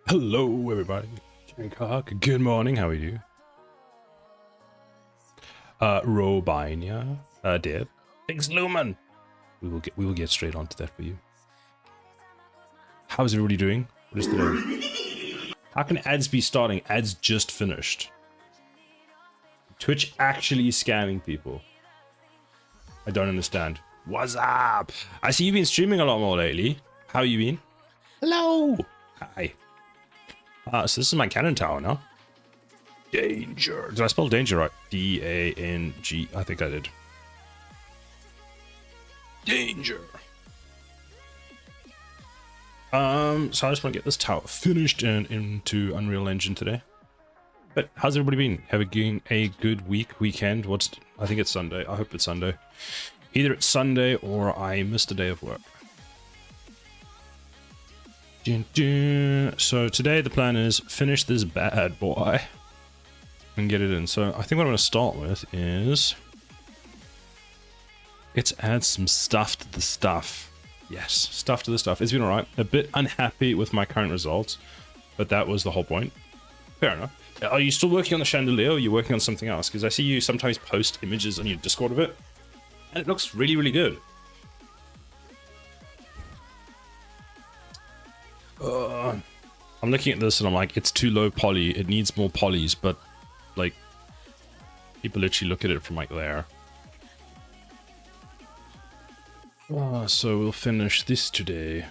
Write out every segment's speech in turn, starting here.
Hello, everybody. Good morning. How are you? Robinia, Deb. Thanks, Lumen. We will get straight onto that for you. How's everybody doing? What is today? How can ads be starting? Ads just finished. Twitch actually scamming people. I don't understand. What's up? I see you've been streaming a lot more lately. How you been? Hello. Hi. So this is my cannon tower now. Danger. Did I spell danger right? D-A-N-G. I think I did. Danger. So I just want to get this tower finished and into Unreal Engine today. But how's everybody been? Having a good weekend? I think it's Sunday. I hope it's Sunday. Either it's Sunday or I missed a day of work. So today the plan is finish this bad boy and get it in. So I think what I'm going to start with is let's add some stuff to the stuff. Yes, stuff to the stuff. It's been alright. A bit unhappy with my current results, but that was the whole point. Fair enough. Are you still working on the chandelier, or are you working on something else? Because I see you sometimes post images on your Discord of it, and it looks really, really good. I'm looking at this and I'm like, it's too low poly. It needs more polys, but like, people literally look at it from like there. So we'll finish this today.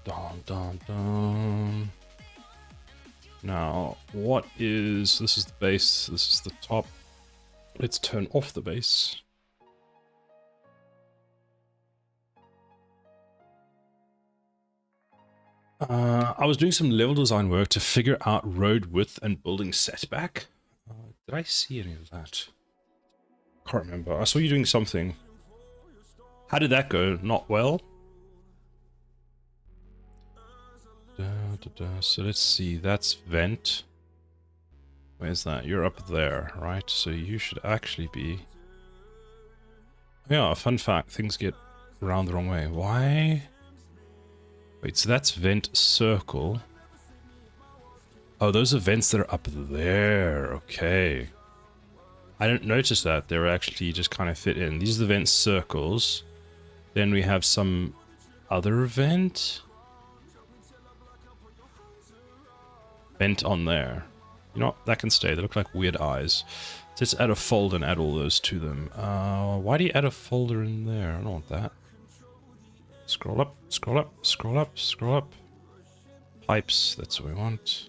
Dun, dun, dun. Now, this is the base, this is the top. Let's turn off the base. I was doing some level design work to figure out road width and building setback. Did I see any of that? Can't remember. I saw you doing something. How did that go? Not well? So let's see, that's vent. Where's that? You're up there, right? So you should actually be... Yeah, fun fact, things get around the wrong way. Why? Wait, so that's vent circle. Oh, those are vents that are up there. Okay. I didn't notice that. They were actually just kind of fit in. These are the vent circles. Then we have some other vent. Vent on there. You know what? That can stay. They look like weird eyes. So let's add a folder and add all those to them. Why do you add a folder in there? I don't want that. Scroll up, scroll up, scroll up, scroll up. Pipes, that's what we want.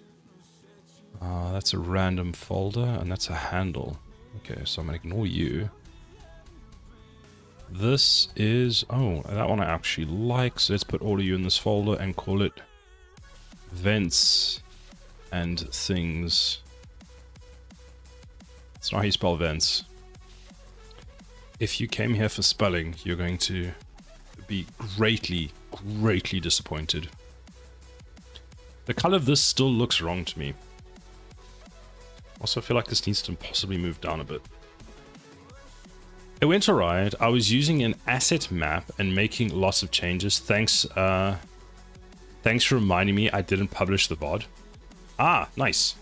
That's a random folder, and that's a handle. Okay, so I'm gonna ignore you. This is... Oh, that one I actually like, so let's put all of you in this folder and call it Vents and Things. It's not how you spell vents. If you came here for spelling, you're going to be greatly, greatly disappointed. The color of this still looks wrong to me. Also, I feel like this needs to possibly move down a bit. It went alright. I was using an asset map and making lots of changes. Thanks for reminding me I didn't publish the VOD. Ah, nice.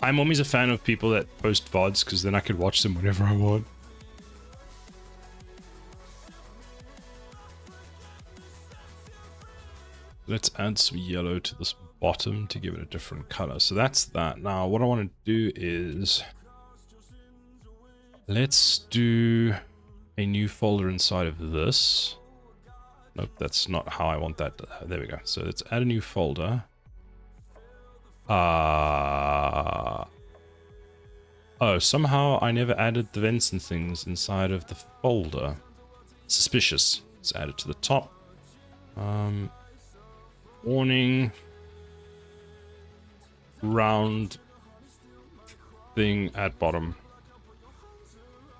I'm always a fan of people that post VODs because then I could watch them whenever I want. Let's add some yellow to this bottom to give it a different color. So that's that. Now, what I want to do is... Let's do a new folder inside of this. Nope, that's not how I want that. There we go. So let's add a new folder. Oh, somehow I never added the vents and things inside of the folder. Suspicious. Let's add it to the top. Warning. Round thing at bottom.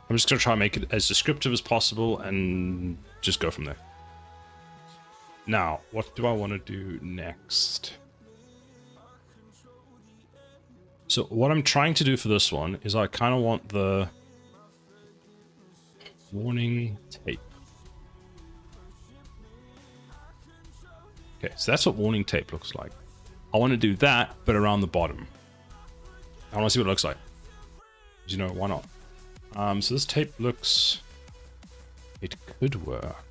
I'm just going to try and make it as descriptive as possible and just go from there. Now, what do I want to do next? So what I'm trying to do for this one is I kind of want the warning tape. Okay, so that's what warning tape looks like. I want to do that, but around the bottom. I want to see what it looks like. You know, why not? So this tape looks... It could work.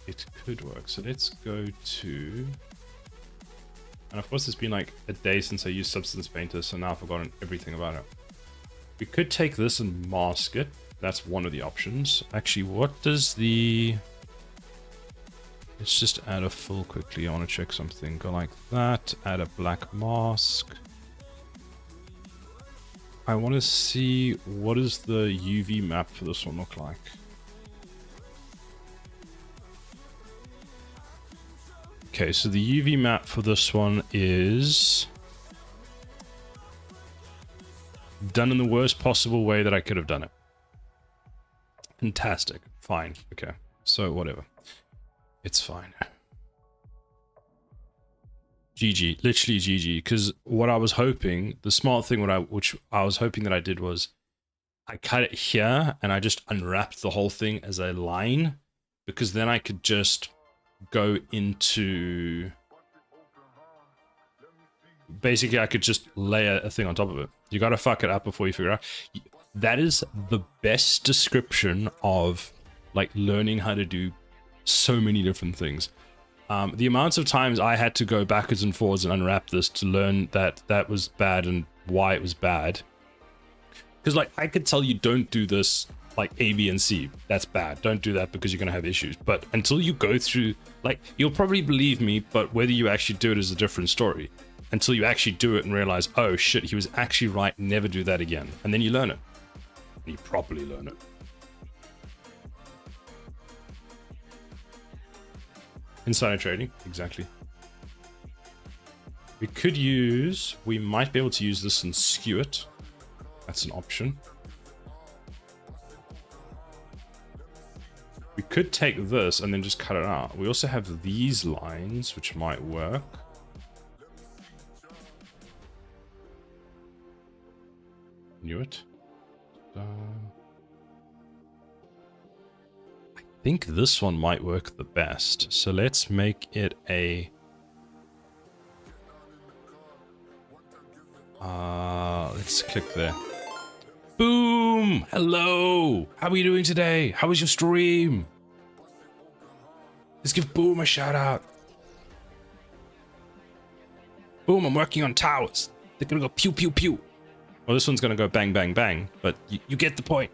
It could work. So let's go to... And of course it's been like a day since I used Substance Painter, so now I've forgotten everything about it. We could take this and mask it. That's one of the options. Actually, what does the... Let's just add a fill quickly. I want to check something. Go like that. Add a black mask. I want to see what does the UV map for this one look like. Okay, so the UV map for this one is done in the worst possible way that I could have done it. Fantastic. Fine. Okay. So whatever. It's fine. GG. Literally GG. Because what I was hoping, the smart thing which I was hoping that I did was I cut it here and I just unwrapped the whole thing as a line, because then I could just go into... Basically, I could just lay a thing on top of it. You gotta fuck it up before you figure it out. That is the best description of like learning how to do so many different things. The amounts of times I had to go backwards and forwards and unwrap this to learn that that was bad and why it was bad. Because like I could tell you don't do this like A, B, and C. That's bad. Don't do that because you're gonna have issues. But until you go through, like, you'll probably believe me, but whether you actually do it is a different story. Until you actually do it and realize, oh shit, he was actually right, never do that again. And then you learn it. And you properly learn it. Insider trading, exactly. We might be able to use this and skew it. That's an option. We could take this and then just cut it out. We also have these lines, which might work. Knew it. I think this one might work the best. So let's make it a... let's click there. Boom! Hello! How are you doing today? How was your stream? Let's give Boom a shout out. Boom, I'm working on towers. They're gonna go pew pew pew. Well, this one's gonna go bang bang bang, but you get the point.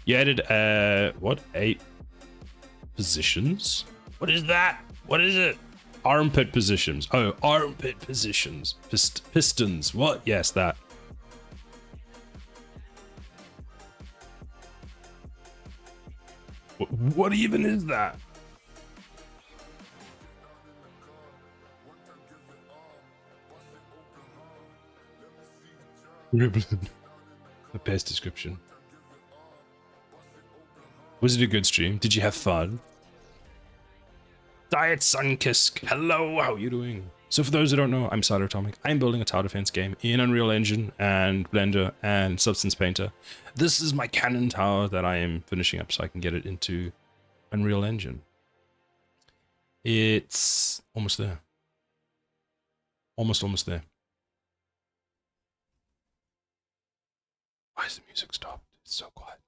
You added, what? 8 positions? What is that? What is it? Armpit positions. Oh, armpit positions. Pistons. What? Yes, that. What even is that? Ribbon. The best description. Was it a good stream? Did you have fun? Diet Sunkisk. Hello, how are you doing? So for those who don't know, I'm Cyberatomic. I'm building a tower defense game in Unreal Engine and Blender and Substance Painter. This is my cannon tower that I am finishing up so I can get it into Unreal Engine. It's almost there. Almost there. Why is the music stopped? It's so quiet.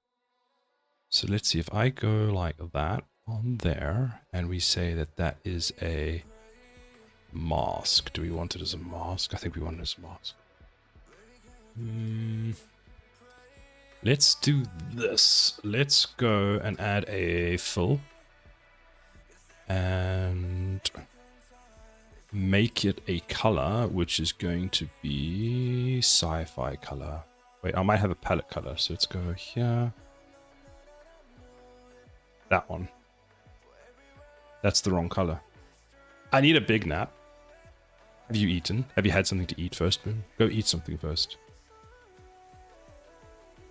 So let's see if I go like that on there and we say that that is a mask. Do we want it as a mask? I think we want it as a mask. Let's do this. Let's go and add a fill and make it a color, which is going to be sci-fi color. Wait, I might have a palette color, so let's go here. That one. That's the wrong color. I need a big nap. Have you eaten? Have you had something to eat first, Boom? Go eat something first.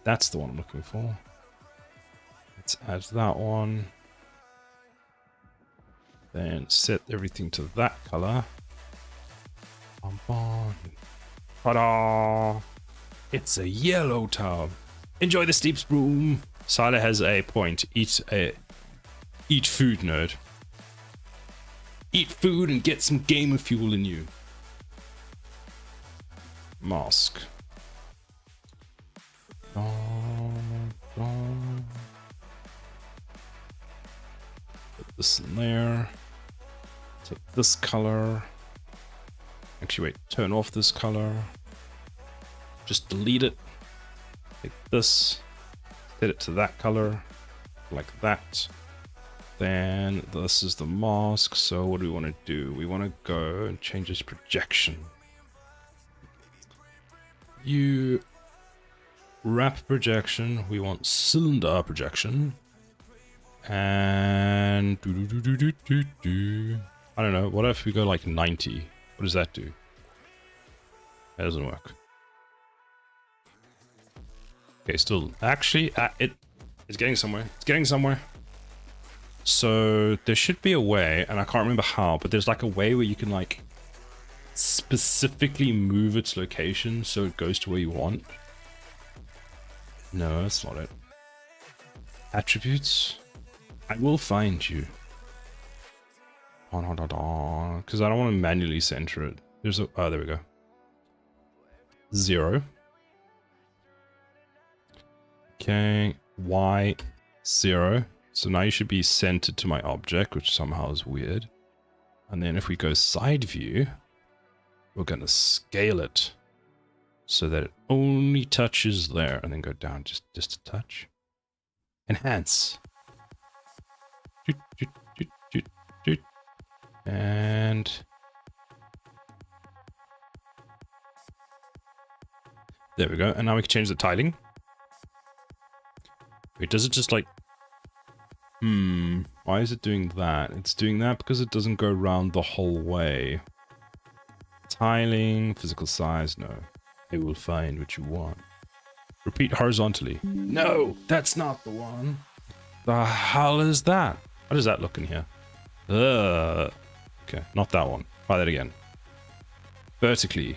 That's the one I'm looking for. Let's add that one. Then set everything to that color. Ta-da! It's a yellow tub. Enjoy the steeps, Boom. Sila has a point. Eat food, nerd. Eat food and get some gamer fuel in you. Mask. Put this in there. Take this color. Actually, wait. Turn off this color. Just delete it. Take this. Set it to that color. Like that. Then this is the mask. So what do we want to do? We want to go and change this projection. You wrap projection. We want cylinder projection. And I don't know. What if we go like 90? What does that do? That doesn't work. Okay, still. Actually, it's getting somewhere. It's getting somewhere. So there should be a way, and I can't remember how, but there's like a way where you can like specifically move its location so it goes to where you want. No, that's not it. Attributes. I will find you. Because I don't want to manually center it. There's a... Oh, there we go. 0. Okay. Y 0. So now you should be centered to my object, which somehow is weird. And then if we go side view, we're going to scale it so that it only touches there, and then go down just a touch. Enhance. And there we go. And now we can change the tiling. Wait, does it just like... Why is it doing that? It's doing that because it doesn't go around the whole way. Tiling, physical size, no. It will find what you want. Repeat horizontally. No, that's not the one. The hell is that? How does that look in here? Okay, not that one. Try that again. Vertically.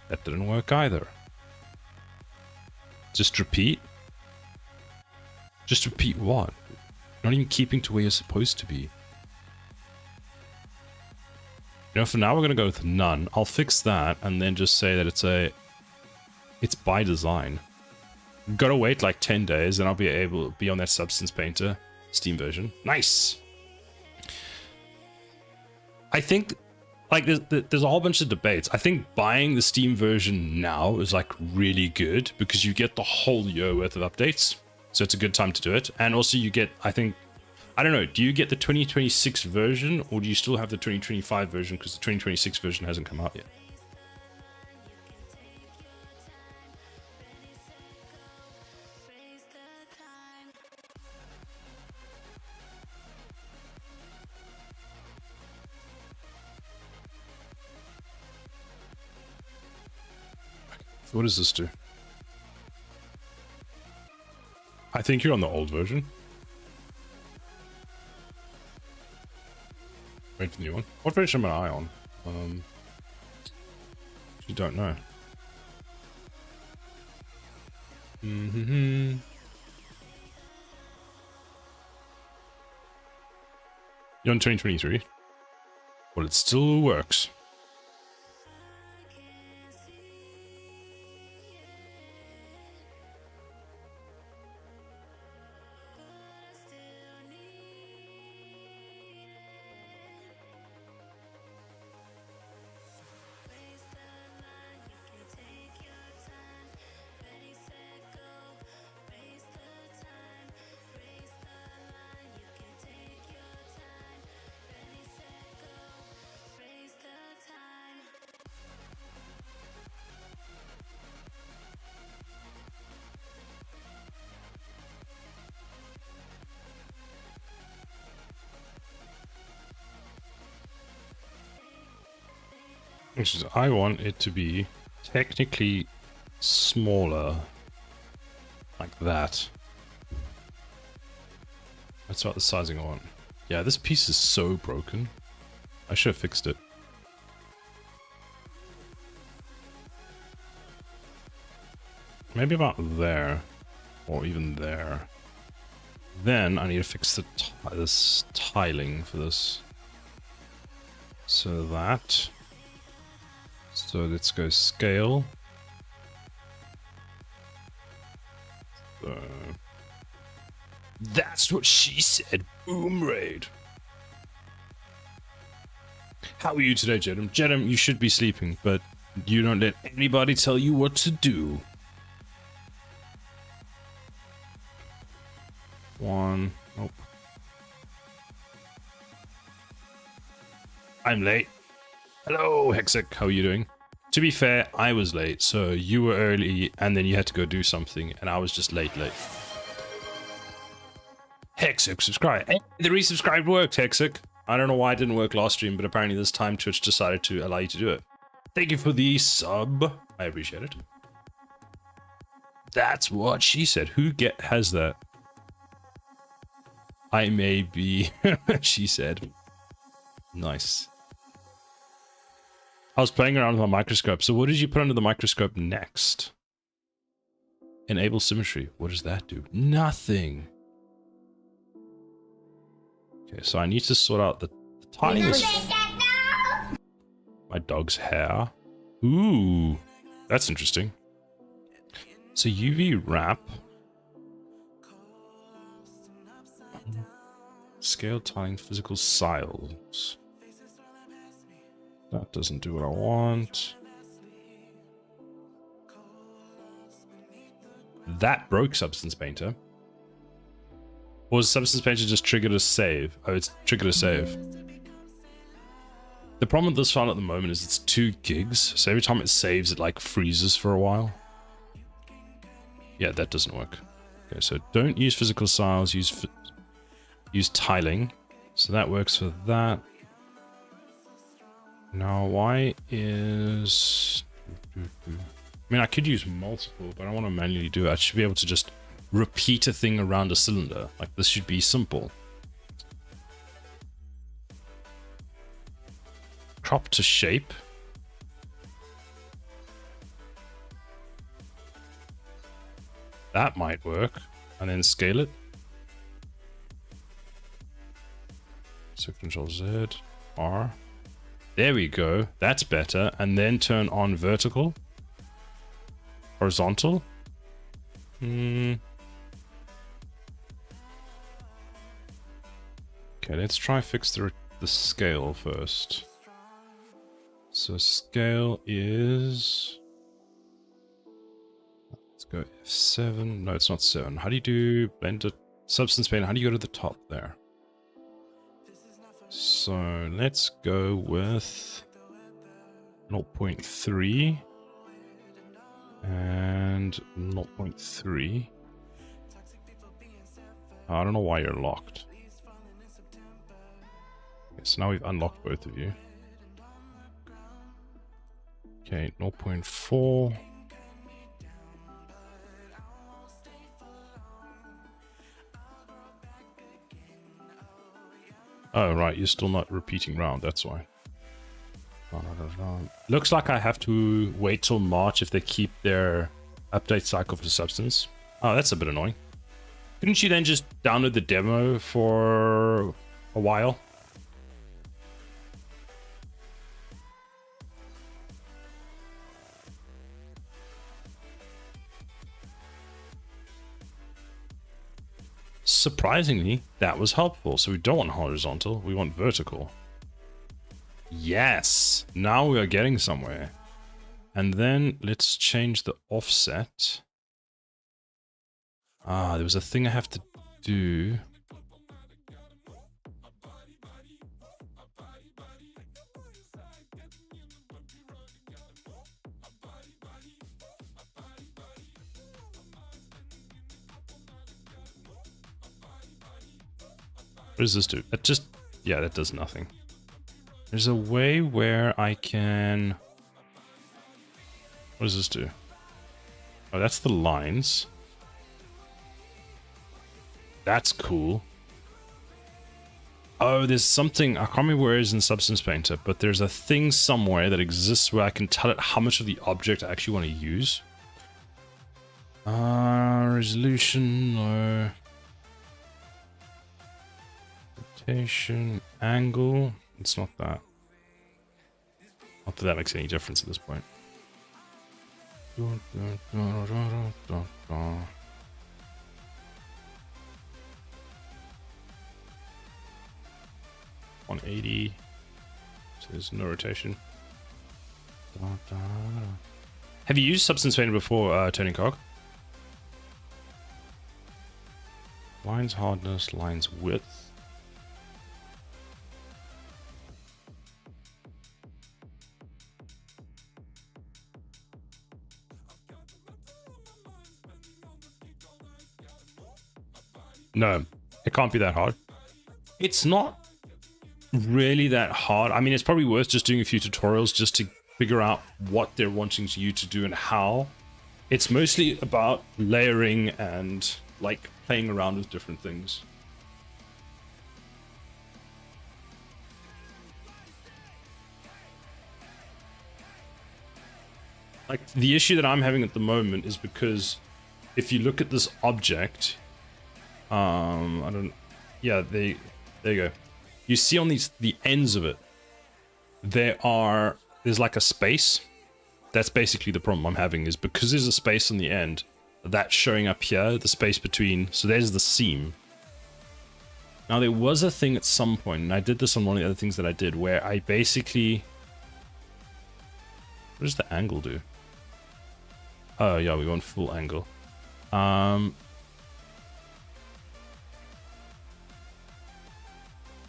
That didn't work either. Just repeat. Just repeat what? Not even keeping to where you're supposed to be. You know, for now we're going to go with none. I'll fix that and then just say that it's by design. Gotta wait like 10 days and I'll be able to be on that Substance Painter Steam version. Nice! I think, like, there's a whole bunch of debates. I think buying the Steam version now is, like, really good because you get the whole year worth of updates. So it's a good time to do it. And also you get, I think, I don't know, do you get the 2026 version or do you still have the 2025 version because the 2026 version hasn't come out yet? What does this do? I think you're on the old version. Wait for the new one. What version am I on? You don't know. You're on 2023. Well, it still works. Which is, I want it to be technically smaller, like that. That's about the sizing I want. Yeah, this piece is so broken. I should have fixed it. Maybe about there, or even there. Then I need to fix the this tiling for this. So that. So let's go scale. That's what she said. Boom raid. How are you today, Jedem? Jedem, you should be sleeping, but you don't let anybody tell you what to do. One. Nope. I'm late. Hello, Hexec. How are you doing? To be fair, I was late, so you were early, and then you had to go do something, and I was just late. Hexic, subscribe. Hey, the resubscribe worked, Hexic. I don't know why it didn't work last stream, but apparently this time Twitch decided to allow you to do it. Thank you for the sub. I appreciate it. That's what she said. Who has that? I may be, she said. Nice. I was playing around with my microscope. So what did you put under the microscope next? Enable symmetry. What does that do? Nothing. Okay, so I need to sort out the tiniest... My dog's hair. Ooh, that's interesting. So UV wrap. Scale tiling physical siles. That doesn't do what I want. That broke Substance Painter. Or was Substance Painter just triggered a save? Oh, it's triggered a save. The problem with this file at the moment is it's 2 gigs, so every time it saves, it like freezes for a while. Yeah, that doesn't work. Okay, so don't use physical siles, use tiling. So that works for that. Now, why is... I mean, I could use multiple, but I don't want to manually do it. I should be able to just repeat a thing around a cylinder. Like, this should be simple. Crop to shape. That might work. And then scale it. So Control Z, R. There we go. That's better. And then turn on vertical. Horizontal. Okay, let's try fix the scale first. So scale is... Let's go F7. No, it's not 7. How do you do blended substance paint? How do you go to the top there? So let's go with 0.3 and 0.3. I don't know why you're locked. Okay, so now we've unlocked both of you. Okay, 0.4. Oh, right, you're still not repeating round, that's why. Looks like I have to wait till March if they keep their update cycle for Substance. Oh, that's a bit annoying. Couldn't you then just download the demo for a while? Surprisingly, that was helpful. So we don't want horizontal, we want vertical. Yes, now we are getting somewhere. And then let's change the offset. Ah, there was a thing I have to do. What does this do? That just, yeah, that does nothing. There's a way where I can... What does this do? Oh, that's the lines. That's cool. Oh, there's something, I can't remember where it is in Substance Painter, but there's a thing somewhere that exists where I can tell it how much of the object I actually want to use. Resolution, no. Rotation, angle, it's not that. Not that that makes any difference at this point. 180. So there's no rotation. Have you used Substance Painter before, Turning Cog? Lines hardness, lines width. No, It can't be that hard. It's not really that hard. I mean, it's probably worth just doing a few tutorials just to figure out what they're wanting you to do and how. It's mostly about layering and like playing around with different things. Like the issue that I'm having at the moment is because if you look at this object, yeah, there you go. You see on the ends of it, there's like a space. That's basically the problem I'm having, is because there's a space on the end, that's showing up here, the space between, so there's the seam. Now there was a thing at some point, and I did this on one of the other things that I did, where I basically, what does the angle do? Oh yeah, we want full angle.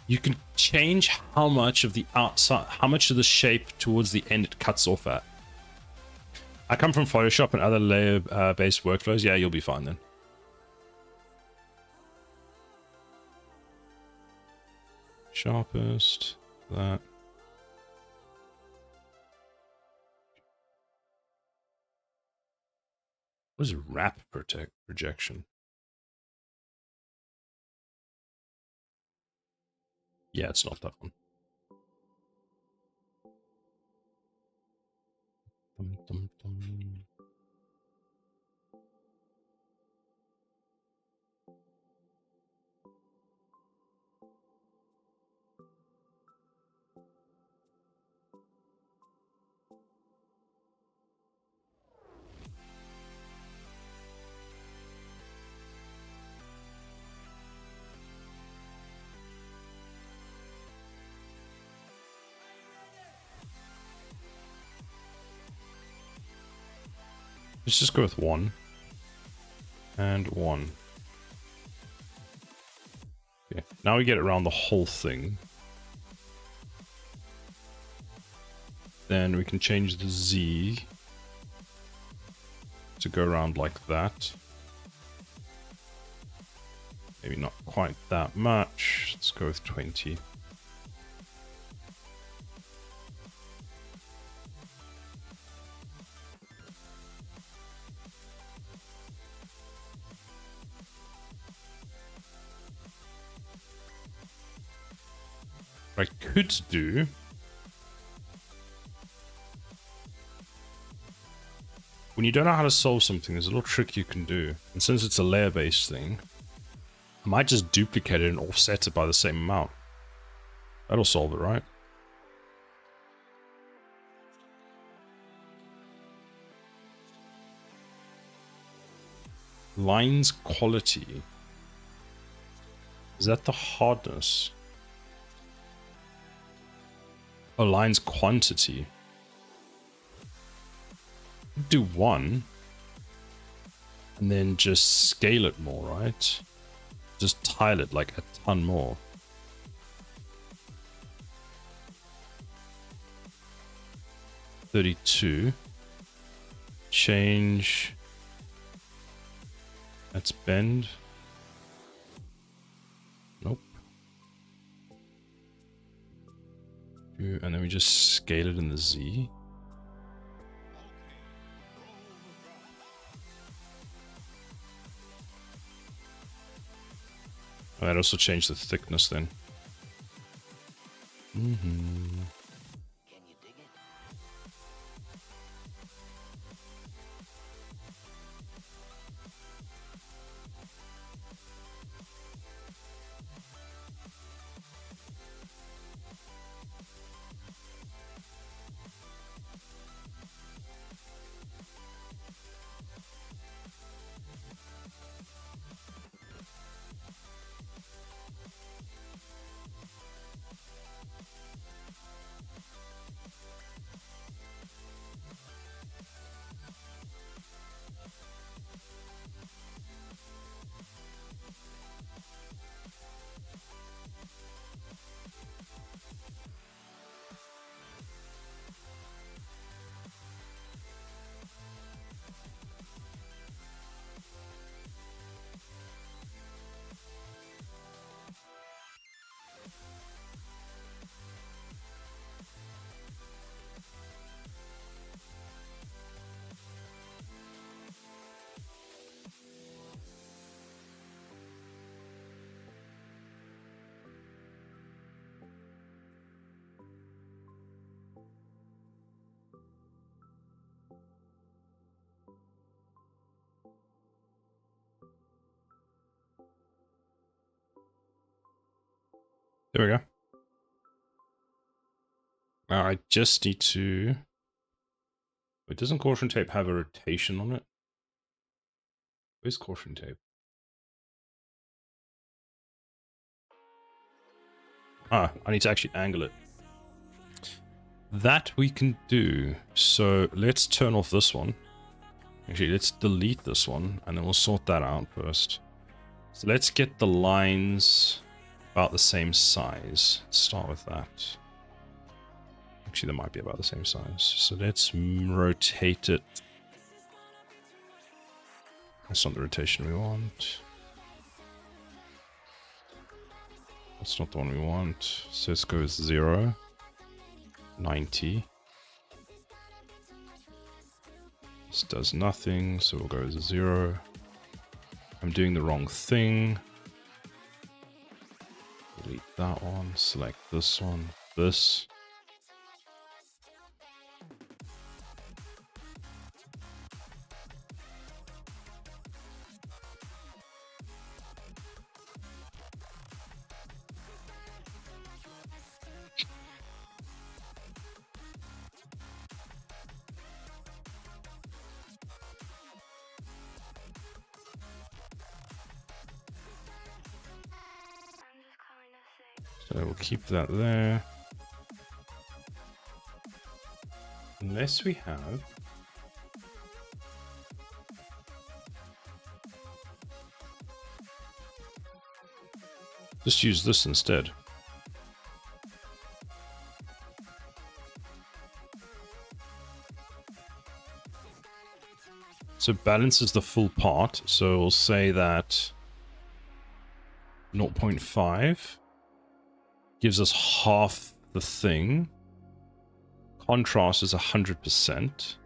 You can change how much of the outside, how much of the shape towards the end it cuts off at. I come from Photoshop and other layer-based workflows. Yeah, you'll be fine then. Sharpest, that. What is wrap projection? Yeah, it's not that one. Dum, dum, dum. Let's just go with 1 and 1. Okay, now we get it around the whole thing. Then we can change the Z to go around like that. Maybe not quite that much. Let's go with 20. What I could do, when you don't know how to solve something, there's a little trick you can do. And since it's a layer-based thing, I might just duplicate it and offset it by the same amount. That'll solve it, right? Lines quality. Is that the hardness? Oh, lines quantity. Do 1. And then just scale it more, right? Just tile it like a ton more. $32. Change. Let's bend. Nope. And then we just scale it in the Z. I'd also change the thickness then. There we go. Now I just need to... Wait, doesn't caution tape have a rotation on it? Where's caution tape? Ah, I need to actually angle it. That we can do. So let's turn off this one. Actually, let's delete this one, and then we'll sort that out first. So let's get the lines about the same size. Let's start with that. Actually, they might be about the same size. So let's rotate it. That's not the rotation we want. That's not the one we want. So let's go with 0. 90. This does nothing, so we'll go with 0. I'm doing the wrong thing. Delete that one, select this one, this. So we'll keep that there. Unless we have... Just use this instead. So balance is the full part. So we'll say that 0.5 gives us half the thing. Contrast is 100%.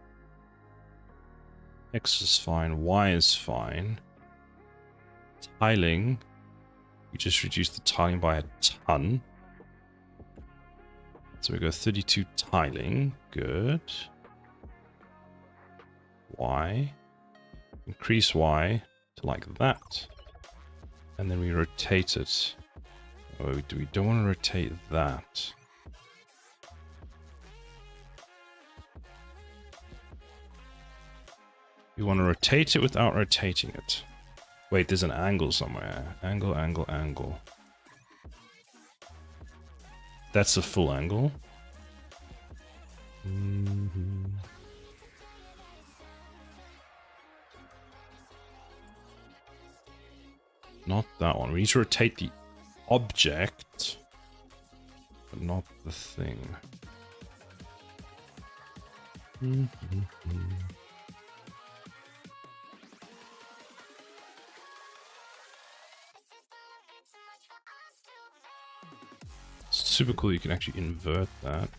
X is fine. Y is fine. Tiling. We just reduced the tiling by a ton. So we go 32 tiling. Good. Y. Increase Y to like that. And then we rotate it. Oh, we don't want to rotate that. We want to rotate it without rotating it. Wait, there's an angle somewhere. Angle, angle, angle. That's the full angle. Not that one. We need to rotate the object, but not the thing. It's super cool you can actually invert that.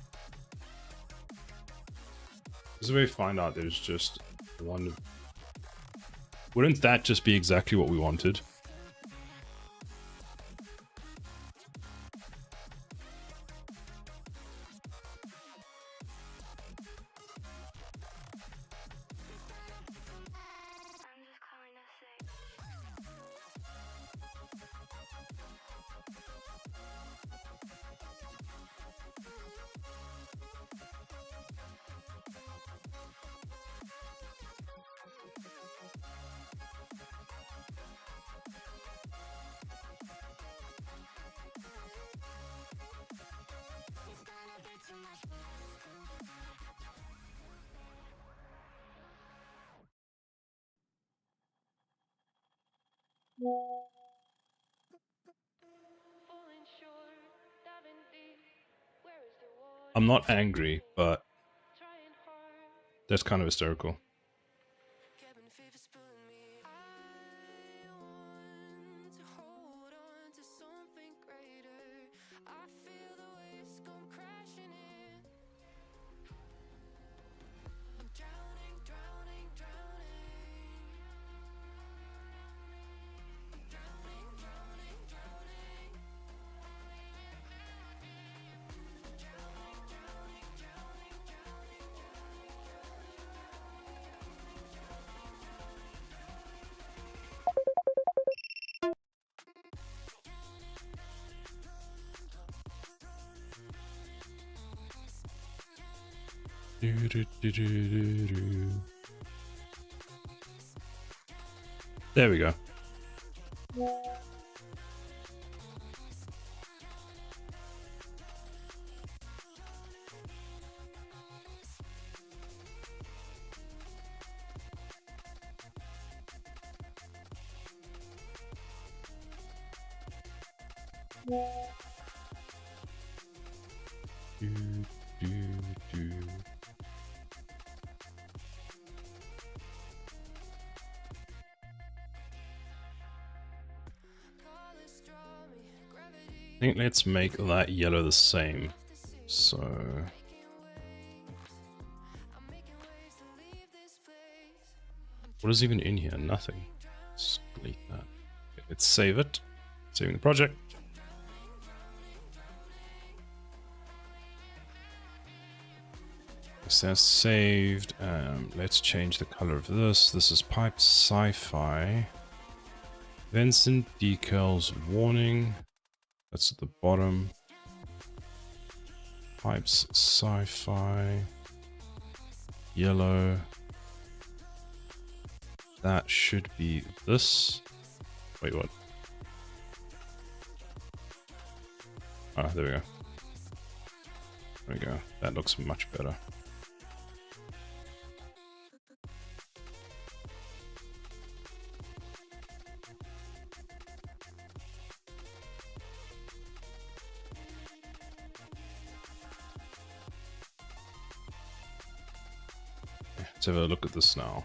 This is where we find out there's just one. Wouldn't that just be exactly what we wanted? I'm not angry, but that's kind of hysterical. There we go. I think let's make that yellow the same. So what is even in here? Nothing. Let's delete that. Okay, let's save it. Saving the project. So that's saved. Let's change the color of this. This is pipe sci-fi. Vincent decals warning. That's at the bottom. Pipes sci-fi. Yellow. That should be this. Wait, what? Ah, there we go. There we go. That looks much better. Let's have a look at this now.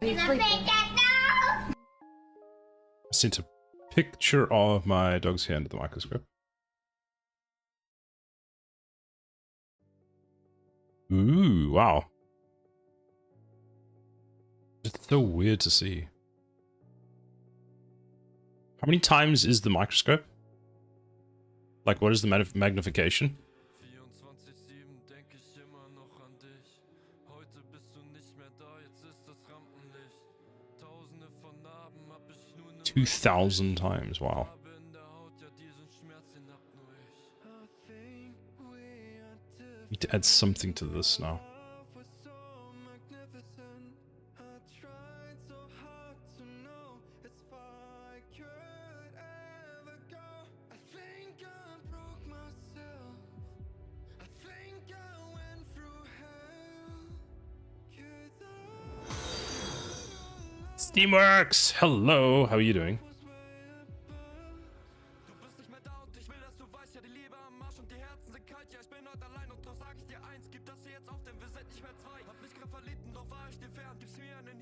I sent a picture of my dog's hand at the microscope. Ooh, wow. It's so weird to see. How many times is the microscope? Like, what is the magnification? $2,000 times, wow. Need to add something to this now. Steamworks! Hello, how are you doing?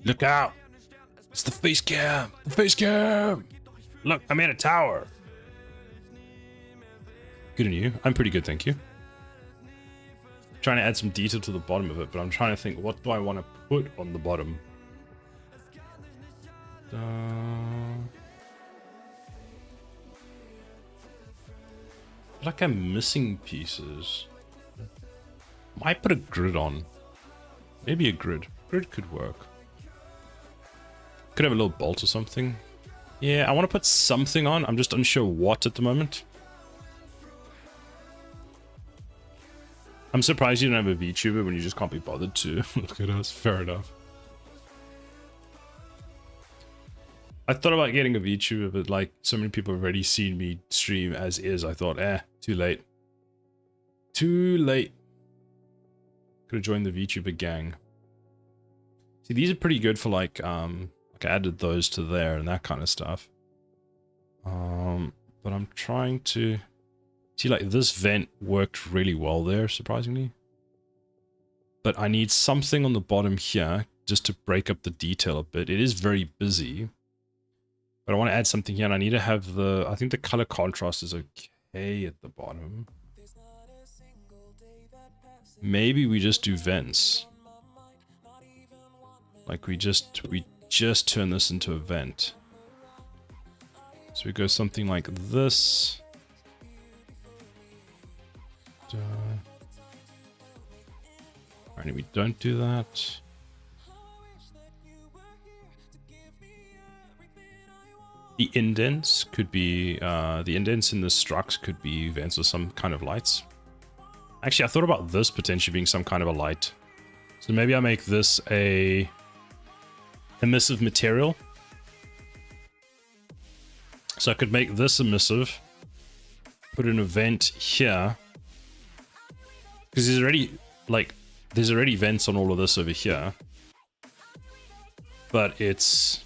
Look out! It's the face cam! The face cam! Look, I'm in a tower! Good on you. I'm pretty good, thank you. Trying to add some detail to the bottom of it, but I'm trying to think, what do I want to put on the bottom? I feel like I'm missing pieces. Might put a grid on. Maybe a grid. Grid could work. Could have a little bolt or something. Yeah, I want to put something on. I'm just unsure what at the moment. I'm surprised you don't have a VTuber when you just can't be bothered to. Look at us. Fair enough. I thought about getting a VTuber, but like so many people have already seen me stream as is. I thought, too late. Too late. Could have joined the VTuber gang. See, these are pretty good for like I added those to there and that kind of stuff. But I'm trying to see, like, this vent worked really well there, surprisingly. But I need something on the bottom here just to break up the detail a bit. It is very busy. But I want to add something here, and I need to have the... I think the color contrast is okay at the bottom. Maybe we just do vents. Like we just turn this into a vent. So we go something like this. Alright, we don't do that. The indents could be, the indents in the structs could be vents or some kind of lights. Actually, I thought about this potentially being some kind of a light. So maybe I make this a emissive material. So I could make this emissive, put an event here, because there's already, like, there's already vents on all of this over here, but it's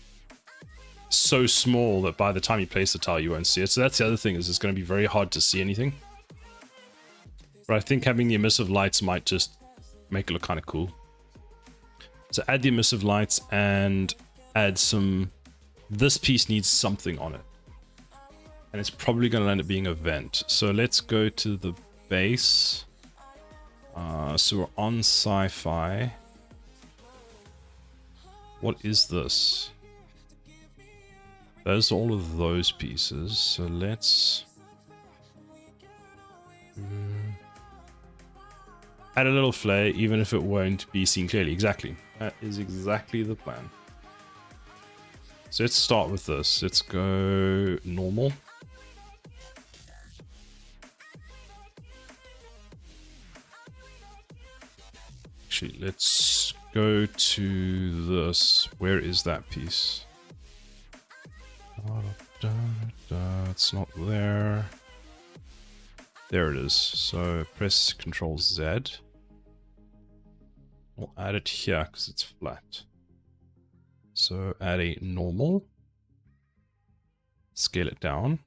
so small that by the time you place the tile you won't see it. So that's the other thing, is it's going to be very hard to see anything. But I think having the emissive lights might just make it look kind of cool. So add the emissive lights and add some, this piece needs something on it, and it's probably going to end up being a vent. So let's go to the base. So we're on sci-fi. What is this? There's all of those pieces. So let's add a little flare, even if it won't be seen clearly. Exactly. That is exactly the plan. So let's start with this. Let's go normal. Actually, let's go to this. Where is that piece? It's not there. There it is. So press Control Z. We'll add it here because it's flat. So add a normal. Scale it down.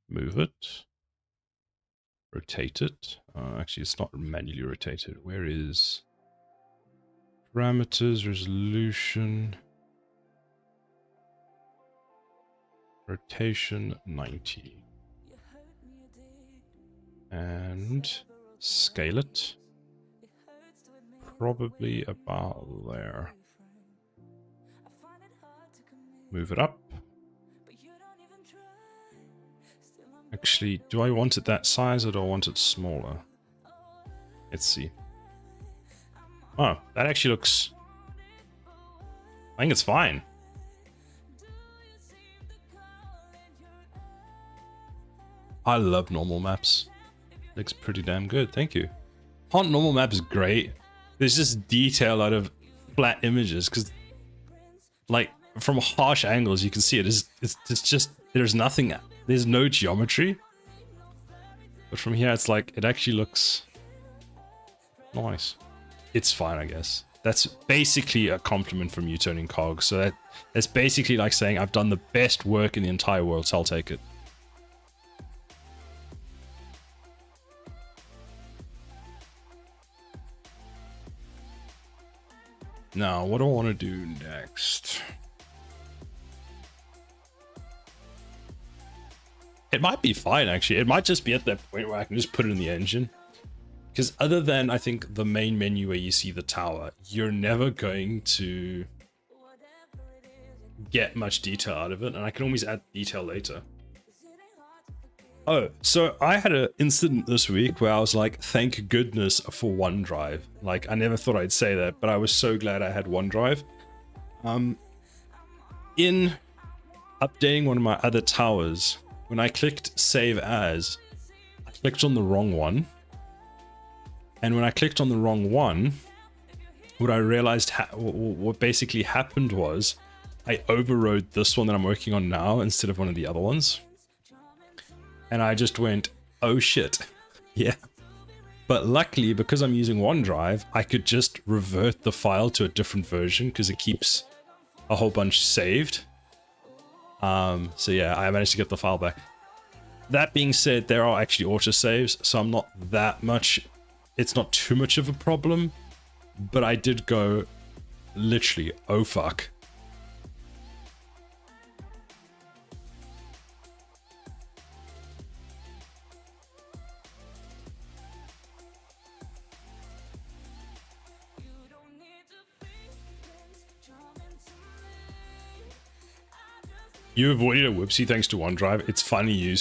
Move it. Rotate it. Actually, it's not manually rotated. Where is parameters, resolution, rotation 90, and scale it probably about there. Move it up. Actually, do I want it that size or do I want it smaller? Let's see. Oh, that actually looks... I think it's fine. I love normal maps. Looks pretty damn good, thank you. Haunt normal map is great. There's just detail out of flat images, because like from harsh angles you can see it. It's just, there's nothing, there's no geometry. But from here it's like, it actually looks nice. It's fine, I guess. That's basically a compliment from you turning cogs. So that's basically like saying I've done the best work in the entire world, so I'll take it. Now, what do I want to do next? It might be fine, actually. It might just be at that point where I can just put it in the engine. Because other than, I think, the main menu where you see the tower, you're never going to get much detail out of it. And I can always add detail later. Oh, so I had an incident this week where I was like, thank goodness for OneDrive. Like, I never thought I'd say that, but I was so glad I had OneDrive. In updating one of my other towers, when I clicked Save As, I clicked on the wrong one. And when I clicked on the wrong one, what I realized, what basically happened was, I overrode this one that I'm working on now instead of one of the other ones. And I just went, oh shit, yeah. But luckily, because I'm using OneDrive, I could just revert the file to a different version because it keeps a whole bunch saved. So yeah, I managed to get the file back. That being said, there are actually autosaves, so I'm not that much, it's not too much of a problem. But I did go, literally, oh fuck. You avoided a whoopsie thanks to OneDrive. It's finally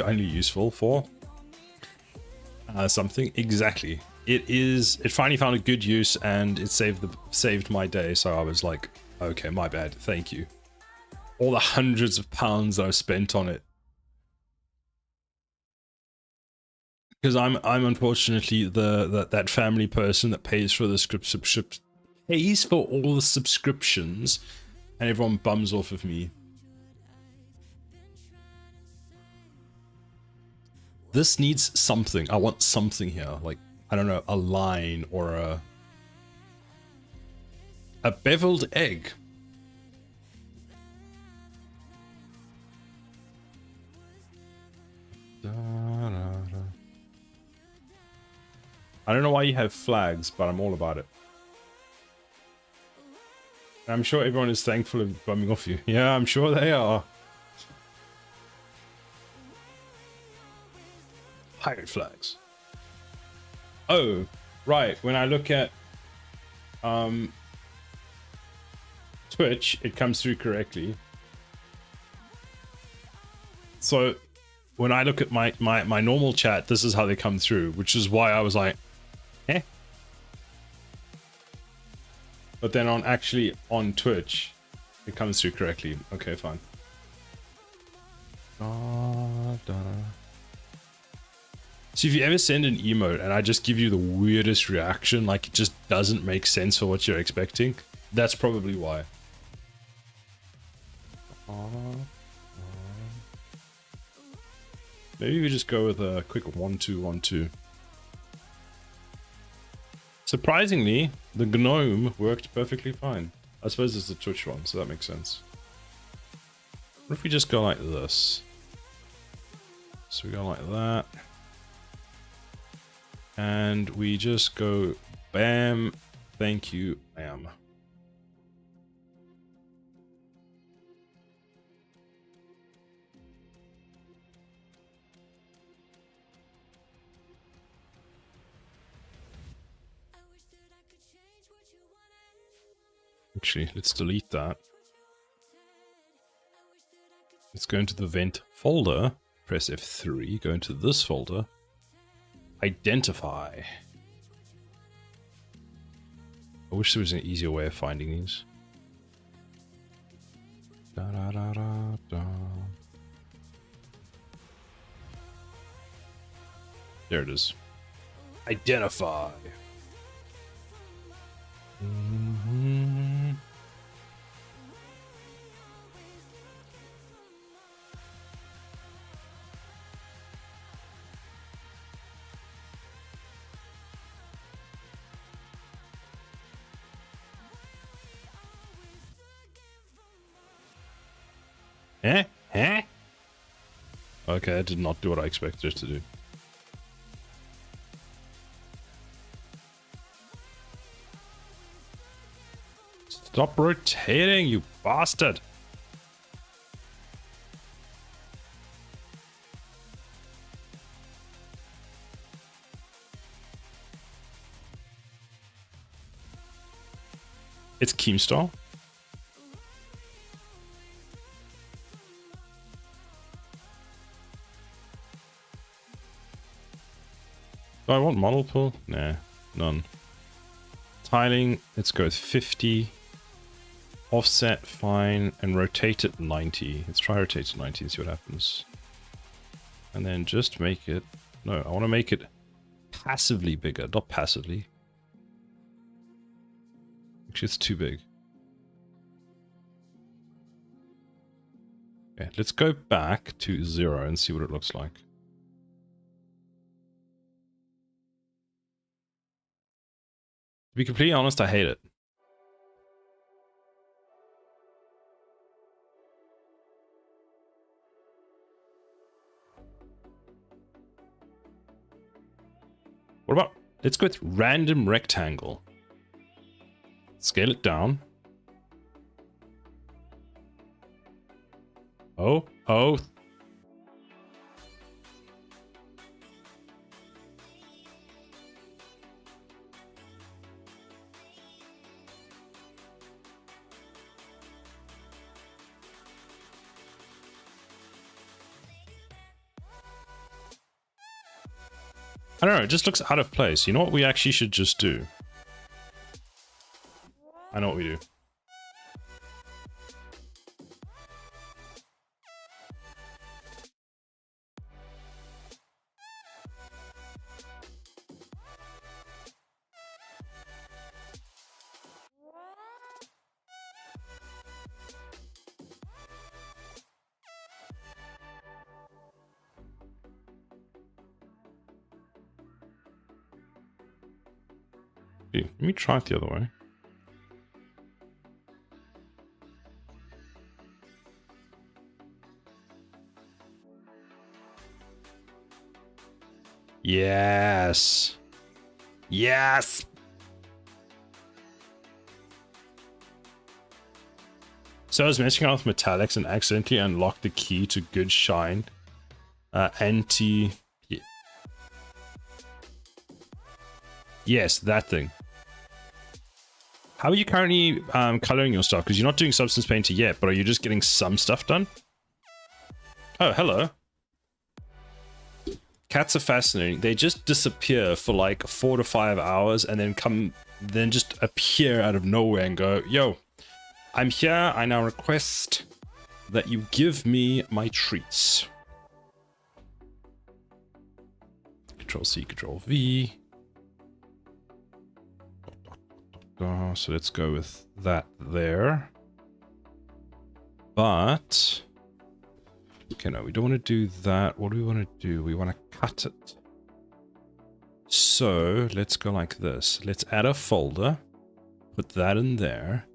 only useful for something. Exactly. it finally found a good use, and it saved my day. So I was like, okay, my bad, thank you. All the hundreds of pounds that I've spent on it, because I'm unfortunately that family person that pays for the pays for all the subscriptions, and everyone bums off of me. This needs something. I want something here, like, I don't know, a line or a beveled egg. I don't know why you have flags, but I'm all about it. I'm sure everyone is thankful of bumming off you. Yeah, I'm sure they are. Pirate flags. Oh, right. When I look at Twitch, it comes through correctly. So when I look at my normal chat, this is how they come through, which is why I was like, eh. But then on Twitch, it comes through correctly. Okay, fine. So if you ever send an emote and I just give you the weirdest reaction, like it just doesn't make sense for what you're expecting, that's probably why. Maybe we just go with a quick 1-2-1-2. Surprisingly, the gnome worked perfectly fine. I suppose it's the Twitch one, so that makes sense. What if we just go like this? So we go like that. And we just go bam, thank you, bam. Actually, let's delete that. Let's go into the vent folder, press F3, go into this folder, identify. I wish there was an easier way of finding these. Da, da, da, da, da. There it is. Identify. Eh? Eh? Okay, I did not do what I expected it to do. Stop rotating, you bastard! It's Keemstar. Do I want model pull? Nah, none. Tiling, let's go with 50. Offset, fine, and rotate it 90. Let's try rotate it 90 and see what happens. And then just make it... No, I want to make it passively bigger, not passively. Actually, it's too big. Okay, let's go back to 0 and see what it looks like. To be completely honest, I hate it. What about, let's go with random rectangle. Scale it down. Oh. I don't know, it just looks out of place. You know what we actually should just do? I know what we do. Let me try it the other way. Yes. Yes. So I was messing around with metallics and accidentally unlocked the key to good shine. Anti... Yeah. Yes, that thing. How are you currently coloring your stuff? Because you're not doing Substance Painter yet, but are you just getting some stuff done? Oh, hello. Cats are fascinating. They just disappear for like 4 to 5 hours and then just appear out of nowhere and go, yo, I'm here. I now request that you give me my treats. Control C, Control V. So let's go with that there. But... okay, no, we don't want to do that. What do we want to do? We want to cut it. So let's go like this. Let's add a folder. Put that in there.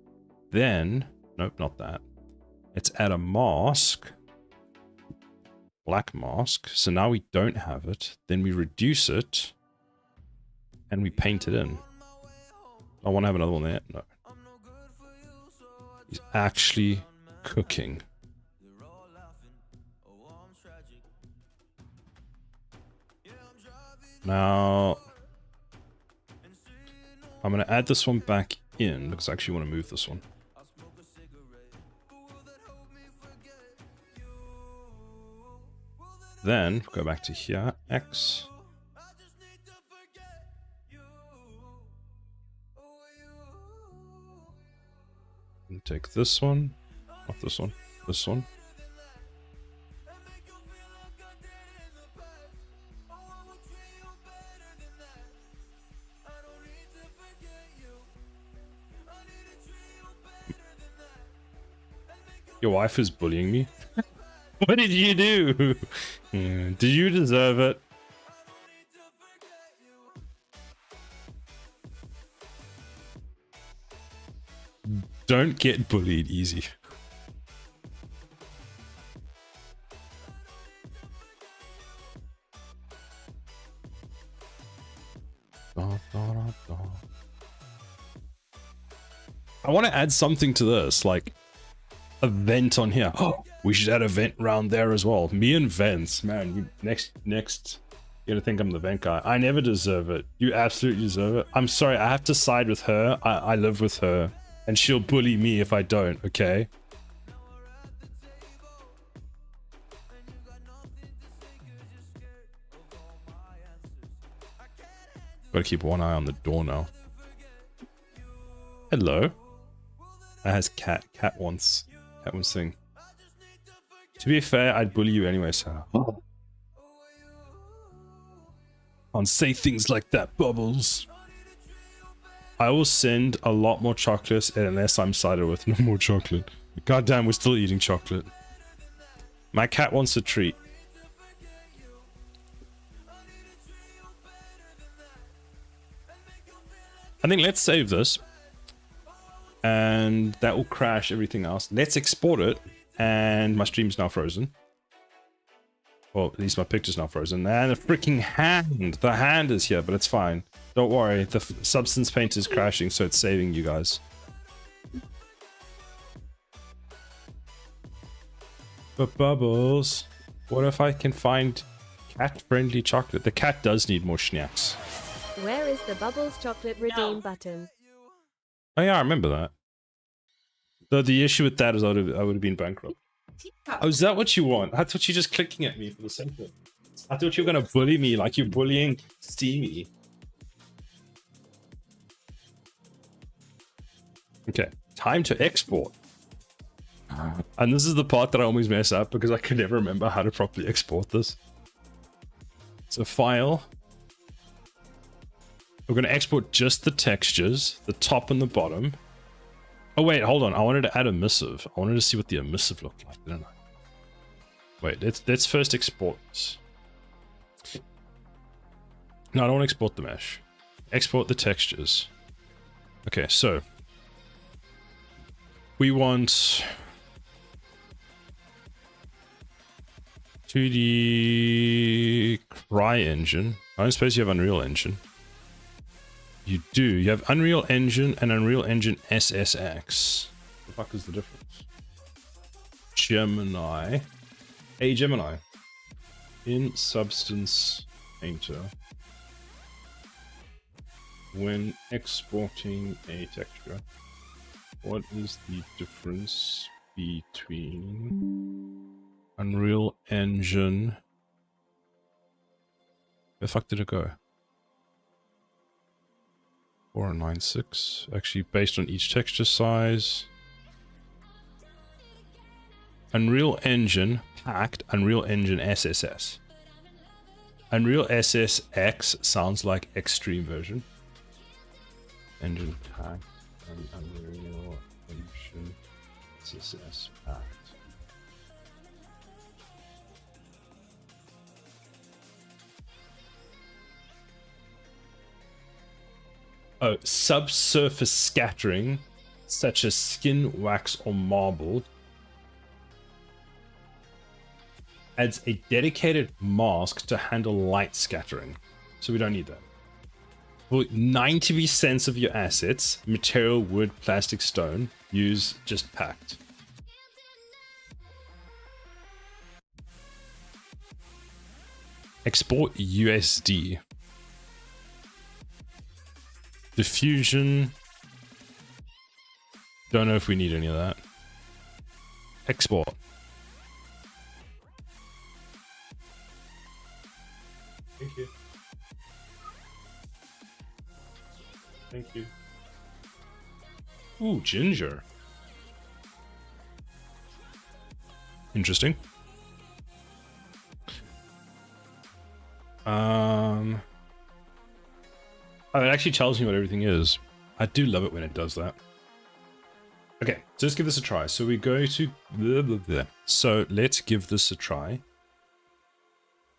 Then, nope, not that. Let's add a mask. Black mask. So now we don't have it. Then we reduce it. And we paint it in. I want to have another one there. No. He's actually cooking. Now, I'm going to add this one back in because I actually want to move this one. Then go back to here, X. And take this one, not this one, this one. Your wife is bullying me. What did you do? Did you deserve it? Don't get bullied easy. I want to add something to this, like a vent on here. Oh, we should add a vent around there as well. Me and vents, man. Next, you're gonna think I'm the vent guy. I never deserve it. You absolutely deserve it. I'm sorry, I have to side with her. I live with her. And she'll bully me if I don't, okay? Gotta keep one eye on the door now. Hello. That has cat. Cat wants thing. To be fair, I'd bully you anyway, so. Can't say things like that, Bubbles. I will send a lot more chocolates unless I'm sided with no more chocolate. Goddamn, we're still eating chocolate. My cat wants a treat. I think let's save this. And that will crash everything else. Let's export it. And my stream's now frozen. Well, at least my picture's now frozen. And the freaking hand. The hand is here, but it's fine. Don't worry, the Substance Painter is crashing, so it's saving you guys. But Bubbles, what if I can find cat-friendly chocolate? The cat does need more schnacks. Where is the Bubbles chocolate redeem button? Oh yeah, I remember that. Though the issue with that is I would have been bankrupt. Oh, is that what you want? I thought you were just clicking at me for the sake of it. I thought you were gonna bully me like you're bullying Steamy. Okay, time to export. And this is the part that I always mess up because I can never remember how to properly export this. So file. We're going to export just the textures, the top and the bottom. Oh wait, hold on. I wanted to add a emissive. I wanted to see what the emissive looked like, didn't I? Wait, let's first export this. No, I don't want to export the mesh. Export the textures. Okay, so we want 2D CryEngine. I don't suppose you have Unreal Engine. You do. You have Unreal Engine and Unreal Engine SSX. What the fuck is the difference? Gemini. Hey Gemini. In Substance Painter, when exporting a texture, what is the difference between Unreal Engine? Where the fuck did it go? 4096. Actually, based on each texture size. Unreal Engine packed Unreal Engine SSS. Unreal SSX sounds like extreme version. Engine packed and Unreal Engine SSS packed. Oh, subsurface scattering, such as skin, wax, or marble, adds a dedicated mask to handle light scattering. So we don't need that. For 90% of your assets, material, wood, plastic, stone, use just packed. Export USD. Diffusion. Don't know if we need any of that. Export. Thank you. Thank you. Ooh, ginger. Interesting. Oh, it actually tells me what everything is. I do love it when it does that. Okay, so let's give this a try. So we go to blah, blah, blah. So let's give this a try.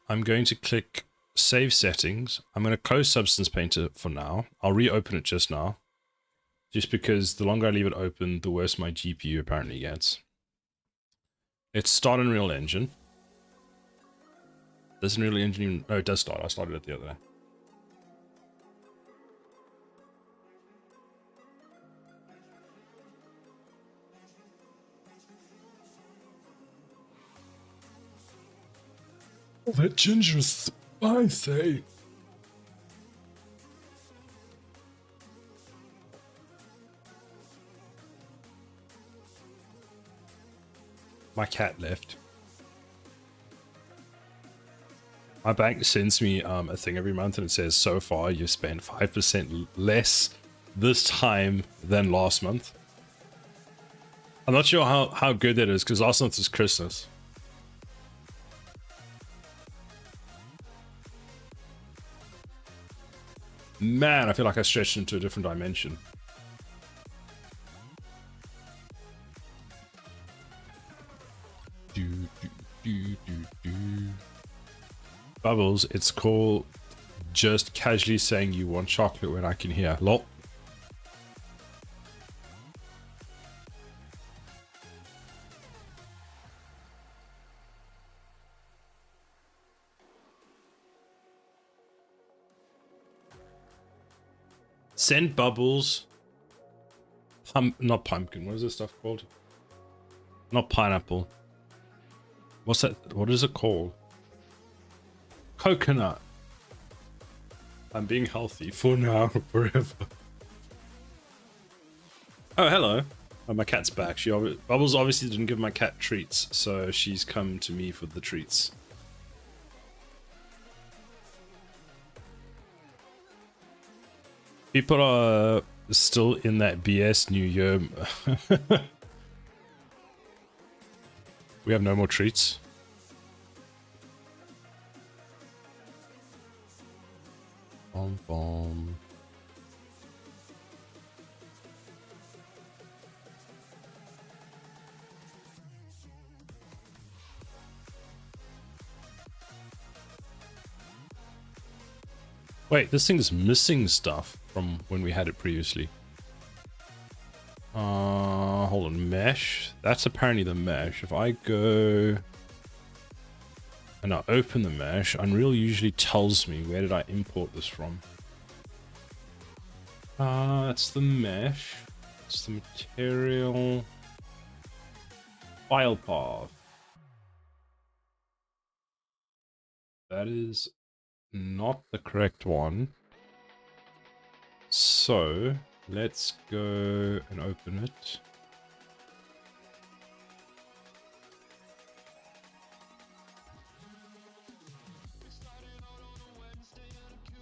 I'm going to click Save Settings. I'm going to close Substance Painter for now. I'll reopen it just now. Just because the longer I leave it open, the worse my GPU apparently gets. Let's start Unreal Engine. Does Unreal Engine even... No, it does start. I started it the other day. Oh, that ginger is spicy. My cat left. My bank sends me a thing every month and it says, so far you've spent 5% less this time than last month. I'm not sure how good that is because last month was Christmas. Man, I feel like I stretched into a different dimension. Bubbles, it's called just casually saying you want chocolate when I can hear. Lol. Send Bubbles. Not pumpkin. What is this stuff called? Not pineapple. What's that? What is it called? Coconut. I'm being healthy for now, forever. Oh, hello. Oh, my cat's back. Bubbles obviously didn't give my cat treats, so she's come to me for the treats. People are still in that BS New Year. We have no more treats. Bom bom. Wait, this thing is missing stuff from when we had it previously. Hold on, mesh. That's apparently the mesh. If I go and I open the mesh, Unreal usually tells me where did I import this from. That's the mesh. It's the material file path. That is not the correct one. So let's go and open it.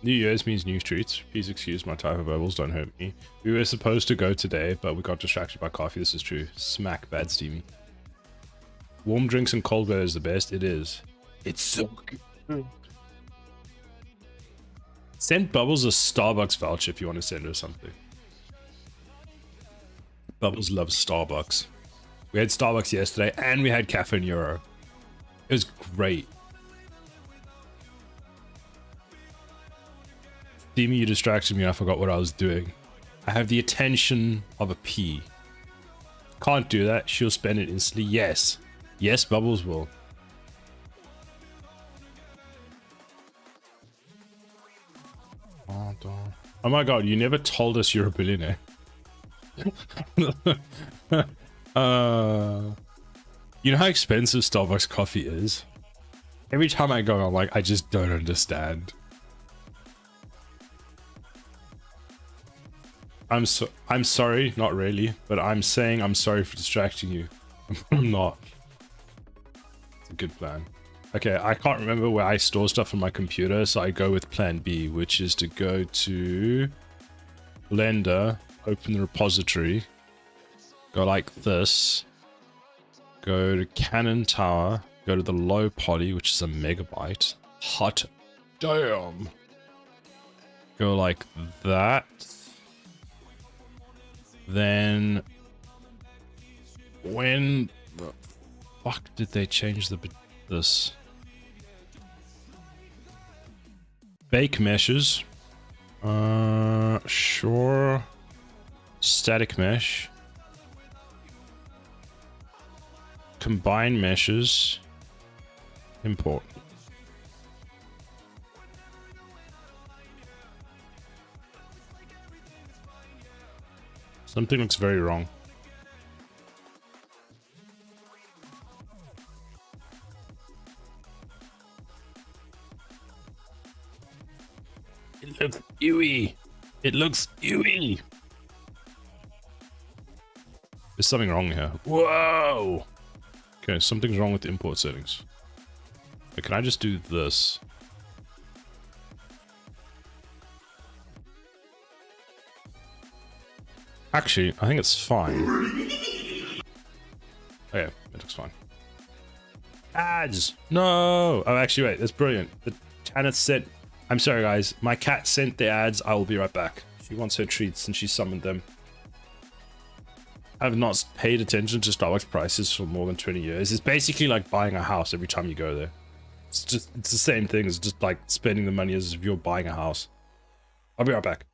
New Year's means new treats. Please excuse my type of verbals, don't hurt me. We were supposed to go today, but we got distracted by coffee. This is true. Smack bad steamy. Warm drinks and cold weather is the best. It is. It's so good. Send Bubbles a Starbucks voucher if you want to send her something. Bubbles loves Starbucks. We had Starbucks yesterday and we had Cafe Euro. It was great. Steamy, you distracted me and I forgot what I was doing. I have the attention of a pea. Can't do that. She'll spend it instantly. Yes. Yes, Bubbles will. Oh my god, you never told us you're a billionaire. You know how expensive Starbucks coffee is? Every time I go, I'm like, I just don't understand. I'm sorry, not really, but I'm saying I'm sorry for distracting you. I'm not. It's a good plan. Okay, I can't remember where I store stuff on my computer, so I go with plan B, which is to go to Blender, open the repository, go like this, go to Canon Tower, go to the low poly, which is a megabyte. Hot damn. Go like that. Then when the fuck did they change this? Bake meshes. Sure. Static mesh. Combine meshes. Import. Something looks very wrong. It looks ewy. It looks ewy. There's something wrong here. Whoa! Okay, something's wrong with the import settings. But can I just do this? Actually, I think it's fine. Oh yeah, it looks fine. Ads! No! Oh, actually, wait, that's brilliant. The Tanith sent... I'm sorry, guys. My cat sent the ads. I will be right back. She wants her treats and she summoned them. I have not paid attention to Starbucks prices for more than 20 years. It's basically like buying a house every time you go there. It's the same thing. It's just like spending the money as if you're buying a house. I'll be right back.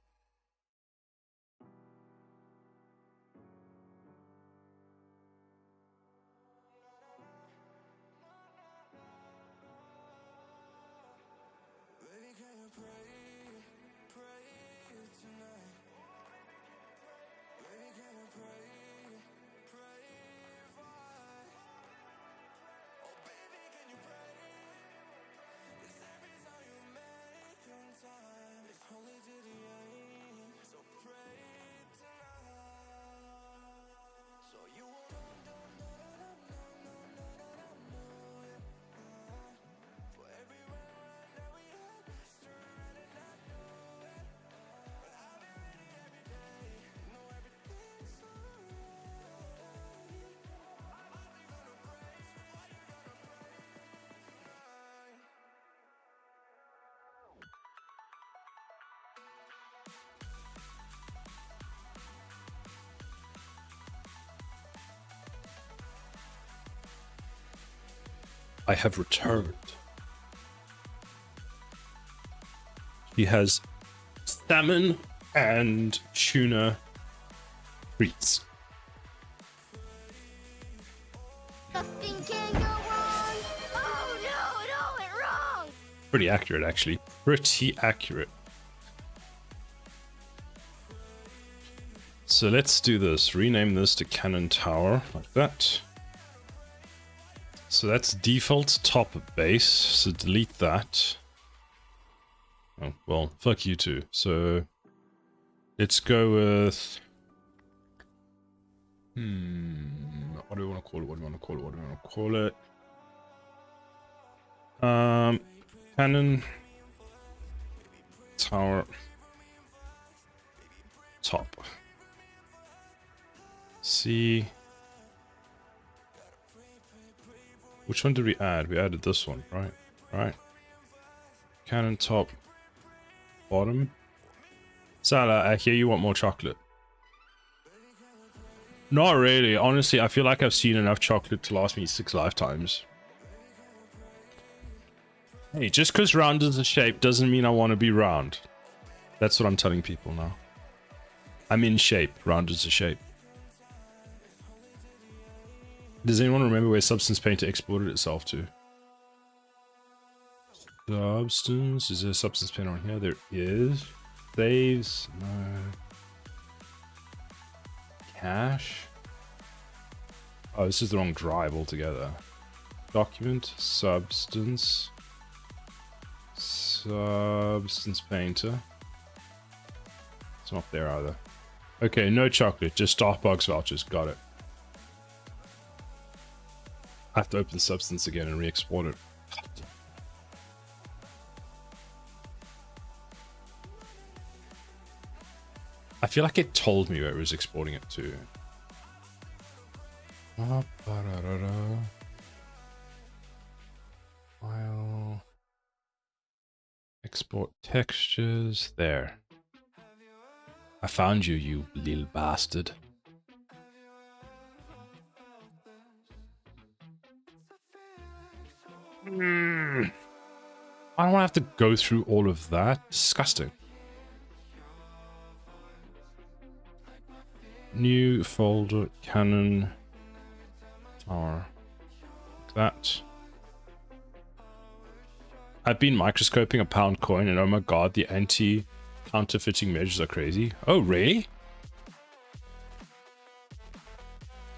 Only to the end. I have returned. He has salmon and tuna treats. Nothing can go wrong. Oh no, it all went wrong. Pretty accurate, actually. Pretty accurate. So let's do this. Rename this to Cannon Tower, like that. So that's default top base, so delete that. Oh, well, fuck you too. So let's go with... what do we want to call it? What do we want to call it? What do we want to call it? Cannon Tower top. See, which one did we add? We added this one, right? Right. Cannon top bottom. Salah, I hear you want more chocolate. Not really. Honestly, I feel like I've seen enough chocolate to last me 6 lifetimes. Hey, just because round is a shape doesn't mean I want to be round. That's what I'm telling people now. I'm in shape. Round is a shape. Does anyone remember where Substance Painter exported itself to? Substance. Is there a Substance Painter on here? There is. Saves. No. Cache. Oh, this is the wrong drive altogether. Document. Substance. Substance Painter. It's not there either. Okay, no chocolate. Just Starbucks vouchers. Got it. I have to open Substance again and re-export it. I feel like it told me where it was exporting it to. File. Export textures. There. I found you, you little bastard. I don't want to have to go through all of that. Disgusting. New folder, Cannon Tower. Like that. I've been microscoping a pound coin and oh my god, the anti-counterfeiting measures are crazy. Oh, really?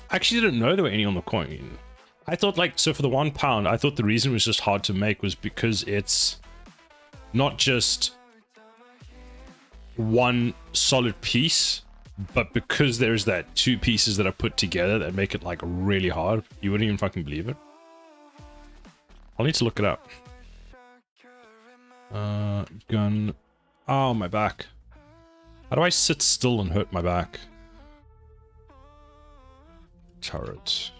I actually didn't know there were any on the coin. I thought like, so for the £1, I thought the reason it was just hard to make was because it's not just one solid piece, but because there's that 2 pieces that are put together that make it like really hard. You wouldn't even fucking believe it. I'll need to look it up. Gun. Oh, my back. How do I sit still and hurt my back? Turret.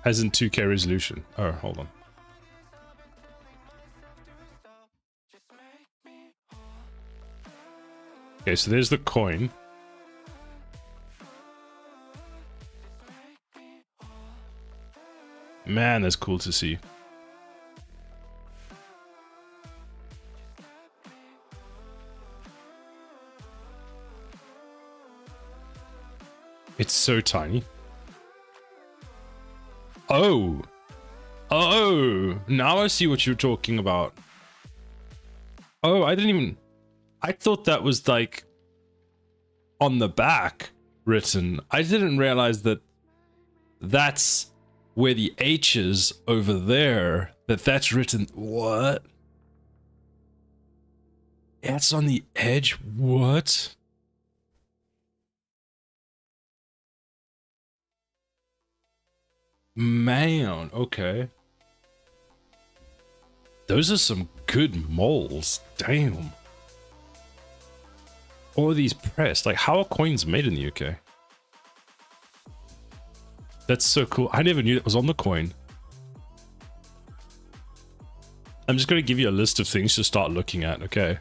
As in 2K resolution. Oh, hold on. Okay, so there's the coin. Man, that's cool to see. It's so tiny. Oh. Oh. Now I see what you're talking about. Oh, I didn't even... I thought that was like on the back written. I didn't realize that that's where the H is over there. That's written. What? It's on the edge. What? Man, okay. Those are some good moles. Damn. Or are these pressed? Like, how are coins made in the UK? That's so cool. I never knew that was on the coin. I'm just going to give you a list of things to start looking at, okay?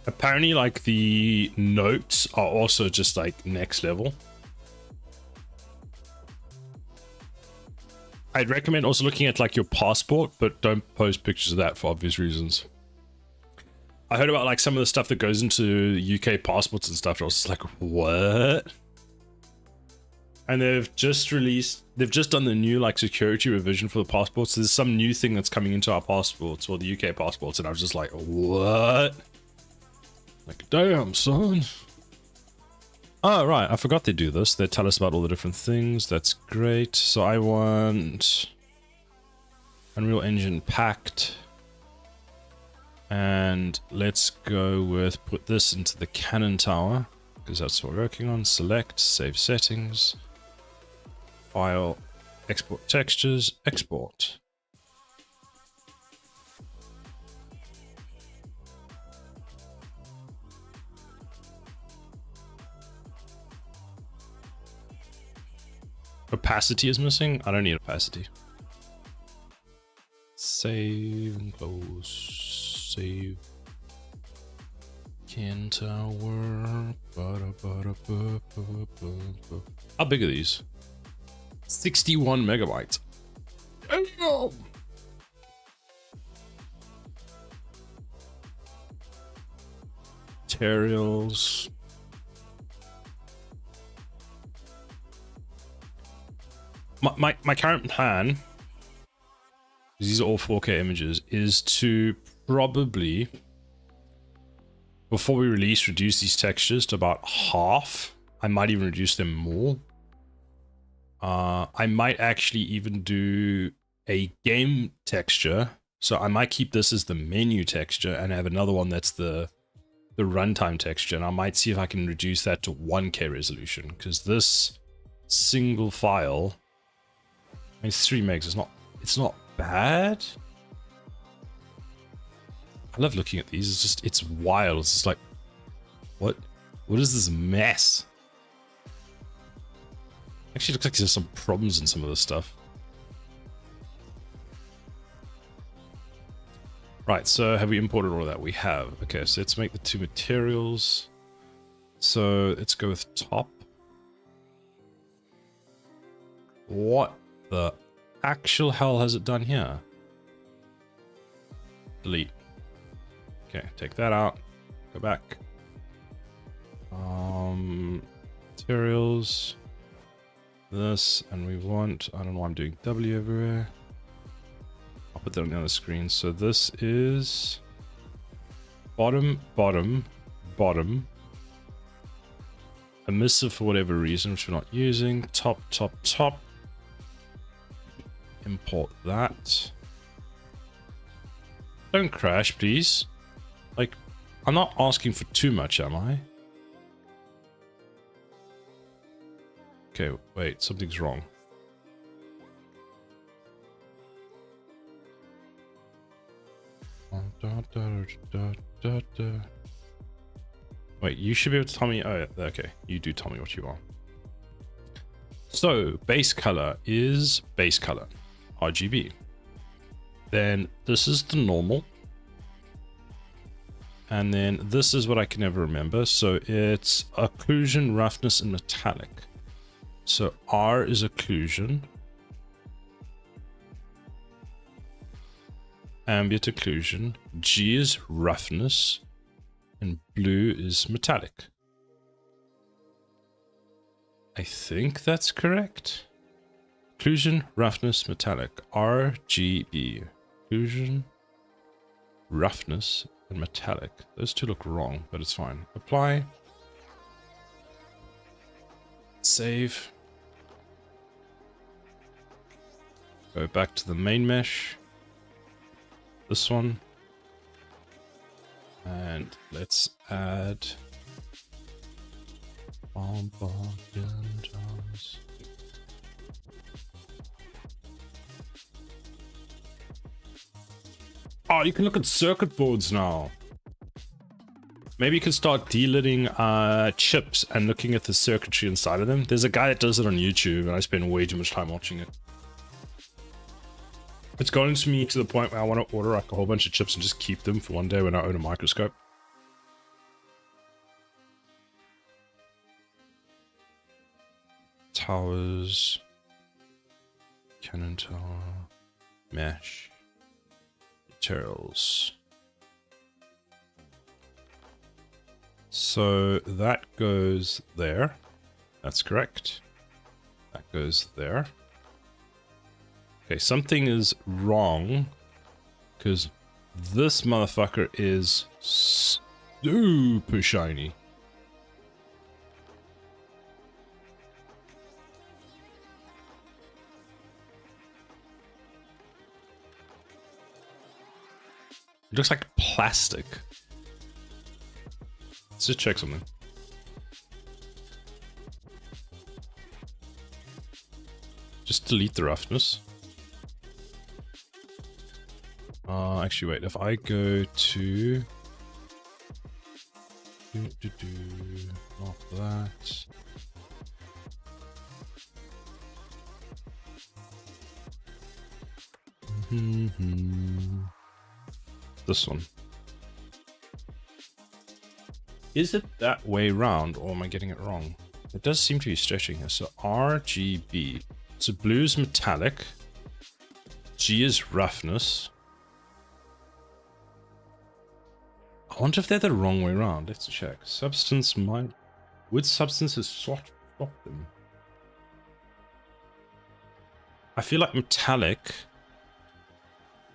Apparently, like, the notes are also just like next level. I'd recommend also looking at like your passport, but don't post pictures of that for obvious reasons. I heard about like some of the stuff that goes into UK passports and stuff. I was just like, what? And they've just done the new like security revision for the passports. There's some new thing that's coming into our passports, or the UK passports, and I was just like, what? Like, damn, son. Oh, right, I forgot they do this. They tell us about all the different things. That's great. So I want Unreal Engine packed. And let's go with put this into the cannon tower, because that's what we're working on. Select, save settings, file, export textures, export. Opacity is missing. I don't need opacity. Save and close. Save. Can tower. How big are these? 61 megabytes. Oh. Materials. My current plan, these are all 4K images, is to probably, before we release, reduce these textures to about half. I might even reduce them more. I might actually even do a game texture. So I might keep this as the menu texture and have another one that's the runtime texture. And I might see if I can reduce that to 1K resolution, because this single file, I mean, 3 megs is it's not bad. I love looking at these. It's wild. It's just like, what is this mess? Actually, it looks like there's some problems in some of this stuff. Right, so have we imported all of that? We have. Okay, so let's make the 2 materials. So let's go with top. What the actual hell has it done here? Delete. Okay, take that out. Go back. Materials. This, and we want, I don't know why I'm doing W everywhere. I'll put that on the other screen. So this is bottom, bottom, bottom. Emissive for whatever reason, which we're not using. Top, top, top. Import that. Don't crash, please. Like, I'm not asking for too much, am I? Okay, wait, something's wrong. Wait, you should be able to tell me. Oh, yeah, okay, you do tell me what you want. So, base color is base color, RGB. Then this is the normal. And then this is what I can never remember. So it's occlusion, roughness, and metallic. So R is occlusion. Ambient occlusion. G is roughness. And blue is metallic. I think that's correct. Occlusion, roughness, metallic. RGB. Occlusion, roughness, and metallic. Those two look wrong, but it's fine. Apply. Save. Go back to the main mesh. This one. And let's add Oh, you can look at circuit boards now. Maybe you can start delidding chips and looking at the circuitry inside of them. There's a guy that does it on YouTube, and I spend way too much time watching it. It's gotten to me to the point where I want to order like a whole bunch of chips and just keep them for one day when I own a microscope. towers, cannon tower, mesh, materials. So that goes there. That's correct. That goes there. Okay, something is wrong because this motherfucker is super shiny. It looks like plastic. Let's just check something. Just delete the roughness. Actually, wait. If I go to not that. This one. Is it that way round, or am I getting it wrong? It does seem to be stretching here. So RGB. So blue is metallic. G is roughness. I wonder if they're the wrong way around. Let's check. Substance might... Would substances swap them? I feel like metallic...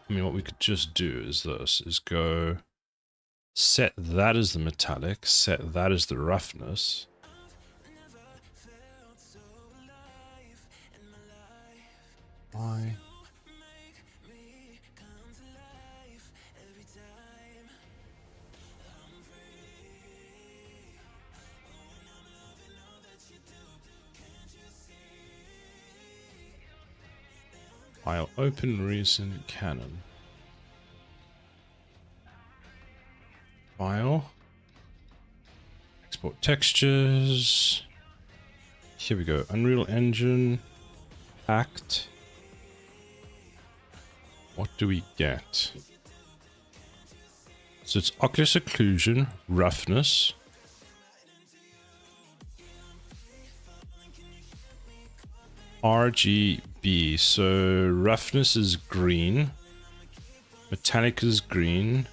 I mean, what we could just do is this, is go... Set that as the metallic, set that as the roughness. Why? I'll open recent cannon. File. Export textures. Here we go. Unreal Engine. Act. What do we get? So it's ocular occlusion, roughness. RGB. So roughness is green. Metallic is green.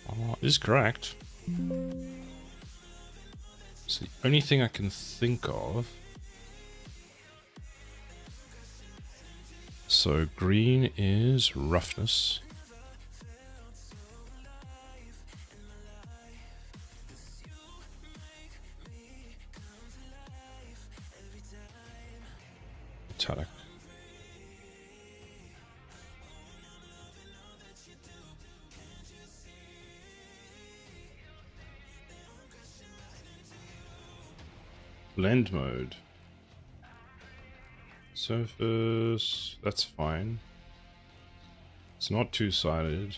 Oh, is correct. It's the only thing I can think of. So green is roughness. Metallic. Blend mode. Surface, that's fine. It's not two-sided.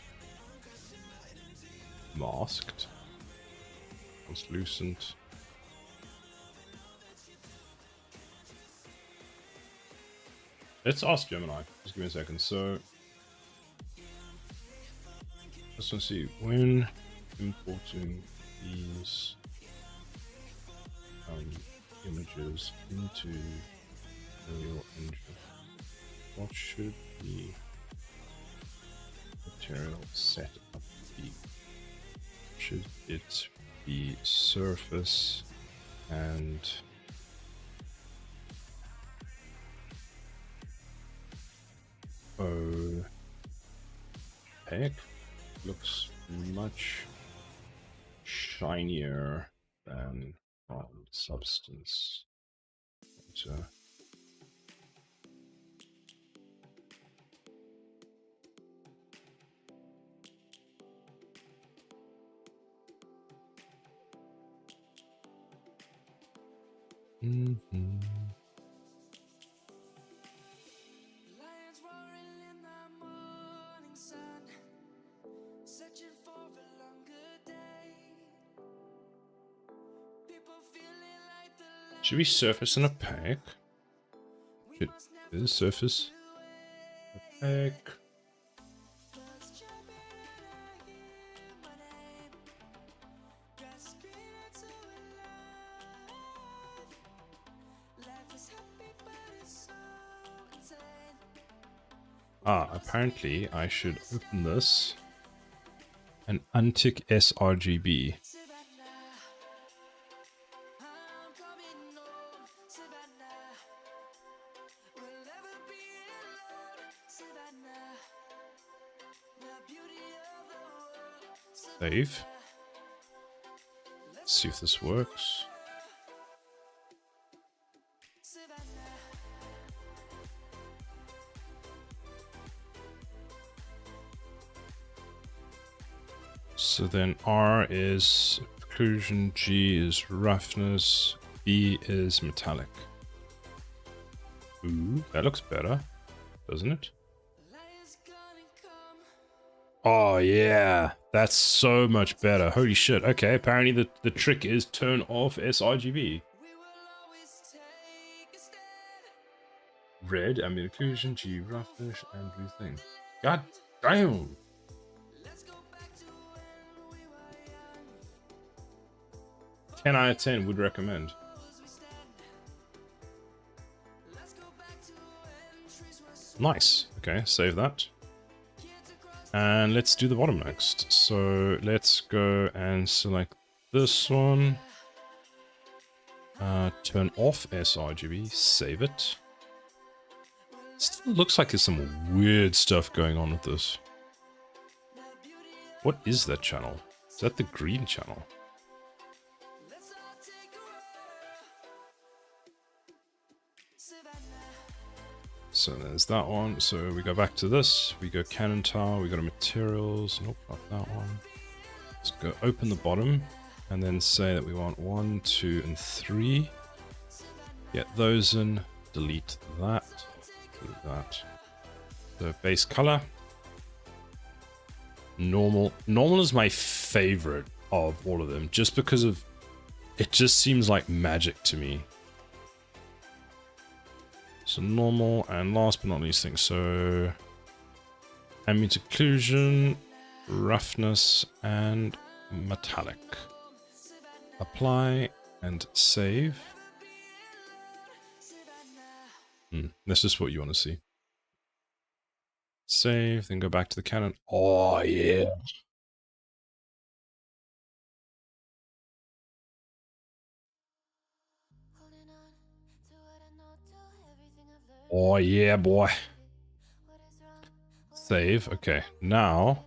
Masked. Translucent. Let's ask Gemini. Just give me a second. So, just want to see when importing these images into Unreal Engine, what should the material setup be? Should it be surface and opaque? Looks much shinier than substance. Lions roaring in the morning sun, searching for a longer day. People feeling like the Should we surface and opaque? Should this surface opaque? Ah, apparently I should open this and untick sRGB. Save. Let's see if this works. So then R is occlusion, G is roughness, B is metallic. Ooh, that looks better, doesn't it? Oh yeah, that's so much better. Holy shit. Okay, apparently the trick is turn off sRGB. Red, ambient occlusion, G roughness, and blue thing. God damn. 10 out of 10 would recommend. Nice. Okay, save that. And let's do the bottom next. So let's go and select this one. Turn off sRGB, save it. Still looks like there's some weird stuff going on with this. What is that channel? Is that the green channel? So there's that one. So we go back to this. We go Canon Tower. We go to materials. Nope, not that one. Let's go open the bottom and then say that we want 1, 2, and 3. Get those in. Delete that. Delete that. The base color. Normal. Normal is my favorite of all of them, just because of it just seems like magic to me. So normal, and last but not least thing, so ambient occlusion, roughness, and metallic. Apply and save. This is what you want to see. Save, then go back to the Canon. Oh yeah. Oh yeah, boy. Save. Okay, now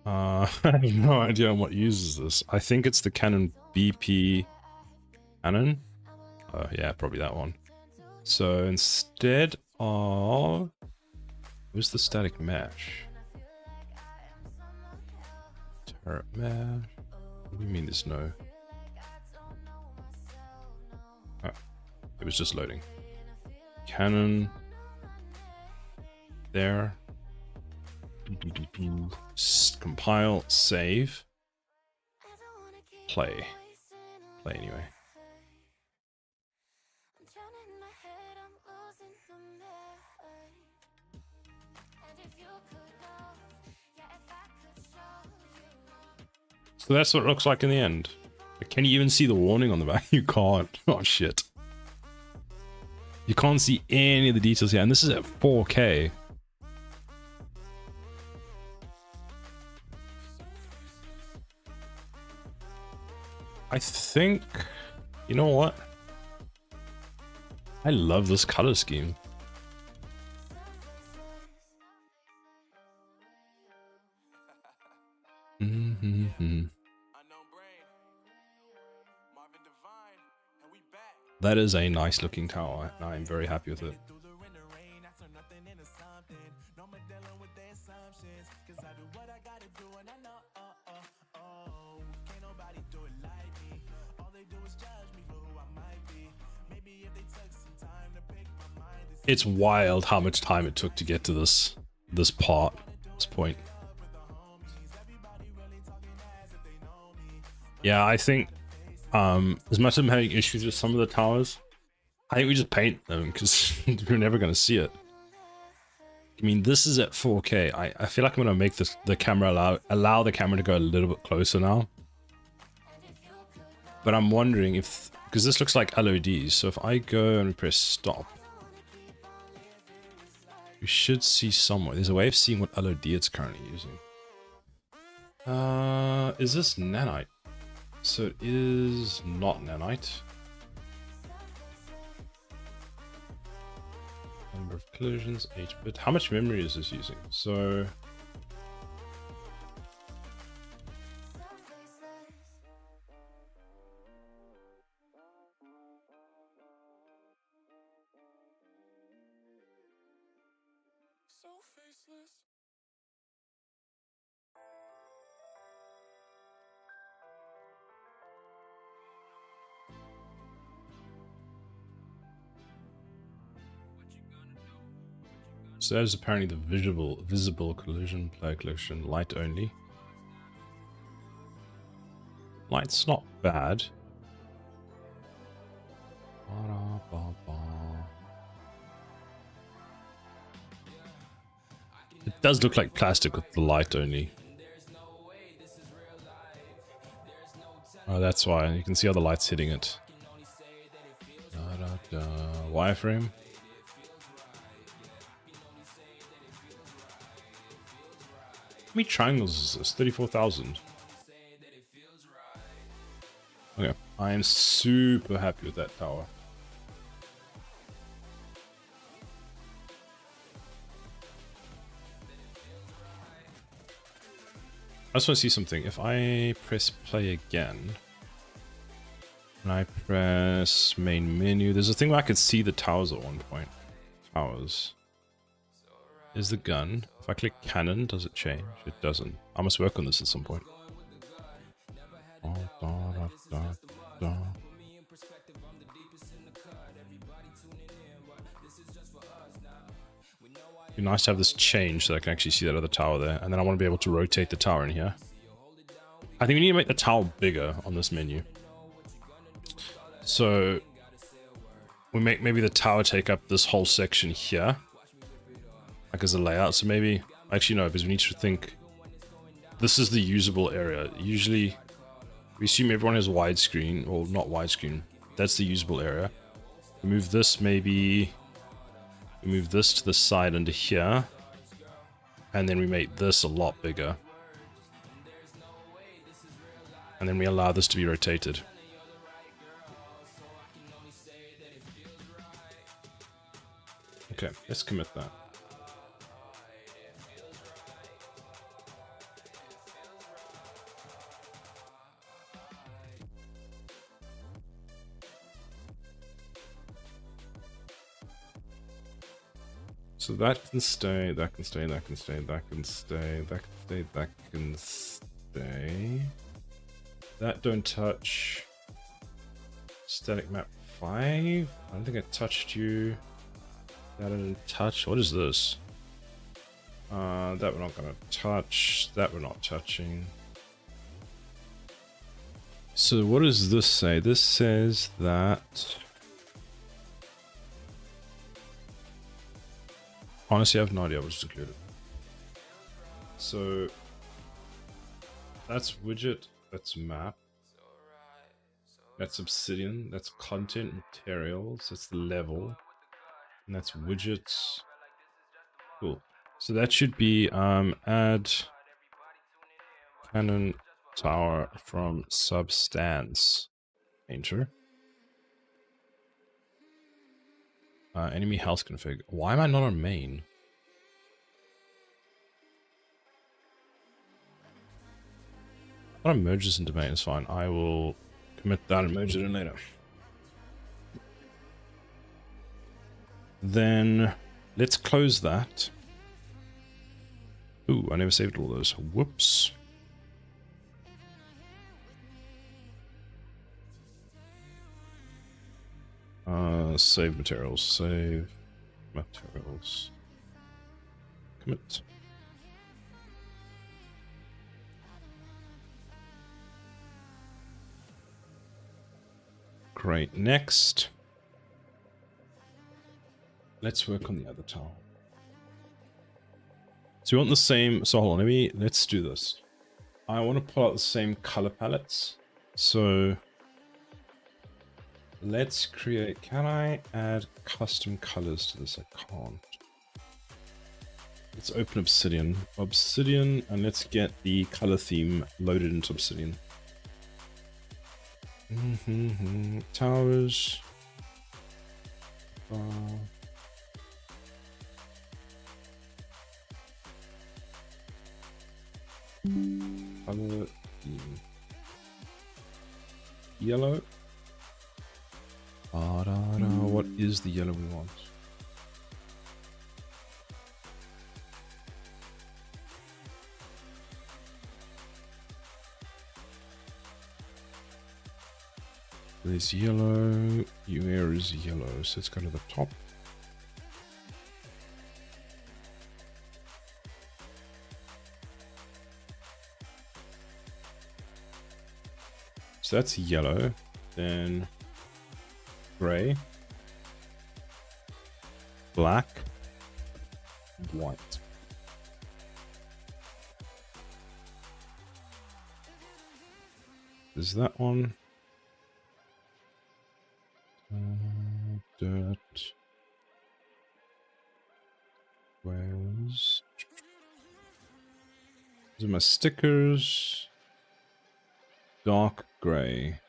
I have no idea on what uses this. I think it's the Canon BP Canon. Oh yeah, probably that one. So instead of where's the static mesh? Turret mesh. What do you mean there's no? Oh, it was just loading. Canon there. Compile, save, play. Play anyway. So that's what it looks like in the end. Can you even see the warning on the back? You can't. Oh shit. You can't see any of the details here, and this is at 4K. I think, you know what? I love this color scheme. That is a nice looking tower, and I'm very happy with it. It's wild how much time it took to get to this point. Yeah, I think as much as I'm having issues with some of the towers, I think we just paint them because we're never going to see it. I mean, this is at 4K. I feel like I'm going to make the camera allow the camera to go a little bit closer now. But I'm wondering if, because this looks like LODs, so if I go and press stop. We should see somewhere. There's a way of seeing what LOD it's currently using. Is this nanite? So it is not nanite. Number of collisions, 8-bit. How much memory is this using? So So faceless. So that is apparently the visible collision, player collision, light only. Light's not bad. It does look like plastic with the light only. Oh, that's why. You can see how the light's hitting it. Wireframe. How many triangles is this? 34,000. Okay, I am super happy with that tower. I just want to see something. If I press play again, and I press main menu, there's a thing where I could see the towers at one point. Towers. Is the gun. If I click cannon, does it change? It doesn't. I must work on this at some point. It'd be nice to have this change so I can actually see that other tower there. And then I want to be able to rotate the tower in here. I think we need to make the tower bigger on this menu. So we make maybe the tower take up this whole section here. Like as a layout. So maybe, actually no, because we need to think this is the usable area. Usually we assume everyone has widescreen, or not widescreen. That's the usable area. We move this maybe, we move this to the side under here. And then we make this a lot bigger. And then we allow this to be rotated. Okay, let's commit that. So that can stay, that can stay, that can stay, that can stay, that can stay, that can stay. That don't touch. Static map 5? I don't think I touched you. That I didn't touch. What is this? That we're not gonna touch. That we're not touching. So what does this say? This says that... Honestly, I have no idea what's included. So that's widget, that's map, that's obsidian, that's content materials, that's the level, and that's widgets. Cool. So that should be add cannon tower from substance. Enter. Enemy health config. Why am I not on main? I want to merge this into main, it's fine. I will commit that and merge it in later. Then let's close that. Ooh, I never saved all those. Whoops. Save materials, save materials. Commit. Great, next. Let's work on the other tower. So we want the same, so hold on, let's do this. I want to pull out the same color palettes. So let's create, can I add custom colors to this? I can't. Let's open Obsidian. Obsidian, and let's get the color theme loaded into Obsidian. Towers. Color theme. Yellow. What is the yellow we want? There's yellow. Where is yellow? So let's go to the top. So that's yellow. Then gray, black, white. Is that one? Dirt. Where's... These are my stickers. Dark gray.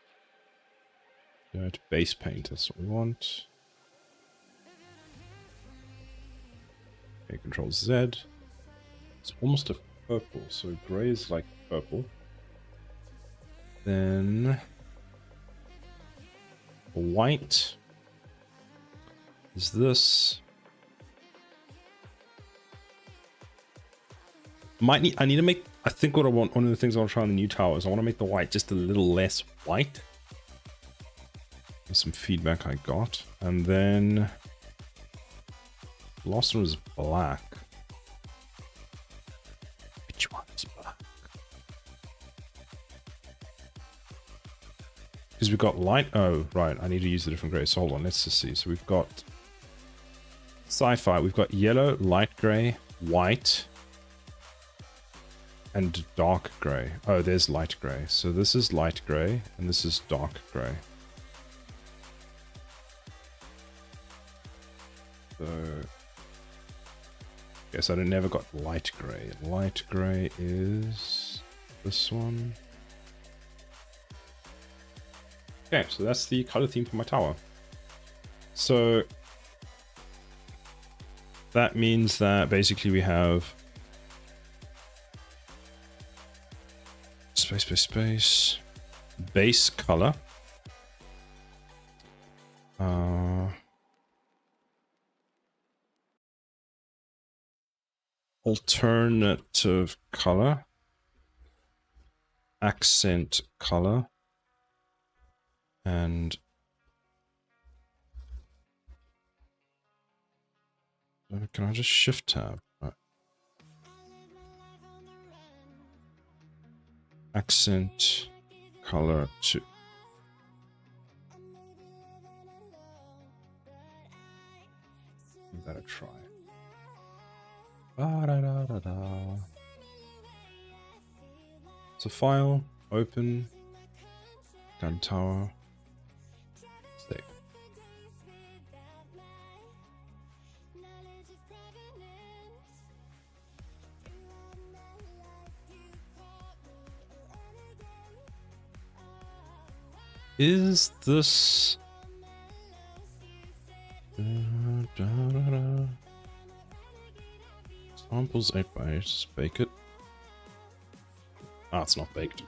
Dirt base paint, that's what we want. Okay, Control Z. It's almost a purple, so gray is like purple. Then white is this. I need to make, I think what I want, one of the things I want to try on the new tower is I want to make the white just a little less white. There's some feedback I got. And then last one was black. Which one is black? Because we've got light. Oh, right. I need to use the different grays. So hold on. Let's just see. So we've got sci-fi. We've got yellow, light gray, white, and dark gray. Oh, there's light gray. So this is light gray, and this is dark gray. So, guess I never got light gray. Light gray is this one. Okay, so that's the color theme for my tower. So that means that basically we have space, base color. Alternative color, accent color, and can I just shift tab? Right. Accent color 2. Give that a try. So file, open, gun tower, save. Is this... Samples 8x8, just bake it. Ah, it's not baked.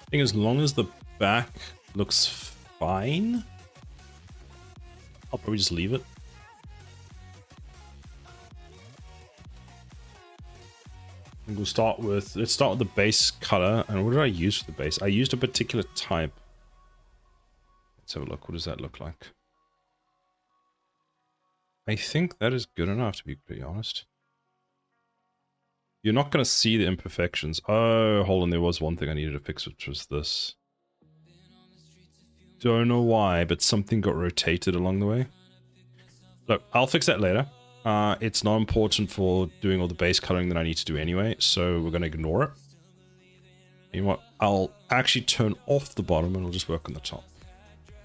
I think as long as the back looks fine, I'll probably just leave it. And we'll start with, let's start with the base color. And what did I use for the base? I used a particular type. Let's have a look. What does that look like? I think that is good enough, to be pretty honest. you're not going to see the imperfections. Oh, hold on. There was one thing I needed to fix, which was this. Don't know why, but something got rotated along the way. Look, I'll fix that later. It's not important for doing all the base coloring that I need to do anyway, so we're going to ignore it. You know what? I'll actually turn off the bottom and we'll just work on the top.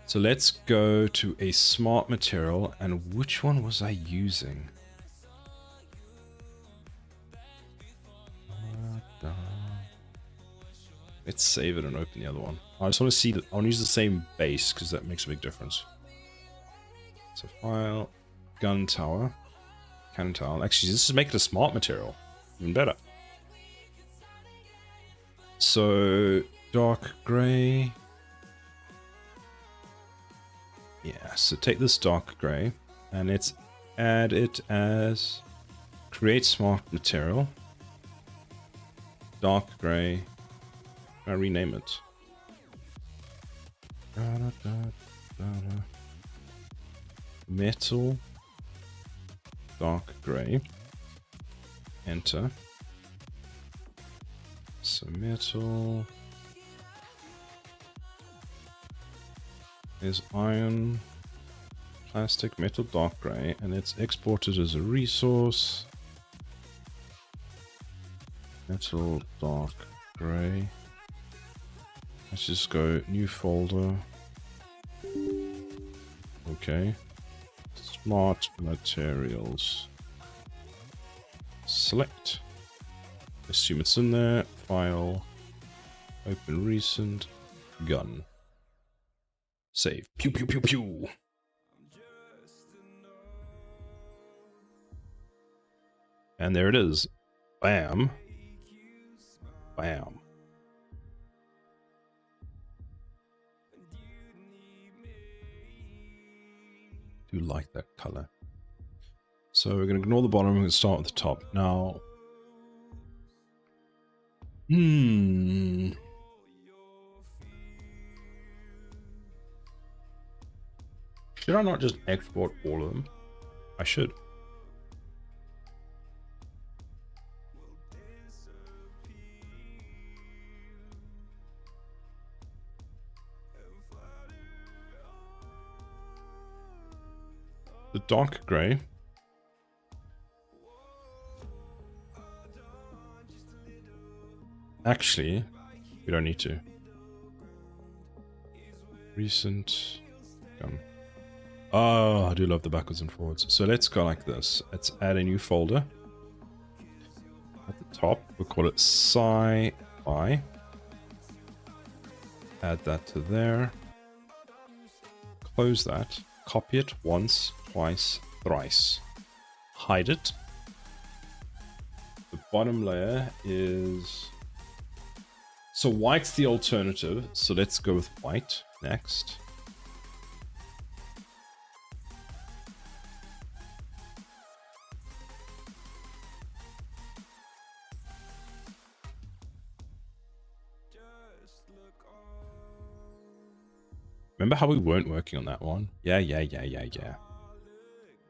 So let's go to a smart material, and which one was I using? Let's save it and open the other one. I just want to see that. I want to use the same base because that makes a big difference. So file, gun tower, cannon tower. Actually, this is make it a smart material. Even better. So dark gray. Yeah, so take this dark gray and let's add it as create smart material. Dark gray. I rename it. Metal. Dark gray. Enter. So metal. Is iron. Plastic, metal, dark gray. And let's export it as a resource. Metal, dark gray. Let's just go new folder. Okay. Smart materials. Select. Assume it's in there. File. Open recent. Gun. Save. Pew pew pew pew. And there it is. Bam. Bam. Do like that color. So we're going to ignore the bottom. We're going to start with the top. Now. Should I not just export all of them? I should. The dark gray. Actually, we don't need to. Recent. Oh, I do love the backwards and forwards. So let's go like this. Let's add a new folder. At the top, we'll call it sci-fi. Add that to there. Close that. Copy it once, twice, thrice. Hide it. The bottom layer is... So white's the alternative. So let's go with white next. Remember how we weren't working on that one? Yeah.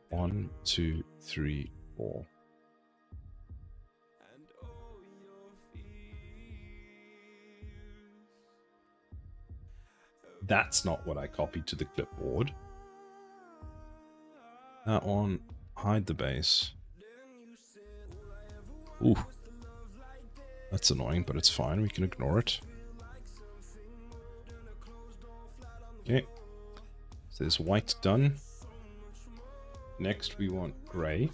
1, 2, 3, 4. That's not what I copied to the clipboard. That one, hide the base. Ooh. That's annoying, but it's fine. We can ignore it. Okay, so there's white done. Next we want gray.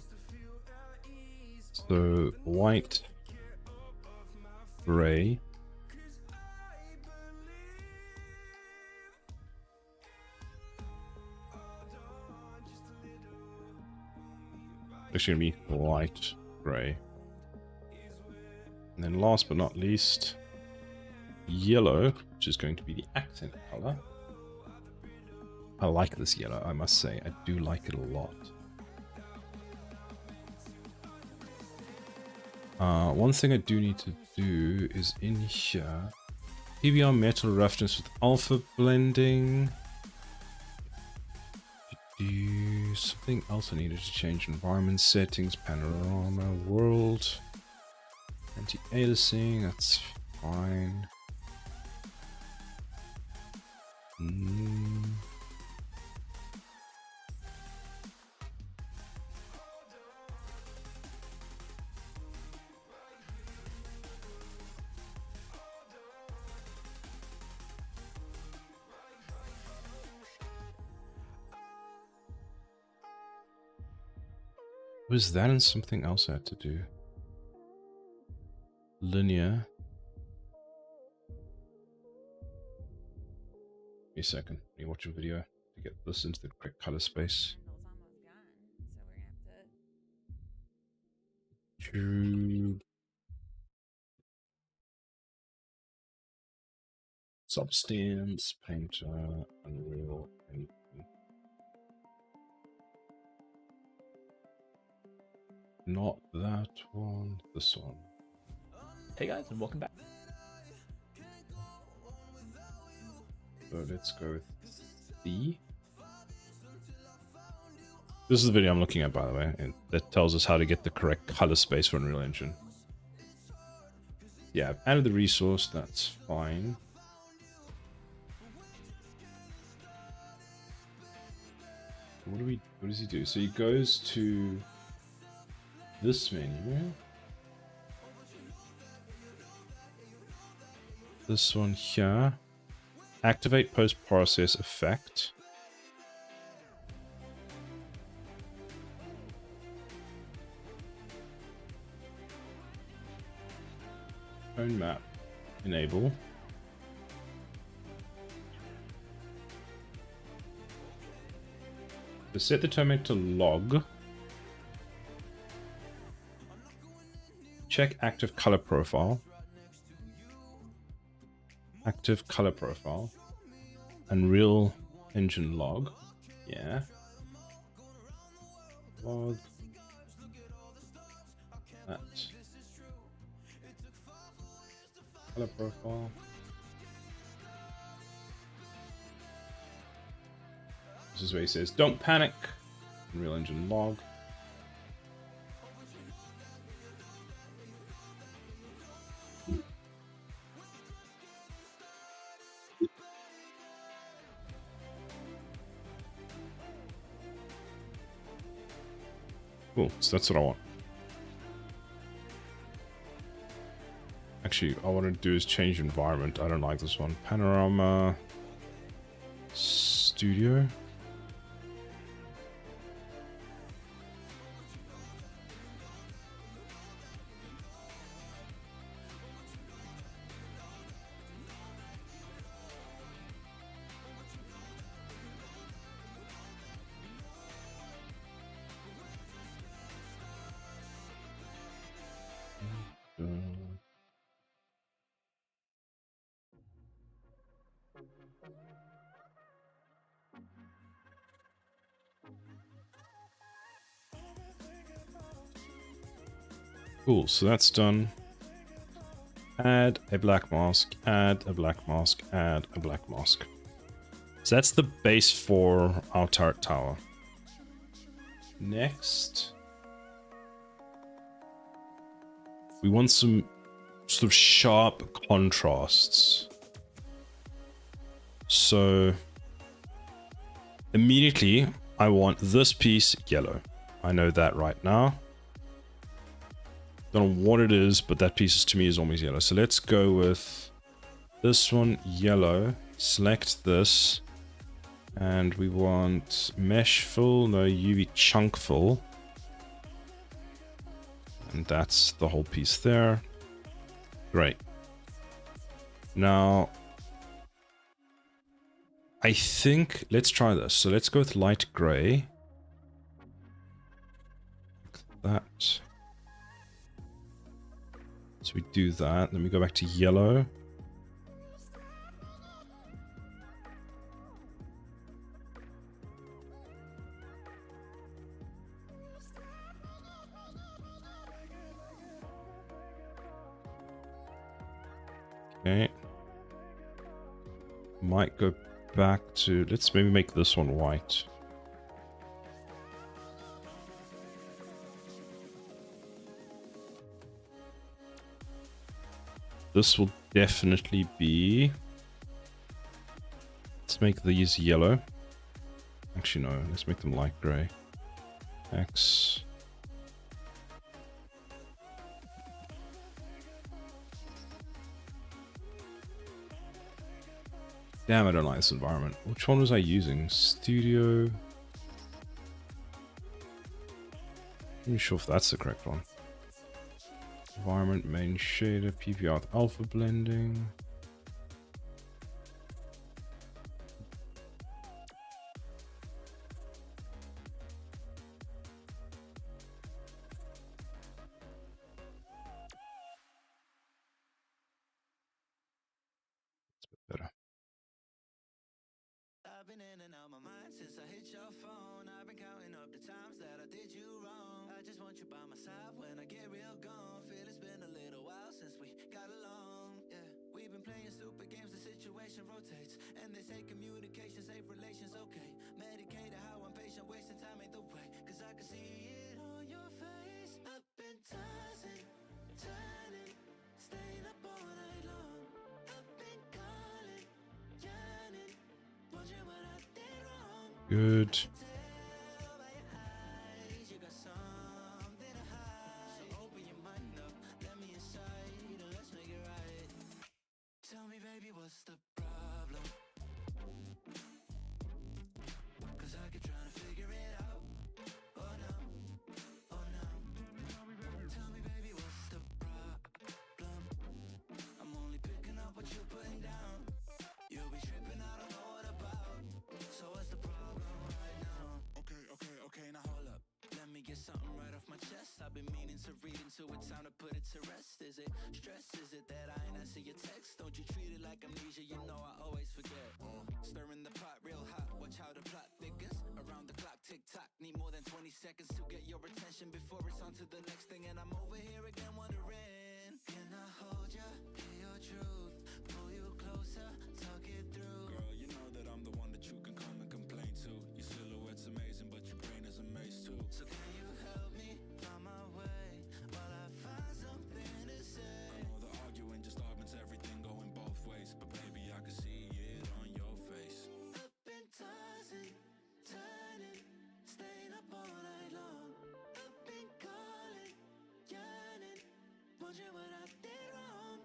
So white, gray. It's gonna be light gray. And then last but not least, yellow, which is going to be the accent color. I like this yellow, I must say. I do like it a lot. One thing I do need to do is in here, PBR metal roughness with alpha blending. Something else I needed to change. Environment settings, panorama, world. Anti-aliasing, that's fine. Was that and something else I had to do? Linear. Give me a second. Let me watch a video to get this into the correct color space. Tube. Substance, Painter, Unreal, and not that one, this one. Hey guys, and welcome back. So let's go with C. This is the video I'm looking at, by the way, and that tells us how to get the correct color space for Unreal Engine. Yeah, I've added the resource, that's fine. What does he do? So he goes to this menu. This one here. Activate post-process effect. Tone map. Enable. To set the tone map to log. Check active color profile. Active color profile. Unreal Engine log. Yeah. Log. That. Color profile. This is where he says, don't panic. Unreal Engine log. Cool, so that's what I want. Actually, all I want to do is change environment. I don't like this one. Panorama Studio. Cool, so that's done. Add a black mask, add a black mask, add a black mask. So that's the base for our turret tower. Next, we want some sort of sharp contrasts. So immediately I want this piece yellow. I know that right now. Don't know what it is, but that piece to me is always yellow. So let's go with this one yellow. Select this. And we want mesh fill, no UV chunk fill. And that's the whole piece there. Great. Now, I think, let's try this. So let's go with light gray. Like that. So we do that, then we go back to yellow. Okay. Might go back to, let's maybe make this one white. This will definitely be... Let's make these yellow. Actually, no. Let's make them light gray. X. Damn, I don't like this environment. Which one was I using? Studio. I'm not sure if that's the correct one. Environment, main shader, PPR with alpha blending. It's a bit better. I've been in and out my mind since I hit your phone. I've been counting up the times that I did you wrong. I just want you by my side when I get real gone. Feel it's been a little while since we got along. Yeah, we've been playing stupid games, the situation rotates. And they say communication, safe relations, okay. Medicated how I'm patient, wasting time ain't the way. Cause I can see it on your face. I've been tossing, turning, staying up all night long. I've been calling, yearning, wondering what I did wrong. Good. Tell by your eyes you got something to hide. So open your mind up, let me inside, and let's make it right. Tell me, baby, what's the problem? Cause I keep trying to figure it out. Oh no, oh no. Tell me, baby, what's the problem? I'm only picking up what you're putting down. You'll be tripping, I don't know what about. So what's the problem right now? Okay, now hold up. Let me get something right off my chest. I've been meaning to read into it, time to put it to rest. Is it stress? Is it that I ain't answer your text? Don't you treat it like amnesia, you know I always forget. Stirring the pot real hot, watch how the plot thickens. Around the clock, tick tock, need more than 20 seconds to get your attention before it's on to the next thing. And I'm over here again wondering, can I hold ya, hear your truth, pull you closer, talk it through. Girl, you know that I'm the one that you can come and complain to. Your silhouette's amazing, but your brain is a maze too. So can you help me find my way while I find something to say? I know the arguing just augments everything going both ways, but baby, I can see it on your face. I've been tossing, turning, staying up all night long. I've been calling, yearning, wondering what I did wrong.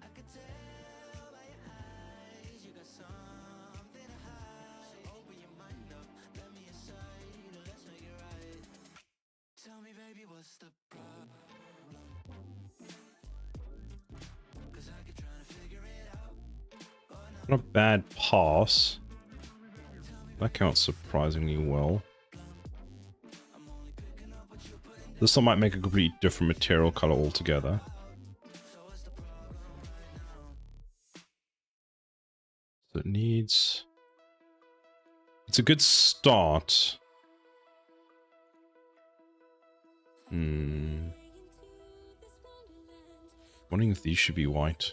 I could tell by your eyes you got something to hide. So open your mind up, let me inside, and let's make it right. Tell me, baby, what's the problem? Cause I keep trying to figure it out. Oh no. Not a bad pass. That counts surprisingly well. This one might make a completely different material color altogether. So it needs... It's a good start. Wondering if these should be white.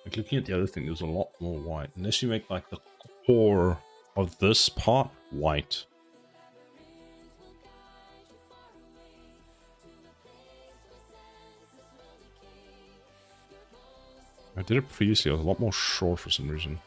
Like looking at the other thing, there's a lot more white. Unless you make like the core of this part white. I did it previously, I was a lot more short for some reason.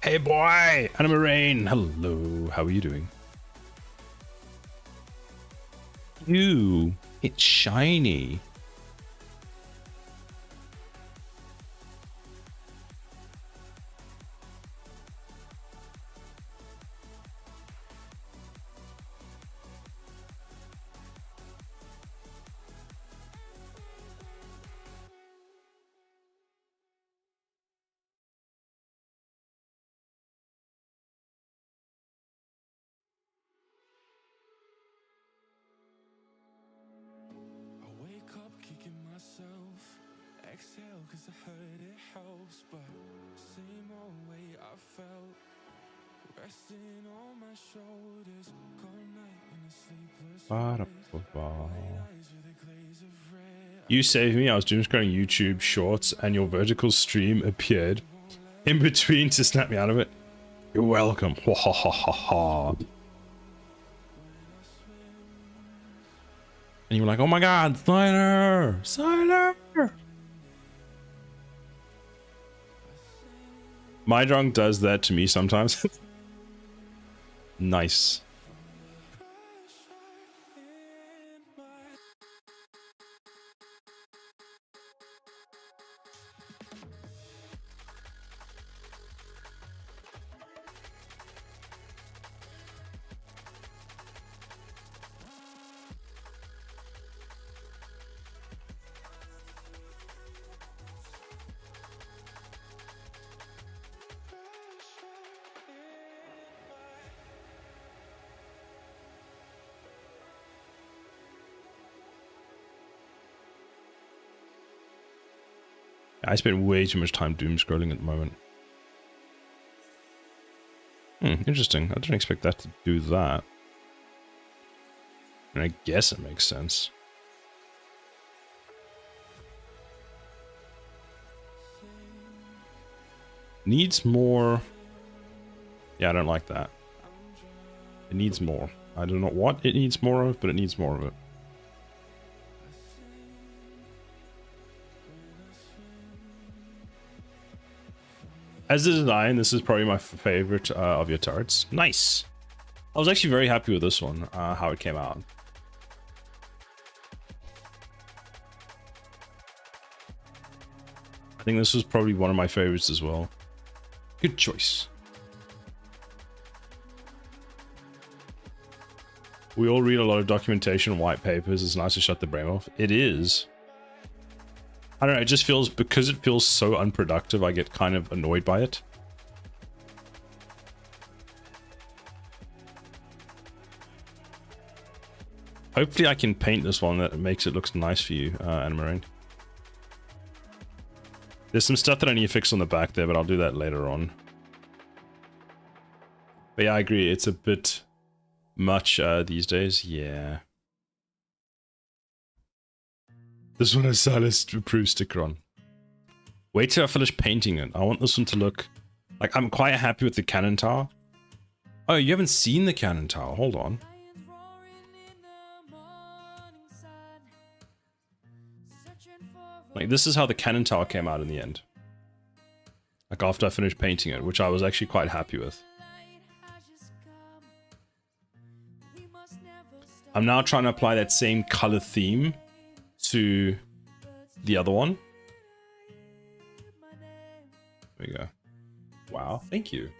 Hey boy, Anna Rain. Hello, how are you doing? Ew, it's shiny. I wake up kicking myself. Exhale, cause I heard it helps. But same old way I felt. Resting on my shoulders. Cold night in a sleepless place. White eyes with a glaze of red. You saved me. I was doom scrolling YouTube shorts and your vertical stream appeared in between to snap me out of it. You're welcome. Ha ha ha ha ha. And you were like, oh my god, Slider! Slider! My drunk does that to me sometimes. Nice. I spent way too much time doom scrolling at the moment. Interesting. I didn't expect that to do that. And I guess it makes sense. Needs more. Yeah, I don't like that. It needs more. I don't know what it needs more of, but it needs more of it. As a design, this is probably my favorite of your turrets. Nice. I was actually very happy with this one, how it came out. I think this was probably one of my favorites as well. Good choice. We all read a lot of documentation and white papers. It's nice to shut the brain off. It is. I don't know, it just feels, because it feels so unproductive, I get kind of annoyed by it. Hopefully I can paint this one that makes it look nice for you, Anna Marine. There's some stuff that I need to fix on the back there, but I'll do that later on. But yeah, I agree, it's a bit much these days, yeah. This one has Silas approved sticker on. Wait till I finish painting it. I want this one to look like, I'm quite happy with the cannon tower. Oh, you haven't seen the cannon tower. Hold on. Like, this is how the cannon tower came out in the end. Like, after I finished painting it, which I was actually quite happy with. I'm now trying to apply that same color theme to the other one. There we go. Wow, thank you.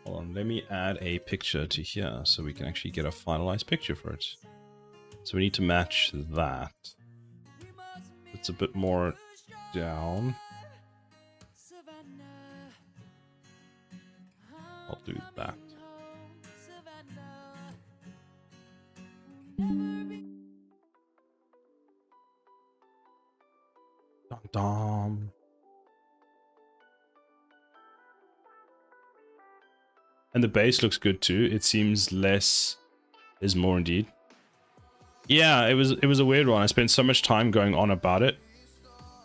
Hold on, let me add a picture to here so we can actually get a finalized picture for it. So we need to match that. It's a bit more down. I'll do that. Dum dum. And the base looks good too. It seems less is more indeed. Yeah, it was a weird one. I spent so much time going on about it.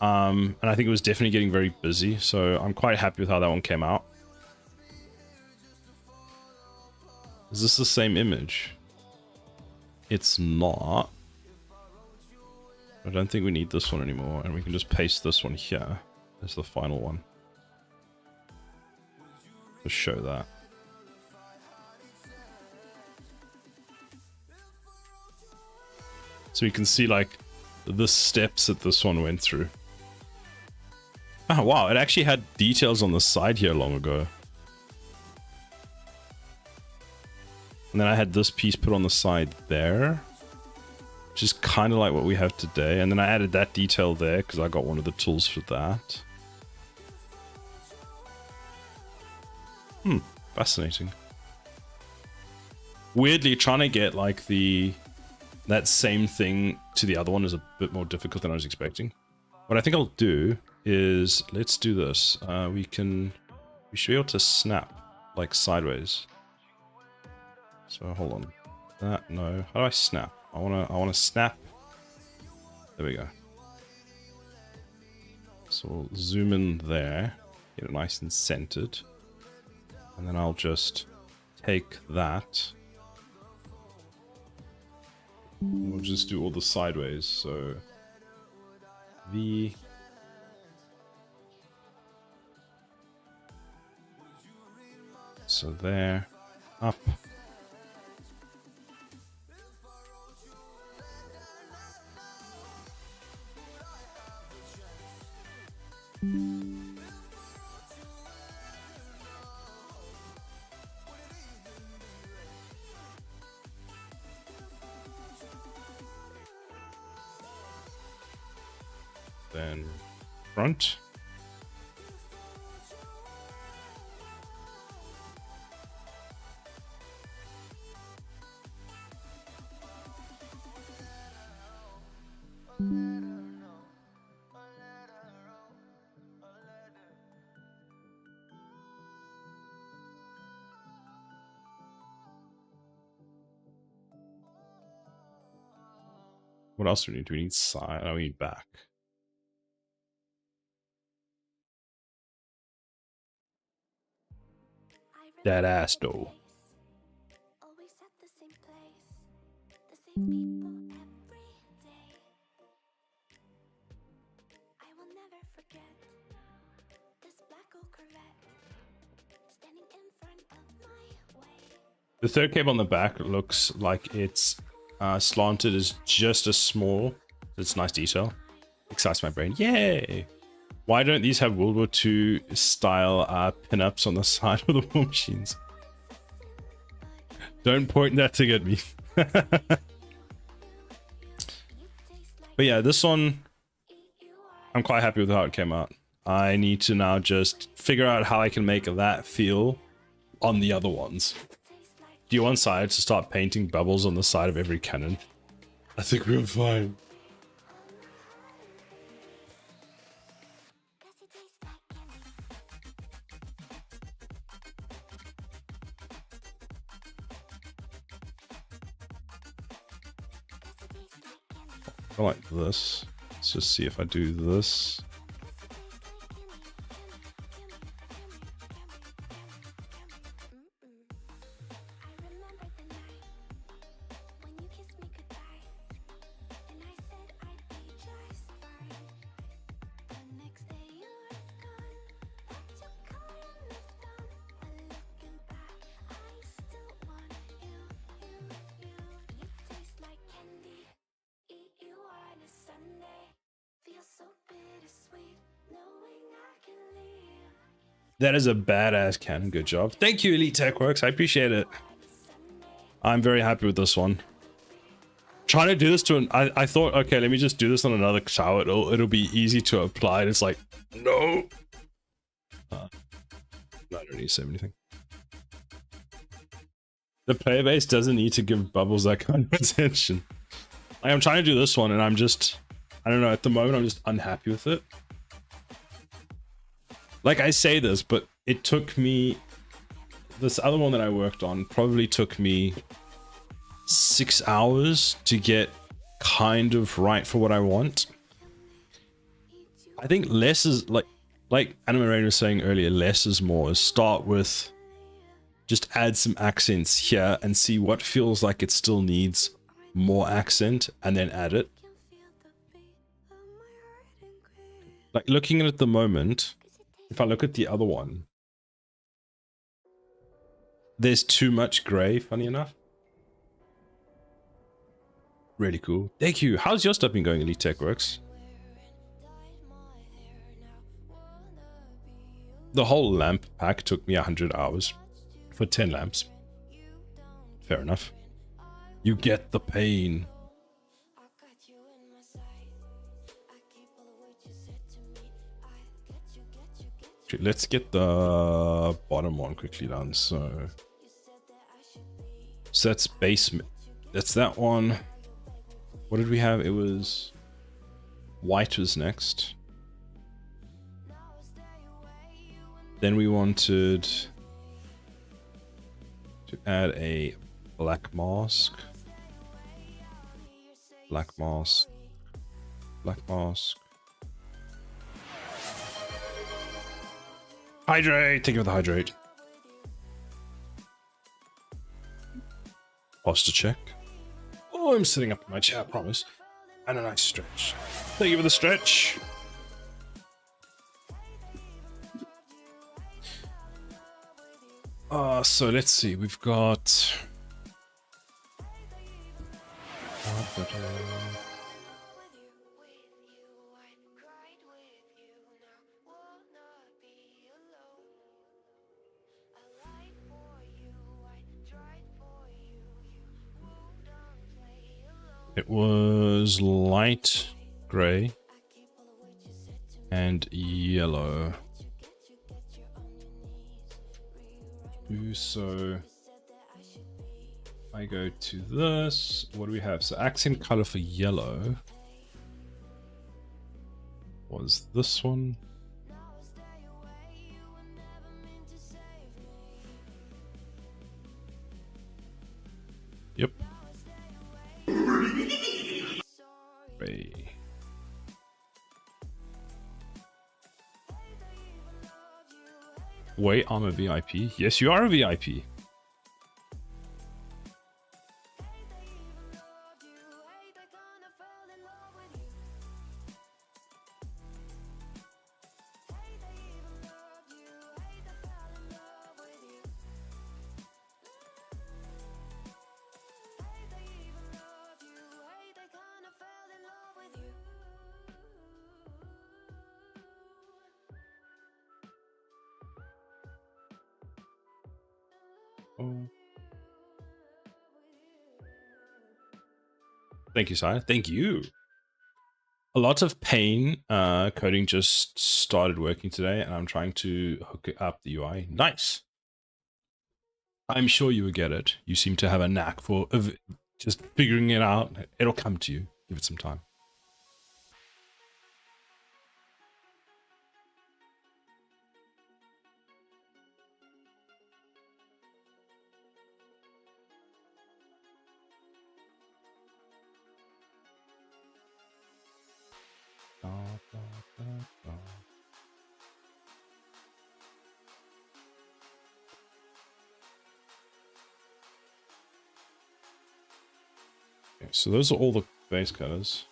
And I think it was definitely getting very busy, so I'm quite happy with how that one came out. Is this the same image? It's not. I don't think we need this one anymore, and we can just paste this one here as the final one. to show that. So you can see like the steps that this one went through. Oh wow, it actually had details on the side here long ago. And then I had this piece put on the side there, which is kind of like what we have today. And then I added that detail there because I got one of the tools for that. Fascinating. Weirdly, trying to get like that same thing to the other one is a bit more difficult than I was expecting. What I think I'll do is, let's do this. We should be able to snap like sideways. So hold on. No. How do I snap? I wanna snap. There we go. So we'll zoom in there, get it nice and centered. And then I'll just take that. We'll just do all the sideways. So V. So there, up. Then front. What else do we need? Do we need side? Oh, we need back. That ass though. Always at the same place, the same people every day. I will never forget this black old Corvette standing in front of my way. The third cable on the back looks like it's slanted as just a small. It's nice detail. Excites my brain. Yay! Why don't these have World War II style pin-ups on the side of the war machines? Don't point that thing at me. But yeah, this one, I'm quite happy with how it came out. I need to now just figure out how I can make that feel on the other ones. Do you want side to start painting bubbles on the side of every cannon? I think we're fine. I like this. Let's just see if I do this. That is a badass cannon. Good job. Thank you, Elite Tech Works. I appreciate it. I'm very happy with this one. Trying to do this to I thought, okay, let me just do this on another tower. It'll be easy to apply. It's like, no. I don't need to say anything. The player base doesn't need to give bubbles that kind of attention. Like, I'm trying to do this one and I'm just, I don't know, at the moment I'm just unhappy with it. Like I say this, but it took me, this other one that I worked on probably took me 6 hours to get kind of right for what I want. I think less is like Anima Rain was saying earlier, less is more. Start with just add some accents here and see what feels like it still needs more accent and then add it. Like looking at it at the moment, if I look at the other one, There's too much gray, funny enough. Really cool. Thank you. How's your stuff been going, Elite Tech Works? The whole lamp pack took me 100 hours for 10 lamps. Fair enough. You get the pain. Okay, let's get the bottom one quickly done. So that's basement. That's that one. What did we have? It was white was next. Then we wanted to add a black mask. Black mask. Black mask. Hydrate! Thank you for the hydrate. Posture check. Oh, I'm sitting up in my chair, I promise. And a nice stretch. Thank you for the stretch. So let's see. We've got... It was light gray and yellow. So I go to this. What do we have? So accent color for yellow was this one. Yep. Gray. Wait, I'm a VIP. Yes, you are a VIP. Oh. Thank you, Sire. Thank you. A lot of pain. Coding just started working today, and I'm trying to hook up the UI. Nice. I'm sure you will get it. You seem to have a knack for just figuring it out. It'll come to you. Give it some time. Okay, so those are all the base colors.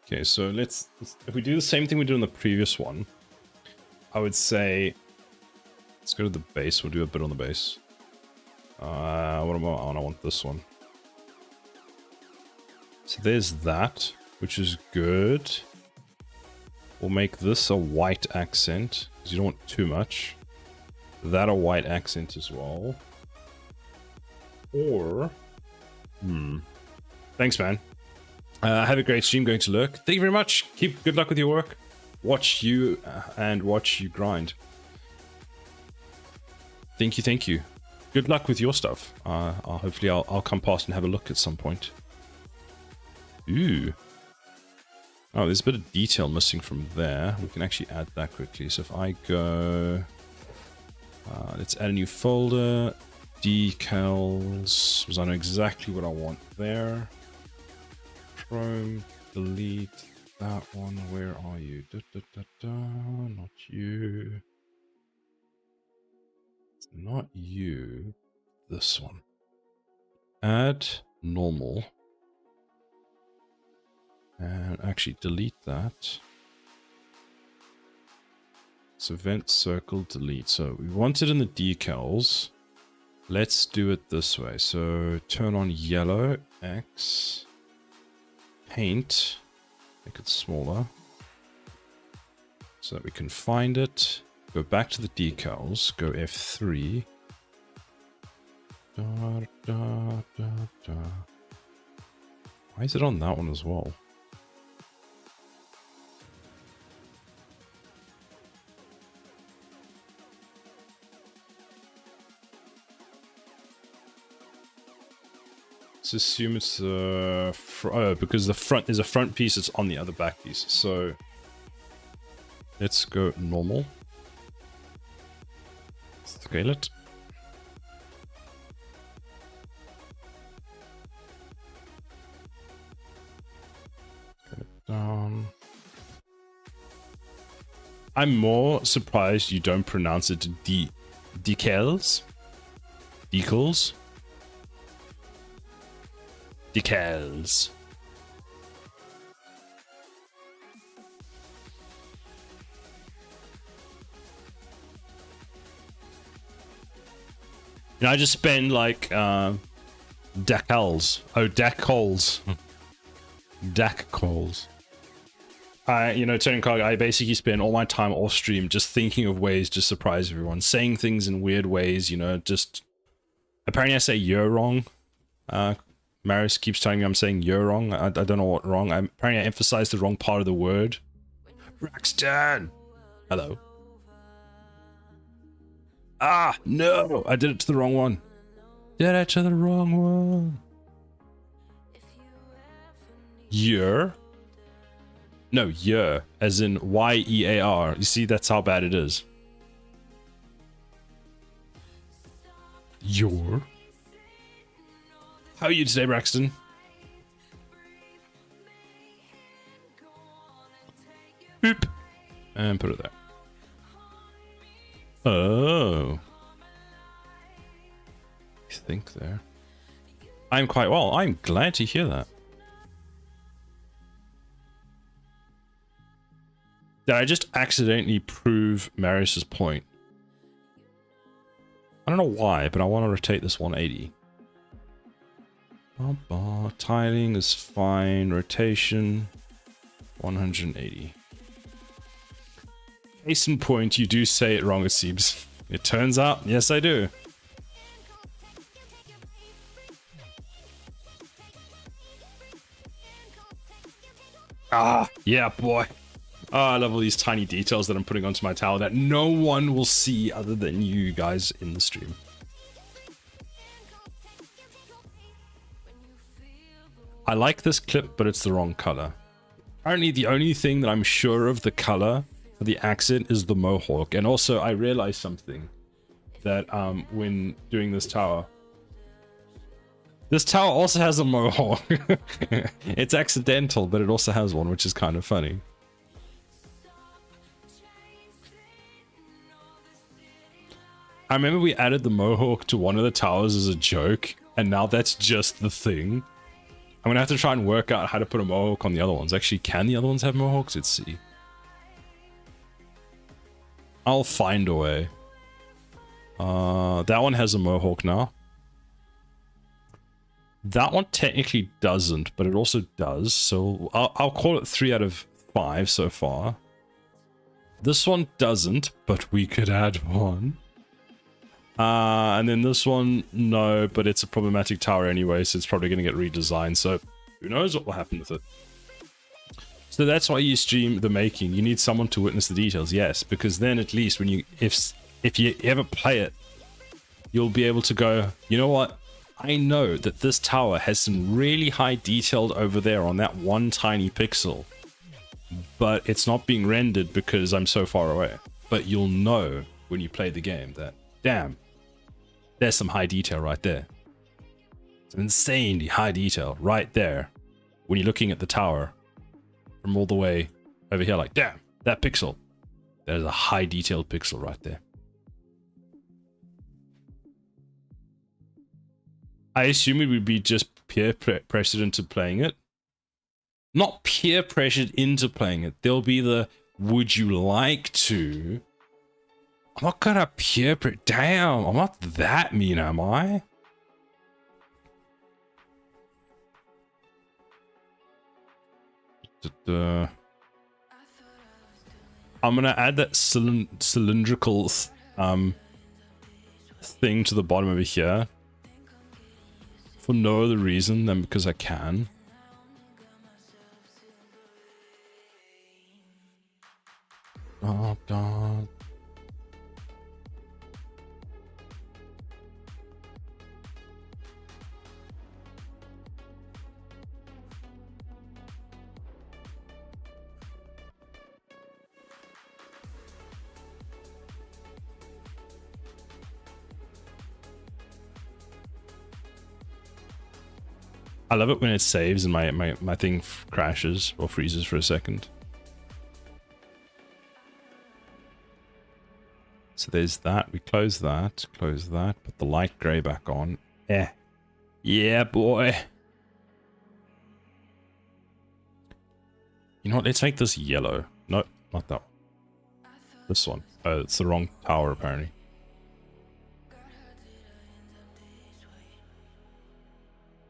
Okay, so let's if we do the same thing we did on the previous one, I would say let's go to the base. We'll do a bit on the base. What about? I want this one. So there's that, which is good. We'll make this a white accent because you don't want too much. That a white accent as well. Or, thanks, man. Have a great stream going to lurk. Thank you very much. Keep good luck with your work. Watch you and watch you grind. Thank you, thank you. Good luck with your stuff. Hopefully I'll come past and have a look at some point. Ooh. Oh, there's a bit of detail missing from there. We can actually add that quickly. So if I go... let's add a new folder. Decals. Because I know exactly what I want there. Chrome. Delete that one. Where are you? Not you. It's not you. this one. Add normal. And actually delete that. It's event circle delete. So we want it in the decals. Let's do it this way. So turn on yellow, X, paint, make it smaller so that we can find it. Go back to the decals, go F3. Da, da, da, da. Why is it on that one as well? Let's assume it's because the front is a front piece, it's on the other back piece. So let's go normal. Scale it. Get it down. I'm more surprised you don't pronounce it decals. Decals. Decals. You know, I just spend like decals. Oh, decals. Decals. Turning cog, I basically spend all my time off stream just thinking of ways to surprise everyone, saying things in weird ways, just apparently I say you're wrong. Maris keeps telling me I'm saying you're wrong. I don't know what wrong. Apparently I emphasized the wrong part of the word. Braxton! Hello. Ah, no! I did it to the wrong one. Did it to the wrong one. Year? No, year. As in Y-E-A-R. You see, that's how bad it is. Your? How are you today, Braxton? Boop. And put it there. Oh. I think there. I'm quite well. I'm glad to hear that. Did I just accidentally prove Marius's point? I don't know why, but I want to rotate this 180. Tiling is fine. Rotation 180. Case in point, you do say it wrong, it seems. It turns out, yes, I do. Ah, yeah, boy. Oh, I love all these tiny details that I'm putting onto my tower that no one will see other than you guys in the stream. I like this clip, but it's the wrong color. Apparently, the only thing that I'm sure of the color for the accent is the mohawk. And also, I realized something that when doing this tower also has a mohawk. It's accidental, but it also has one, which is kind of funny. I remember we added the mohawk to one of the towers as a joke, and now that's just the thing. I'm gonna have to try and work out how to put a mohawk on the other ones. Actually, can the other ones have mohawks? Let's see. I'll find a way. That one has a mohawk now. That one technically doesn't, but it also does. So I'll call it 3 out of 5 so far. This one doesn't, but we could add one. And then this one, no, but it's a problematic tower anyway, so it's probably going to get redesigned. So who knows what will happen with it. So that's why you stream the making. You need someone to witness the details, yes, because then at least when you, if you ever play it, you'll be able to go, you know what? I know that this tower has some really high detailed over there on that one tiny pixel, but it's not being rendered because I'm so far away. But you'll know when you play the game that, damn, there's some high detail right there. Some insanely high detail right there when you're looking at the tower from all the way over here, like, damn, that pixel. There's a high detailed pixel right there. I assume it would be just peer pressured into playing it. Not peer pressured into playing it. There'll be the would you like to. I'm not gonna peer damn, I'm not that mean, am I? I'm gonna add that cylindrical thing to the bottom over here for no other reason than because I can. I love it when it saves and my thing crashes or freezes for a second. So there's that. We close that, put the light grey back on. Yeah, boy. You know what? Let's make this yellow. No, not that one. This one. Oh, it's the wrong tower apparently.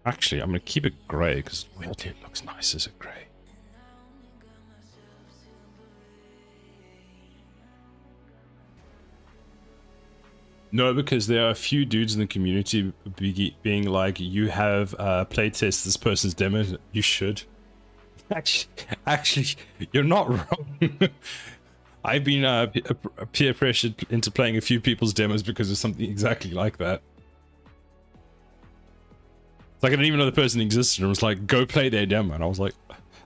Actually, I'm going to keep it grey because weirdly it looks nice as a grey. No, because there are a few dudes in the community being like, you have playtest this person's demo. You should. Actually, you're not wrong. I've been peer pressured into playing a few people's demos because of something exactly like that. It's like I didn't even know the person existed and was like, go play their demo. And I was like,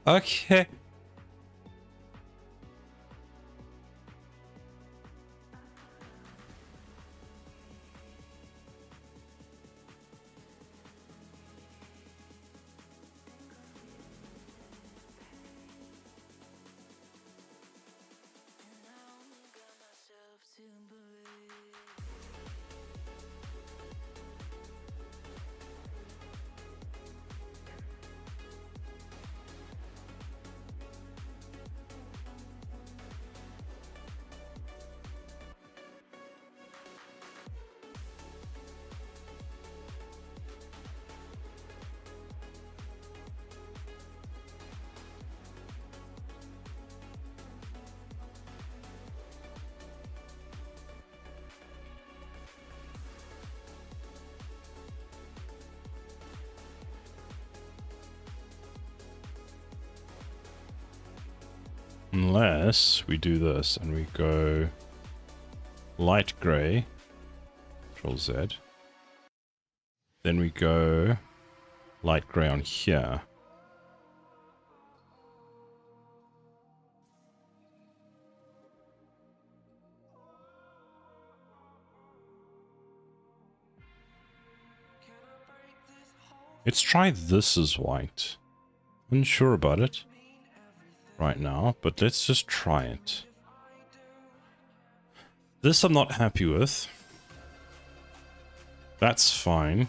okay. Unless we do this and we go light gray, Control Z, then we go light gray on here. Let's try this as white. Unsure about it right now, but let's just try it. This I'm not happy with. That's fine.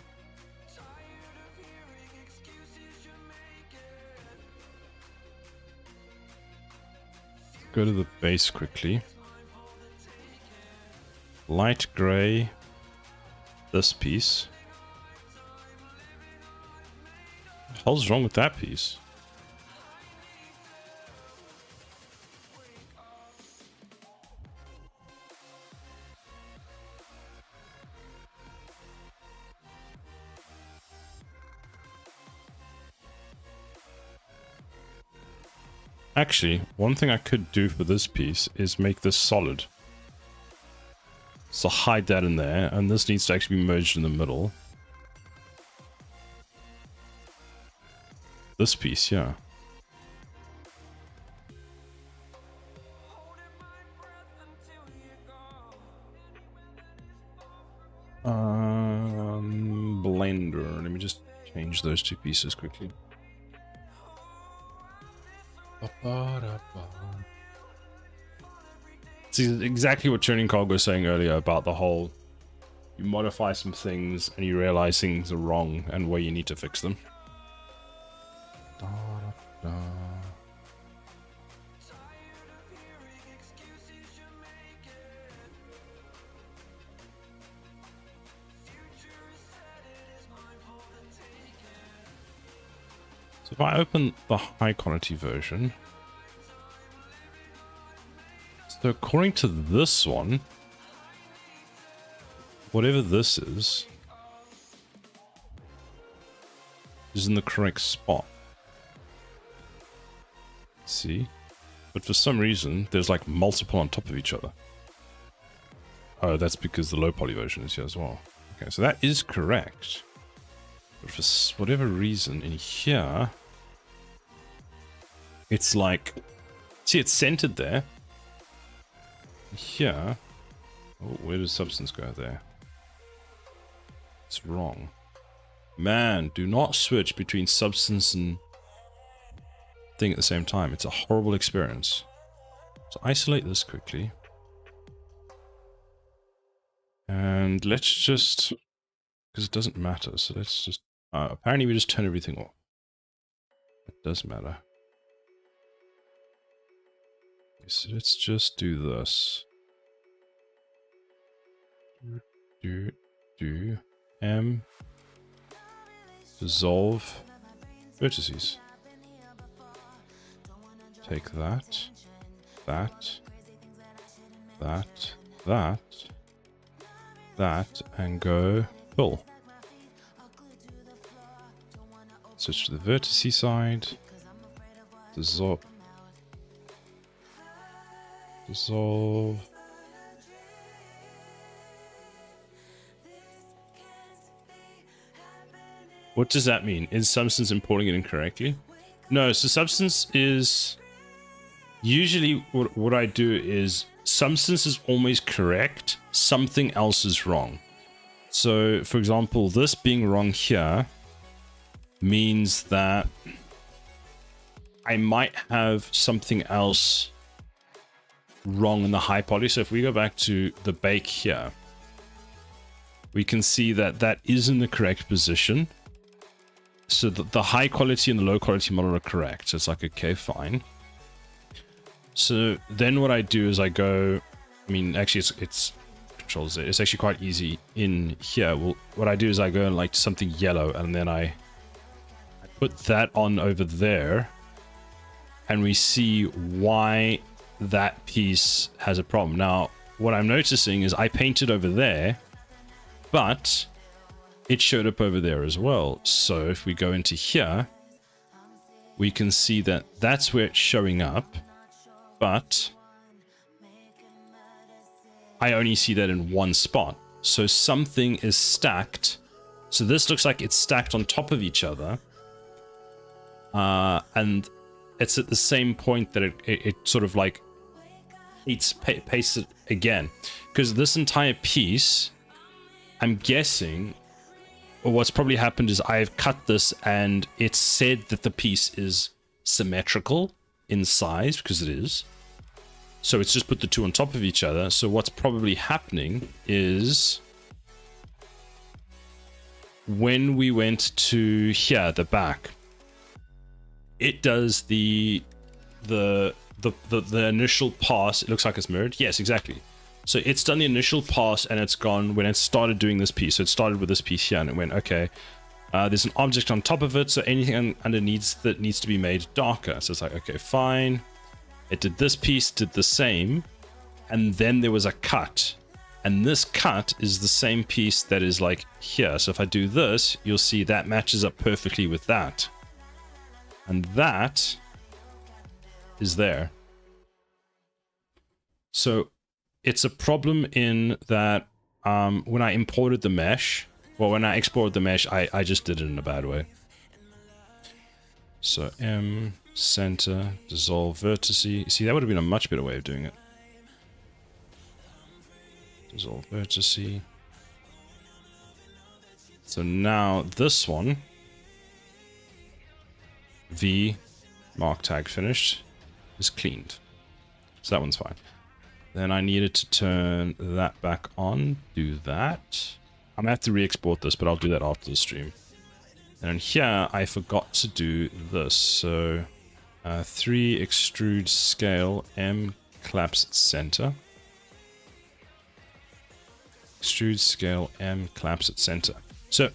Go to the base quickly. Light gray. This piece. What the hell's wrong with that piece? Actually, one thing I could do for this piece is make this solid. So hide that in there, and this needs to actually be merged in the middle. This piece, yeah. Blender. Let me just change those two pieces quickly. See exactly what Tuning Cog was saying earlier about the whole you modify some things and you realize things are wrong and where you need to fix them. Da, da, da. So if I open the high quality version, so according to this one, whatever this is in the correct spot. See? But for some reason, there's like multiple on top of each other. Oh, that's because the low poly version is here as well. Okay, so that is correct. But for whatever reason in here, it's like, see, it's centered there. Here, oh, where does substance go there? It's wrong. Man, do not switch between substance and thing at the same time. It's a horrible experience. So isolate this quickly. And let's just, because it doesn't matter, so let's just, apparently we just turn everything off. It does matter. Okay, so let's just do this. Do dissolve vertices. Take that, that, and go fill. Switch to the vertice side. Dissolve. What does that mean? Is substance importing it incorrectly? No, so substance is... Usually what I do is substance is always correct, something else is wrong. So, for example, this being wrong here means that I might have something else wrong in the high poly. So if we go back to the bake here, we can see that that is in the correct position. So the high quality and the low quality model are correct. So it's like, okay, fine. So then what I do is I go, I mean, actually it's Control Z. It's actually quite easy in here. Well, what I do is I go and like something yellow and then I put that on over there and we see why that piece has a problem. Now, what I'm noticing is I painted over there, but it showed up over there as well. So if we go into here, we can see that that's where it's showing up, but I only see that in one spot. So something is stacked. So this looks like it's stacked on top of each other. And it's at the same point that it sort of like pastes it again. Because this entire piece, I'm guessing, or what's probably happened is I've cut this and it said that the piece is symmetrical in size, because it is. So it's just put the two on top of each other. So what's probably happening is when we went to here, the back, it does the initial pass. It looks like it's mirrored. Yes, exactly. So it's done the initial pass and it's gone when it started doing this piece. So it started with this piece here and it went, okay, there's an object on top of it. So anything underneath that needs to be made darker. So it's like, okay, fine. It did this piece, did the same. And then there was a cut. And this cut is the same piece that is like here. So if I do this, you'll see that matches up perfectly with that. And that is there. So it's a problem in that when I imported the mesh, well, when I exported the mesh, I just did it in a bad way. So M, center, dissolve vertice. See, that would have been a much better way of doing it. Dissolve vertice. So now this one, V, mark tag finished, is cleaned. So that one's fine. Then I needed to turn that back on, do that. I'm gonna have to re-export this, but I'll do that after the stream. And in here, I forgot to do this. So 3 extrude scale M claps at center. Extrude scale M claps at center. So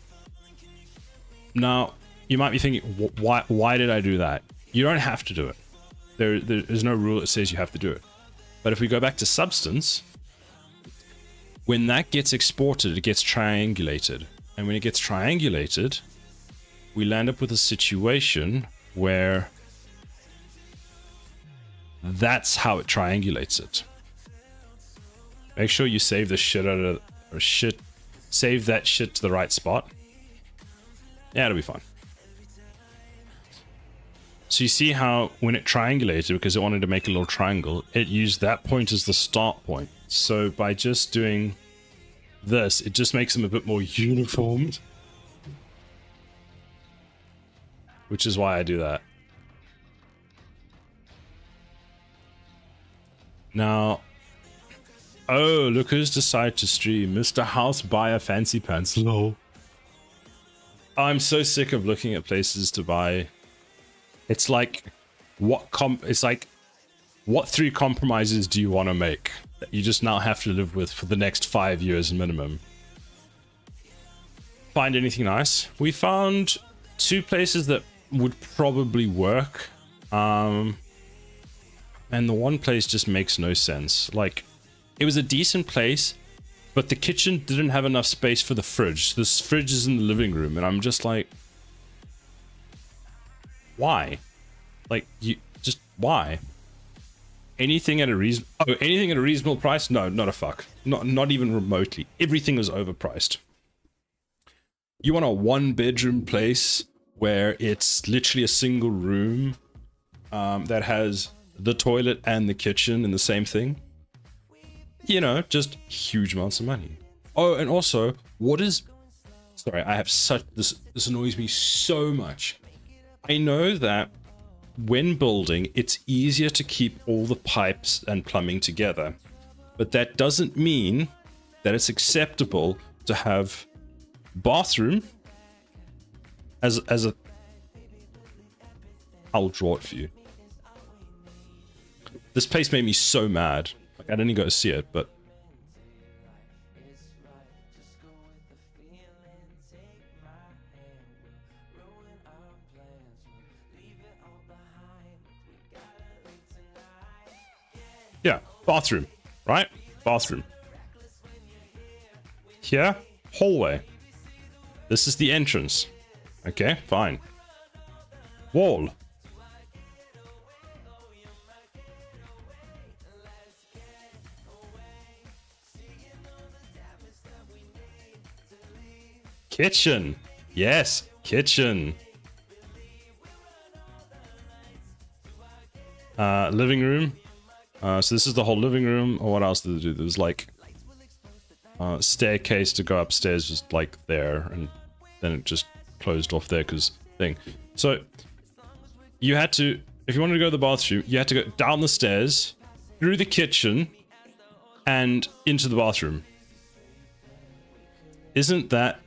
now you might be thinking, why did I do that? You don't have to do it. There's no rule that says you have to do it. But if we go back to substance, when that gets exported, it gets triangulated. And when it gets triangulated, we land up with a situation where that's how it triangulates it. Make sure you save the shit out of, or save that shit to the right spot. Yeah, it'll be fine. So you see how when it triangulated, because it wanted to make a little triangle, it used that point as the start point. So by just doing this, it just makes them a bit more uniformed. Which is why I do that. Now, oh, look who's decided to stream. Mr. House Buyer Fancy Pants. Lol. I'm so sick of looking at places to buy. It's like, what 3 compromises do you want to make that you just now have to live with for the next 5 years minimum? Find anything nice? We found 2 places that would probably work. And the one place just makes no sense. Like, it was a decent place, but the kitchen didn't have enough space for the fridge. This fridge is in the living room, and I'm just like, why? Like, you just, why? Anything at a reasonable price? No, not a fuck. Not even remotely. Everything was overpriced. You want a 1-bedroom place where it's literally a single room that has the toilet and the kitchen in the same thing? You know, just huge amounts of money. Oh, and also, what is... Sorry, I have such... This annoys me so much. I know that when building, it's easier to keep all the pipes and plumbing together. But that doesn't mean that it's acceptable to have bathroom as a... I'll draw it for you. This place made me so mad. Like, I didn't go to see it, but... Yeah, bathroom, right? Bathroom. Here, hallway. This is the entrance. Okay, fine. Wall. Kitchen. Yes, kitchen. Living room. So this is the whole living room. Or what else did they do? There was like staircase to go upstairs was like there, and then it just closed off there because thing. So you had to, if you wanted to go to the bathroom, you had to go down the stairs, through the kitchen, and into the bathroom. Isn't that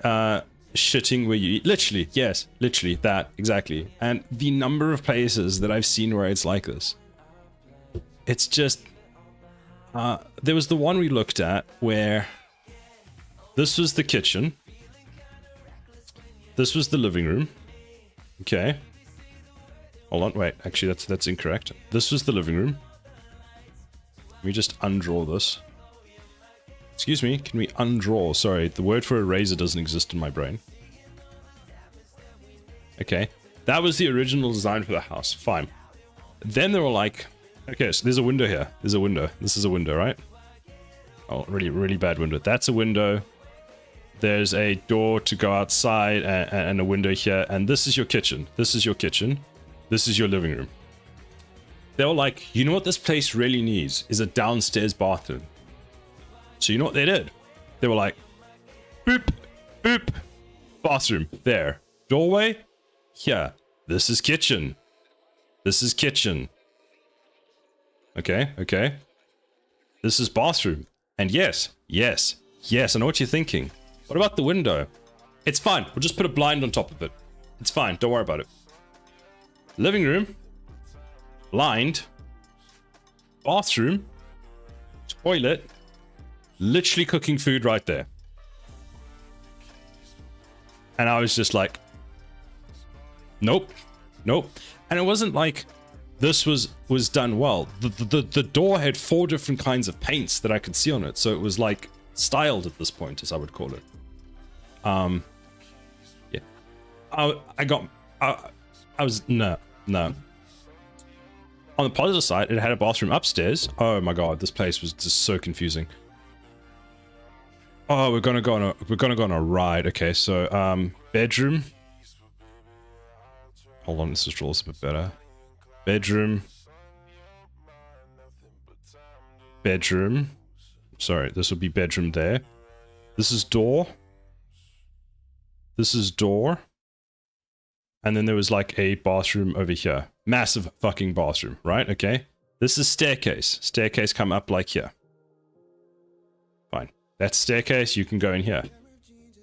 shitting where you eat? Literally, yes, literally that, exactly. And the number of places that I've seen where it's like this. It's just... there was the one we looked at where this was the kitchen. This was the living room. Okay. Hold on, wait, actually that's incorrect. This was the living room. Let me just undraw this. Excuse me, can we undraw? Sorry, the word for eraser doesn't exist in my brain. Okay, that was the original design for the house, fine. Then they were like, okay, so there's a window here. There's a window. This is a window, right? Oh, really bad window. That's a window. There's a door to go outside and a window here. And this is your kitchen. This is your kitchen. This is your living room. They were like, you know what this place really needs is a downstairs bathroom. So you know what they did? They were like, boop, boop, bathroom, there. Doorway, here. This is kitchen. This is kitchen. Okay, okay. This is bathroom. And yes, I know what you're thinking. What about the window? It's fine. We'll just put a blind on top of it. It's fine. Don't worry about it. Living room. Blind. Bathroom. Toilet. Literally cooking food right there. And I was just like, nope. Nope. And it wasn't like this was done well. The door had 4 different kinds of paints that I could see on it. So it was like styled at this point, as I would call it. Yeah. I was, no. On the positive side, it had a bathroom upstairs. Oh my god, this place was just so confusing. Oh, we're gonna go on a ride. Okay, so bedroom. Hold on, let's just draw this a bit better. Bedroom. Bedroom. Sorry, this would be bedroom there. This is door. This is door. And then there was like a bathroom over here. Massive fucking bathroom, right? Okay. This is staircase. Staircase come up like here. Fine. That's staircase. You can go in here.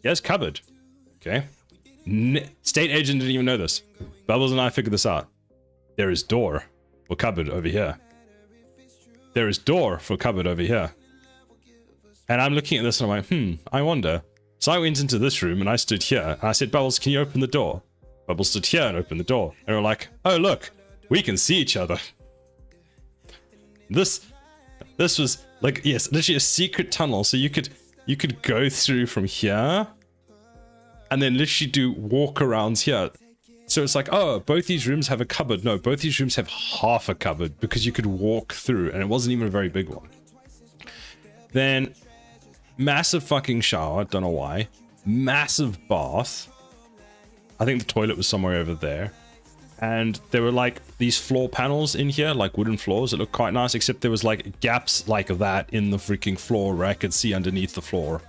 Yes, cupboard. Okay. State agent didn't even know this. Bubbles and I figured this out. There is door for cupboard over here. There is door for cupboard over here. And I'm looking at this and I'm like, I wonder. So I went into this room and I stood here and I said, Bubbles, can you open the door? Bubbles stood here and opened the door. And we're like, oh look, we can see each other. This was like, yes, literally a secret tunnel. So you could go through from here and then literally do walk arounds here. So it's like, oh, both these rooms have a cupboard. No, both these rooms have half a cupboard because you could walk through and it wasn't even a very big one. Then massive fucking shower. Don't know why. Massive bath. I think the toilet was somewhere over there. And there were like these floor panels in here, like wooden floors that looked quite nice, except there was like gaps like that in the freaking floor where I could see underneath the floor.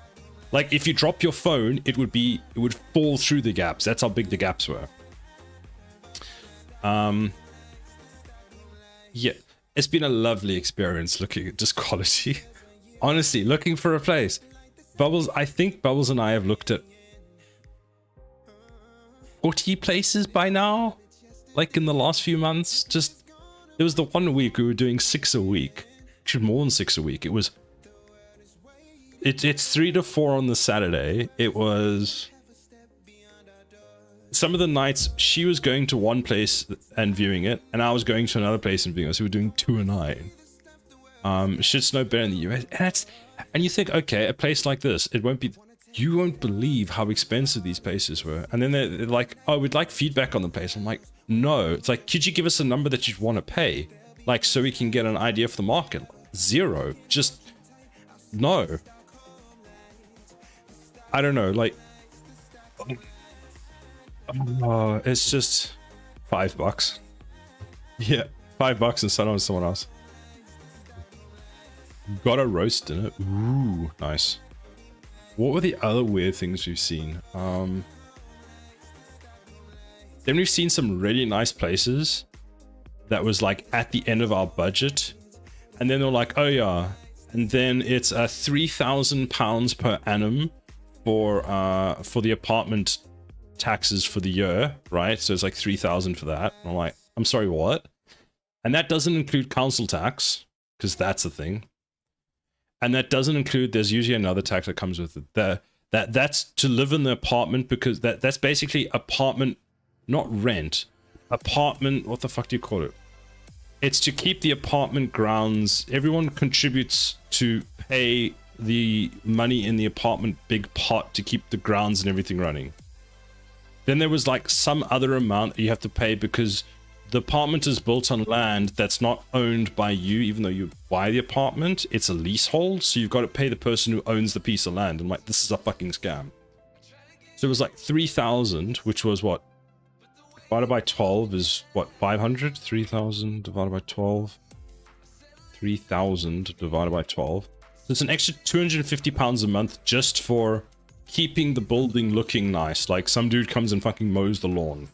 Like if you drop your phone, it would fall through the gaps. That's how big the gaps were. Yeah, it's been a lovely experience looking at just quality. Honestly, looking for a place. Bubbles, I think Bubbles and I have looked at 40 places by now, like in the last few months. Just, there was the one week we were doing 6 a week, actually more than 6 a week. It was, it's 3 to 4 on the Saturday. It was, some of the nights she was going to one place and viewing it, and I was going to another place and viewing it. So we were doing 2 a night. Shit's no better in the US. And you think, okay, a place like this, it won't be, you won't believe how expensive these places were. And then they're like, oh, we'd like feedback on the place. I'm like, no. It's like, could you give us a number that you'd want to pay? Like, so we can get an idea for the market. 0. Just, no. I don't know, like, it's just $5. Yeah, $5 and sell on someone else. Got a roast dinner. Ooh, nice. What were the other weird things we've seen? Then we've seen some really nice places that was like at the end of our budget, and then they're like, oh yeah, and then it's £3,000 per annum for the apartment taxes for the year, right? So it's like 3,000 for that. And I'm like, I'm sorry, what? And that doesn't include council tax, because that's a thing. And that doesn't include, there's usually another tax that comes with it. That's to live in the apartment, because that's basically apartment, not rent. Apartment, what the fuck do you call it? It's to keep the apartment grounds. Everyone contributes to pay the money in the apartment big pot to keep the grounds and everything running. Then there was like some other amount that you have to pay because the apartment is built on land that's not owned by you, even though you buy the apartment. It's a leasehold, so you've got to pay the person who owns the piece of land. I'm like, this is a fucking scam. So it was like 3,000, which was what? Divided by 12 is what? 500? 3,000 divided by 12. 3,000 divided by 12. So it's an extra £250 a month just for keeping the building looking nice. Like some dude comes and fucking mows the lawn.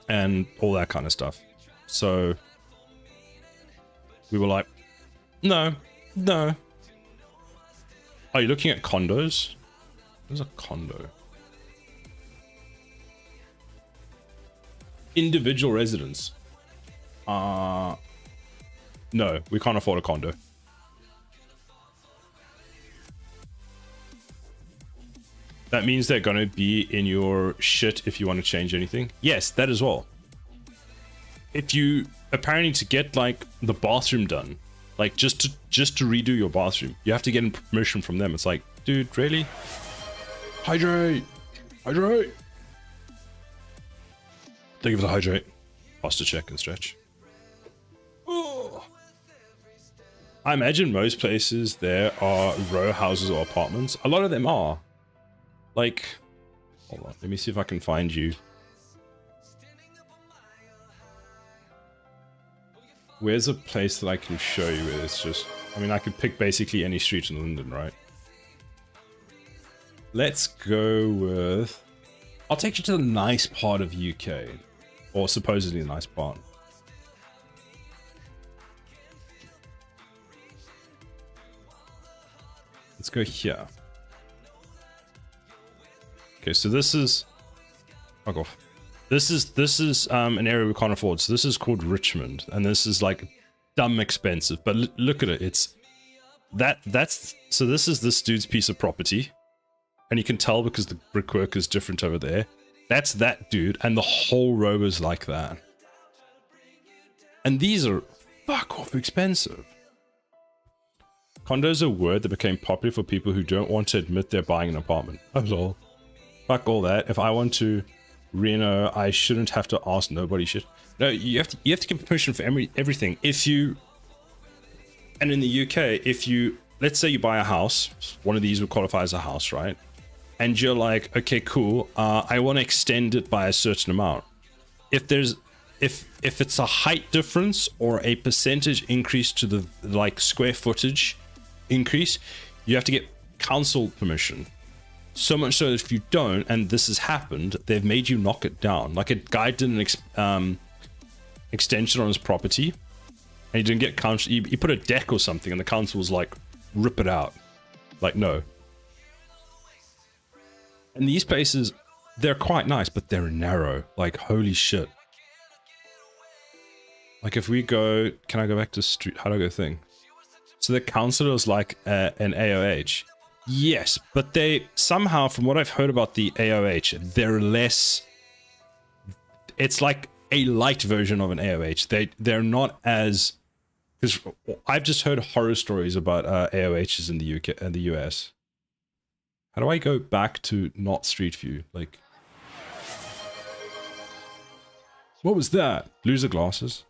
And all that kind of stuff. So we were like, no. Are you looking at condos? Where's a condo? Individual residence. No, we can't afford a condo. That means they're going to be in your shit if you want to change anything. Yes, that as well. If you apparently to get like the bathroom done, like just to redo your bathroom, you have to get permission from them. It's like, dude, really? Hydrate, hydrate. Thank you for the hydrate. Posture check and stretch. Oh. I imagine most places there are row houses or apartments. A lot of them are. Like, hold on, let me see if I can find you. Where's a place that I can show you where it's just... I mean, I could pick basically any street in London, right? Let's go with... I'll take you to the nice part of UK. Or supposedly a nice part. Let's go here. Okay, so this is... Fuck off. This is an area we can't afford. So this is called Richmond, and this is like dumb expensive. But look at it. It's that's so this is this dude's piece of property, and you can tell because the brickwork is different over there. That's that dude, and the whole row is like that. And these are fuck off expensive. Condos are a word that became popular for people who don't want to admit they're buying an apartment. Oh lol. Fuck all that. If I want to reno, I shouldn't have to ask nobody shit. No, you have to get permission for everything. If you, and in the UK, if you, let's say you buy a house, one of these would qualify as a house, right? And you're like, okay, cool. I want to extend it by a certain amount. If there's, if it's a height difference or a percentage increase to the like square footage increase, you have to get council permission. So much so that if you don't, and this has happened, they've made you knock it down. Like a guy did an extension on his property, and he didn't get council. He put a deck or something, and the council was like, rip it out. Like, no. And these places, they're quite nice, but they're narrow. Like, holy shit. Like, if we go, can I go back to street? How do I go thing? So the council is like an AOH. Yes, but they somehow, from what I've heard about the AOH, they're less... It's like a light version of an AOH. They're not as... Because I've just heard horror stories about AOHs in the UK and the US. How do I go back to not Street View? Like... What was that? Loser glasses?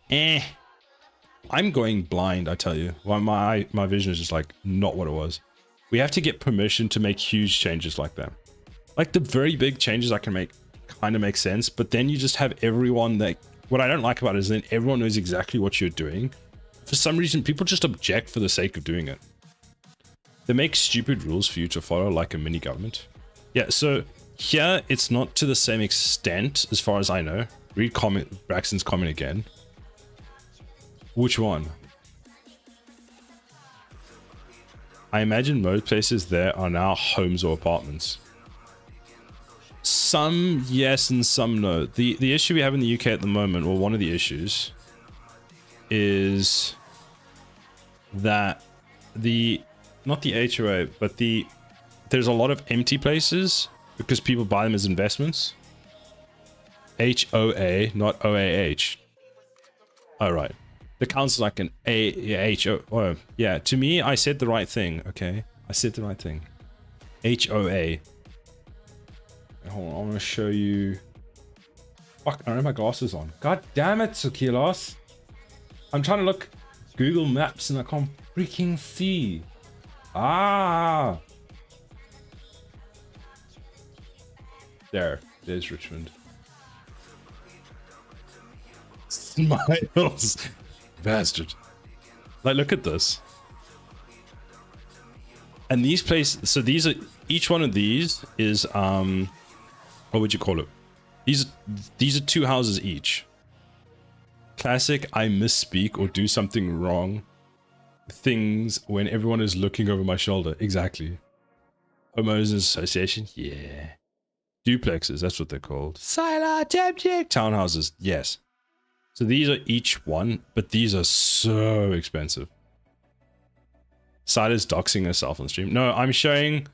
I'm going blind, I tell you. Well, my vision is just like not what it was. We have to get permission to make huge changes like that. Like the very big changes I can make kind of make sense, but then you just have everyone that... What I don't like about it is then everyone knows exactly what you're doing. For some reason, people just object for the sake of doing it. They make stupid rules for you to follow like a mini government. Yeah, so here it's not to the same extent as far as I know. Read comment, Braxton's comment again. Which one? I imagine most places there are now homes or apartments. Some yes and some no. The issue we have in the UK at the moment, or one of the issues, is that not the HOA, but there's a lot of empty places because people buy them as investments. HOA, not OAH. Oh, right. The council's like an AHO. Oh, yeah, to me, I said the right thing, okay? I said the right thing. HOA. Hold on, I want to show you... Fuck, I don't have my glasses on. God damn it, Sukilos. I'm trying to look Google Maps and I can't freaking see. Ah! There's Richmond. Smiles. Bastard. Like, look at this. And these places, so these are, each one of these is, what would you call it? These are 2 houses each. Classic, I misspeak or do something wrong. things when everyone is looking over my shoulder. Exactly. Homeowners Association, yeah. Duplexes, that's what they're called. Silent object. Townhouses, yes. So these are each one, but these are so expensive. Sila's doxing herself on stream. No, I'm showing,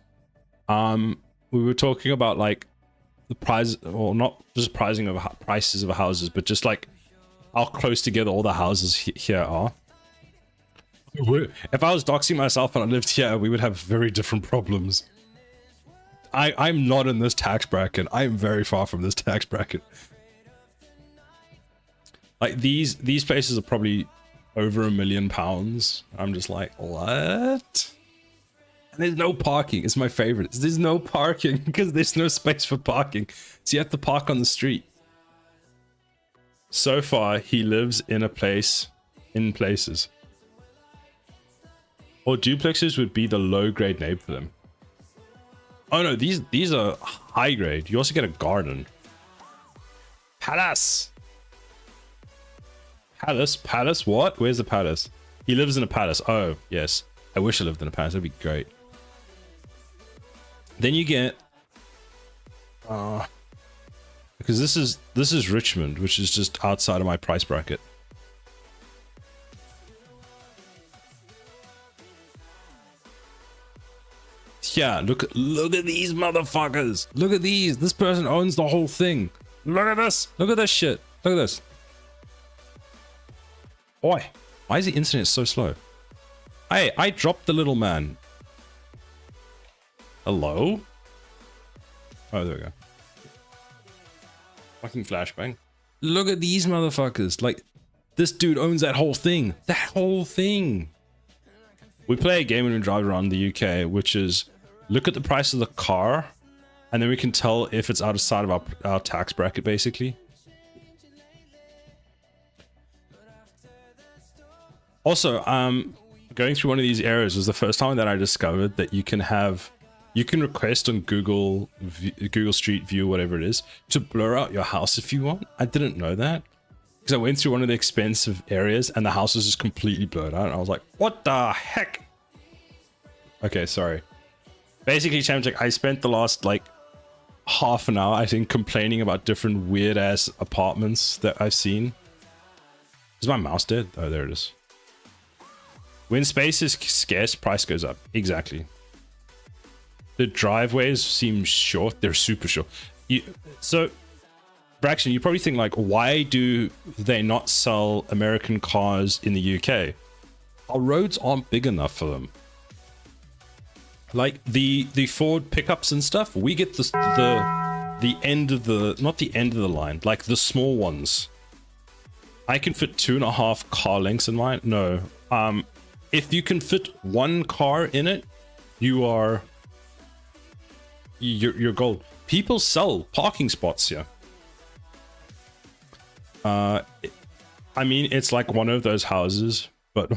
we were talking about like the price, or not just pricing of prices of houses, but just like how close together all the houses here are. If I was doxing myself and I lived here, we would have very different problems. I'm not in this tax bracket. I'm very far from this tax bracket. Like these places are probably over £1 million. I'm just like, what? And there's no parking. It's my favorite. There's no parking because there's no space for parking. So you have to park on the street. So far, he lives in a place, in places. Or duplexes would be the low grade name for them. Oh no, these are high grade. You also get a garden. Palace. Palace, what? Where's the palace? He lives in a palace. Oh, yes. I wish I lived in a palace. That'd be great. Then you get because this is Richmond, which is just outside of my price bracket. Yeah, look at these motherfuckers. Look at these. This person owns the whole thing. Look at this. Look at this shit. Look at this. Oi, why is the internet so slow? Hey, I dropped the little man. Hello? Oh, there we go. Fucking flashbang. Look at these motherfuckers. Like, this dude owns that whole thing. That whole thing. We play a game when we drive around the UK, which is look at the price of the car, and then we can tell if it's outside of our tax bracket, basically. Also, going through one of these areas was the first time that I discovered that you can request on Google Street View, whatever it is, to blur out your house if you want. I didn't know that because I went through one of the expensive areas and the house was just completely blurred out. And I was like, what the heck? Okay, sorry. Basically, Chamchik, I spent the last like half an hour, I think, complaining about different weird ass apartments that I've seen. Is my mouse dead? Oh, there it is. When space is scarce, price goes up. Exactly. The driveways seem short. They're super short. So, Braxton, you probably think like, why do they not sell American cars in the UK? Our roads aren't big enough for them. Like the Ford pickups and stuff, we get the end of the, not the end of the line, like the small ones. I can fit 2.5 car lengths in mine. No. If you can fit one car in it, you're gold. People sell parking spots here. I mean, it's like one of those houses, but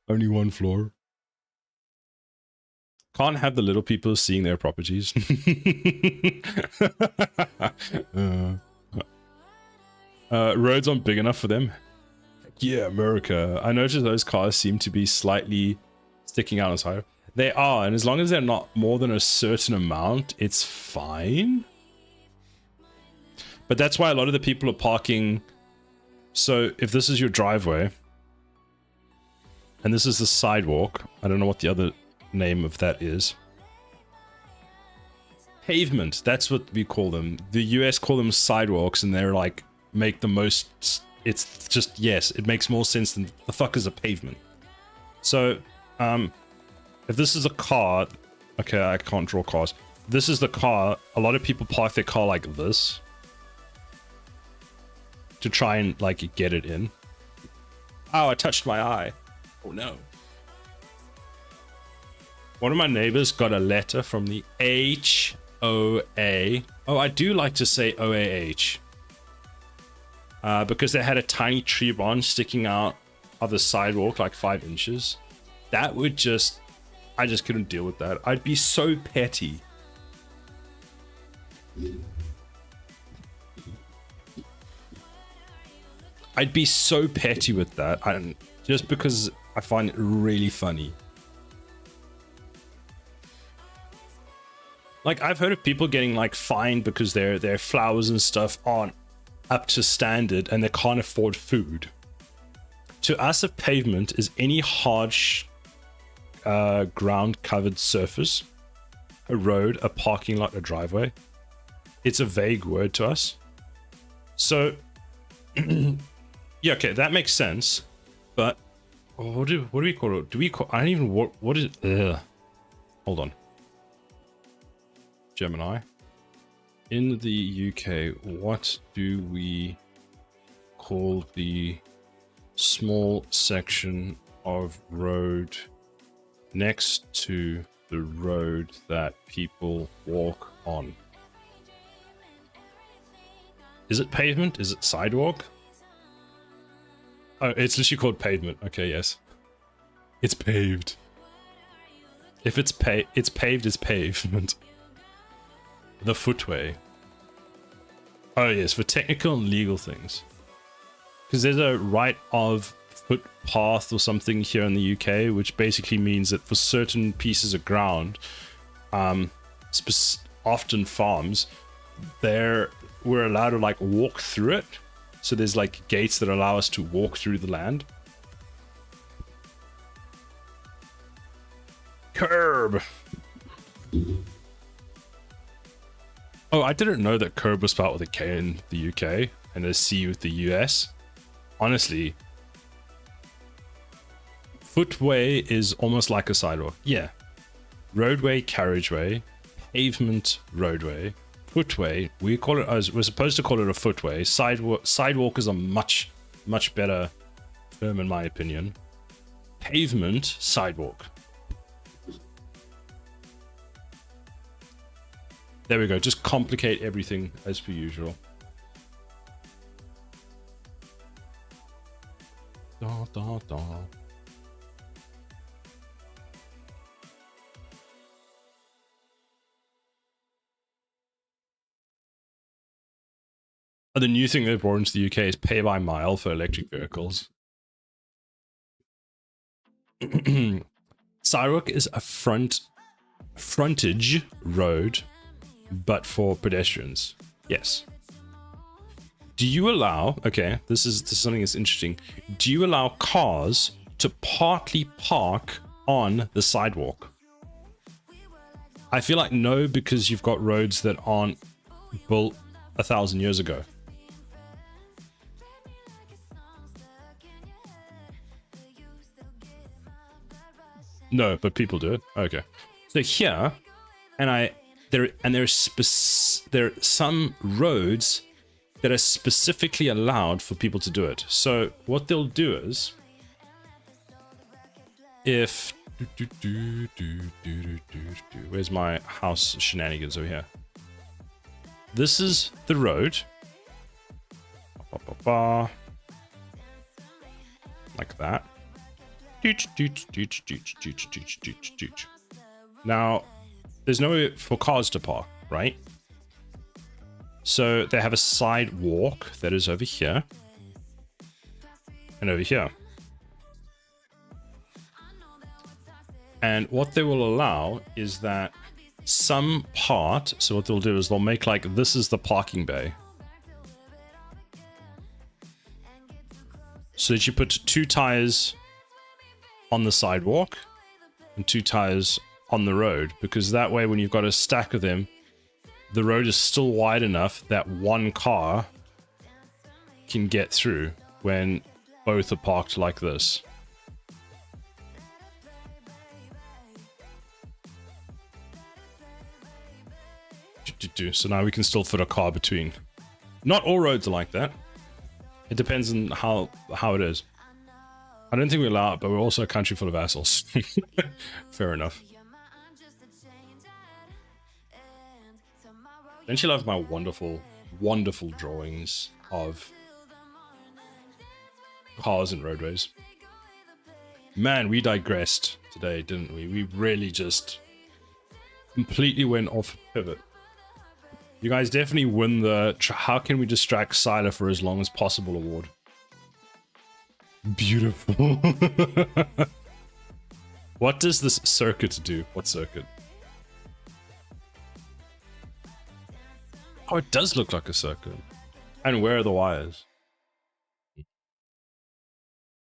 only one floor. Can't have the little people seeing their properties. Roads aren't big enough for them. Yeah, America. I noticed those cars seem to be slightly sticking out on the side. They are, and as long as they're not more than a certain amount, it's fine. But that's why a lot of the people are parking. So if this is your driveway, and this is the sidewalk, I don't know what the other name of that is. Pavement, that's what we call them. The US call them sidewalks, and they're like, make the most, it's just, yes, it makes more sense than the fuck is a pavement. So, if this is a car, okay, I can't draw cars. This is the car. A lot of people park their car like this to try and like get it in. Oh, I touched my eye. Oh no. One of my neighbors got a letter from the HOA. Oh, I do like to say OAH. Because they had a tiny tree branch sticking out of the sidewalk like 5 inches. That would just, I just couldn't deal with that. I'd be so petty. I'd be so petty with that. just because I find it really funny. Like, I've heard of people getting like fined because their flowers and stuff aren't up to standard and they can't afford food. To us, a pavement is any hard ground covered surface, a road, a parking lot, a driveway. It's a vague word to us. So yeah, okay, that makes sense. But what do we call it? Do we call, I don't even, what is it? Hold on. Gemini. In the UK, what do we call the small section of road next to the road that people walk on? Is it pavement? Is it sidewalk? Oh, it's literally called pavement. Okay, yes. It's paved. If it's paved, it's pavement. The footway. Oh yes, for technical and legal things. Because there's a right of footpath or something here in the UK, which basically means that for certain pieces of ground, often farms, we're allowed to like walk through it. So there's like gates that allow us to walk through the land. Curb. Oh, I didn't know that curb was spelled with a K in the UK and a C with the US. Honestly, footway is almost like a sidewalk. Yeah. Roadway, carriageway, pavement, roadway, footway. We're supposed to call it a footway. Sidewalk is a much better term in my opinion. Pavement, sidewalk. There we go. Just complicate everything as per usual. Da, da, da. Oh, the new thing they've brought into the UK is pay by mile for electric vehicles. Sidewalk is a frontage road, but for pedestrians. Yes. Do you allow, okay, this is something that's interesting. Do you allow cars to partly park on the sidewalk? I feel like no, because you've got roads that aren't built 1,000 years ago. No, but people do it. Okay. So here, there are some roads that are specifically allowed for people to do it. So what they'll do is, if where's my house shenanigans over here? This is the road. Like that. Now, there's nowhere for cars to park, right? So they have a sidewalk that is over here and over here. And what they will allow is that some part, so what they'll do is they'll make like, this is the parking bay. So that you put 2 tires on the sidewalk and 2 tires on the road, because that way when you've got a stack of them, the road is still wide enough that one car can get through when both are parked like this. So now we can still fit a car between. Not all roads are like that. It depends on how it is. I don't think we allow it, but we're also a country full of assholes. Fair enough. Don't you love my wonderful, wonderful drawings of cars and roadways? Man, we digressed today, didn't we? We really just completely went off pivot. You guys definitely win the how can we distract Siler for as long as possible award. Beautiful. What does this circuit do? What circuit? Oh, it does look like a circuit. And where are the wires?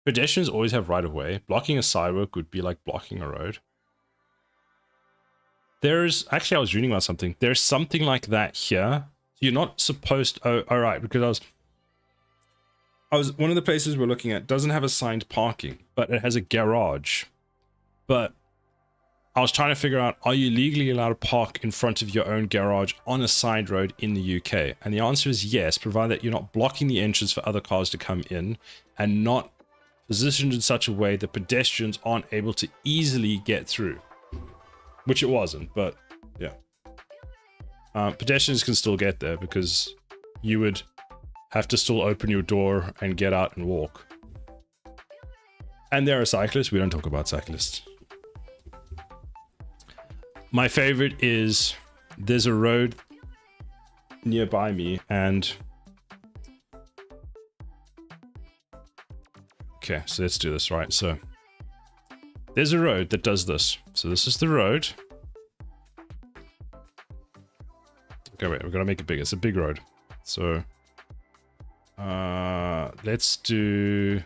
Pedestrians always have right of way. Blocking a sidewalk would be like blocking a road. There's actually, I was reading about something. There's something like that here. You're not supposed. Oh, all right. Because I was one of the places we're looking at doesn't have assigned parking, but it has a garage. But I was trying to figure out, are you legally allowed to park in front of your own garage on a side road in the UK? And the answer is yes, provided that you're not blocking the entrance for other cars to come in and not positioned in such a way that pedestrians aren't able to easily get through. Which it wasn't, but yeah. Pedestrians can still get there because you would have to still open your door and get out and walk. And there are cyclists. We don't talk about cyclists. My favorite is there's a road nearby me and okay, so let's do this, right? So there's a road that does this. So this is the road. Okay, wait, we've got to make it bigger. It's a big road. So let's do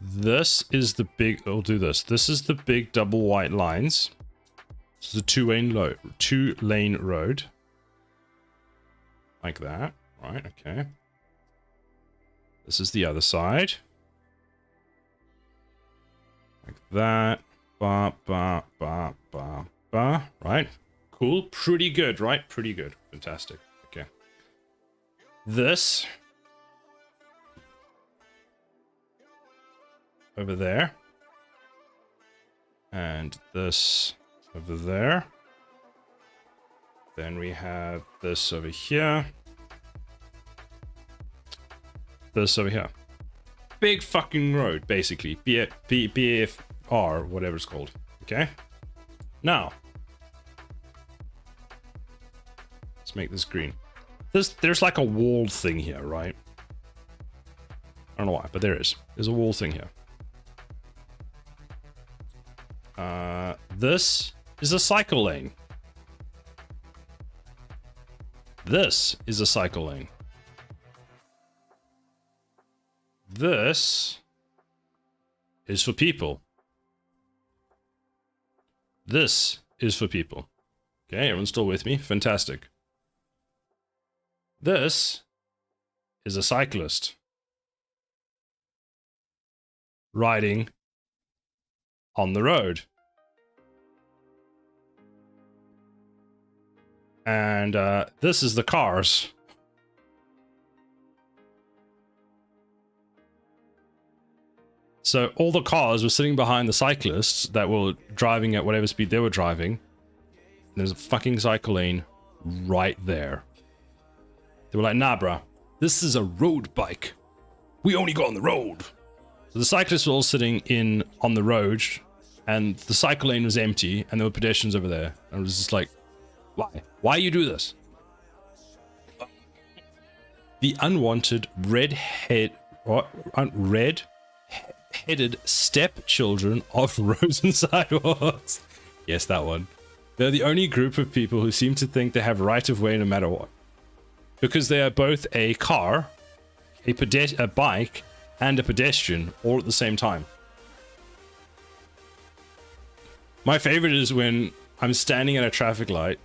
this is the big, I'll do this. This is the big double white lines. This is a two-lane road. Like that. Right, okay. This is the other side. Like that. Ba, ba, ba, ba, ba. Right. Cool. Pretty good, right? Pretty good. Fantastic. Okay. This. Over there. And this over there. Then we have this over here. This over here. Big fucking road, basically. BFR, whatever it's called. Okay? Now. Let's make this green. There's like a wall thing here, right? I don't know why, but there is. There's a wall thing here. This is a cycle lane. This is a cycle lane. This is for people. This is for people. Okay, everyone's still with me? Fantastic. This is a cyclist riding on the road. And this is the cars. So all the cars were sitting behind the cyclists that were driving at whatever speed they were driving. There's a fucking cycle lane right there. They were like, nah, bruh, this is a road bike. We only go on the road. So the cyclists were all sitting on the road, and the cycle lane was empty, and there were pedestrians over there. And it was just like, why? Why you do this? The unwanted red-headed stepchildren of roads and sidewalks. Yes, that one. They're the only group of people who seem to think they have right of way no matter what. Because they are both a car, a bike, and a pedestrian all at the same time. My favorite is when I'm standing at a traffic light.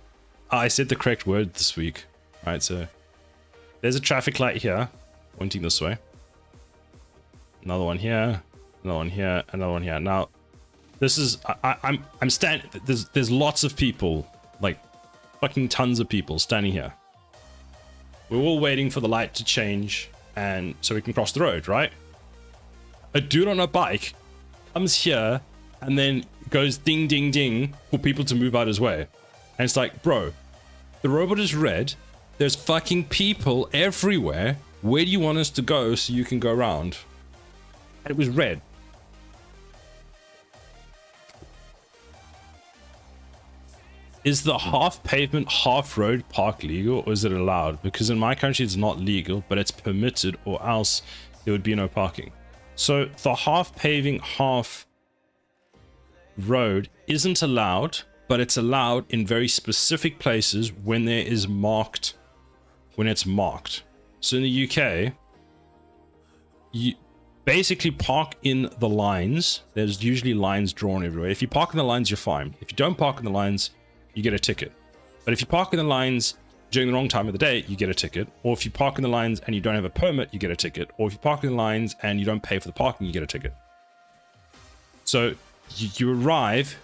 I said the correct word this week. Alright, so there's a traffic light here, pointing this way. Another one here, another one here, another one here. Now, this is I'm standing. There's lots of people, like fucking tons of people standing here. We're all waiting for the light to change, and so we can cross the road, right? A dude on a bike comes here and then goes ding ding ding for people to move out his way. And it's like, bro, the robot is red. There's fucking people everywhere. Where do you want us to go so you can go around? And it was red. Is the half pavement, half road park legal, or is it allowed? Because in my country it's not legal, but it's permitted, or else there would be no parking. So the half paving, half road isn't allowed, but it's allowed in very specific places when there is marked, when it's marked. So in the UK, you basically park in the lines. There's usually lines drawn everywhere. If you park in the lines, you're fine. If you don't park in the lines, you get a ticket. But if you park in the lines during the wrong time of the day, you get a ticket. Or if you park in the lines and you don't have a permit, you get a ticket. Or if you park in the lines and you don't pay for the parking, you get a ticket. So you arrive,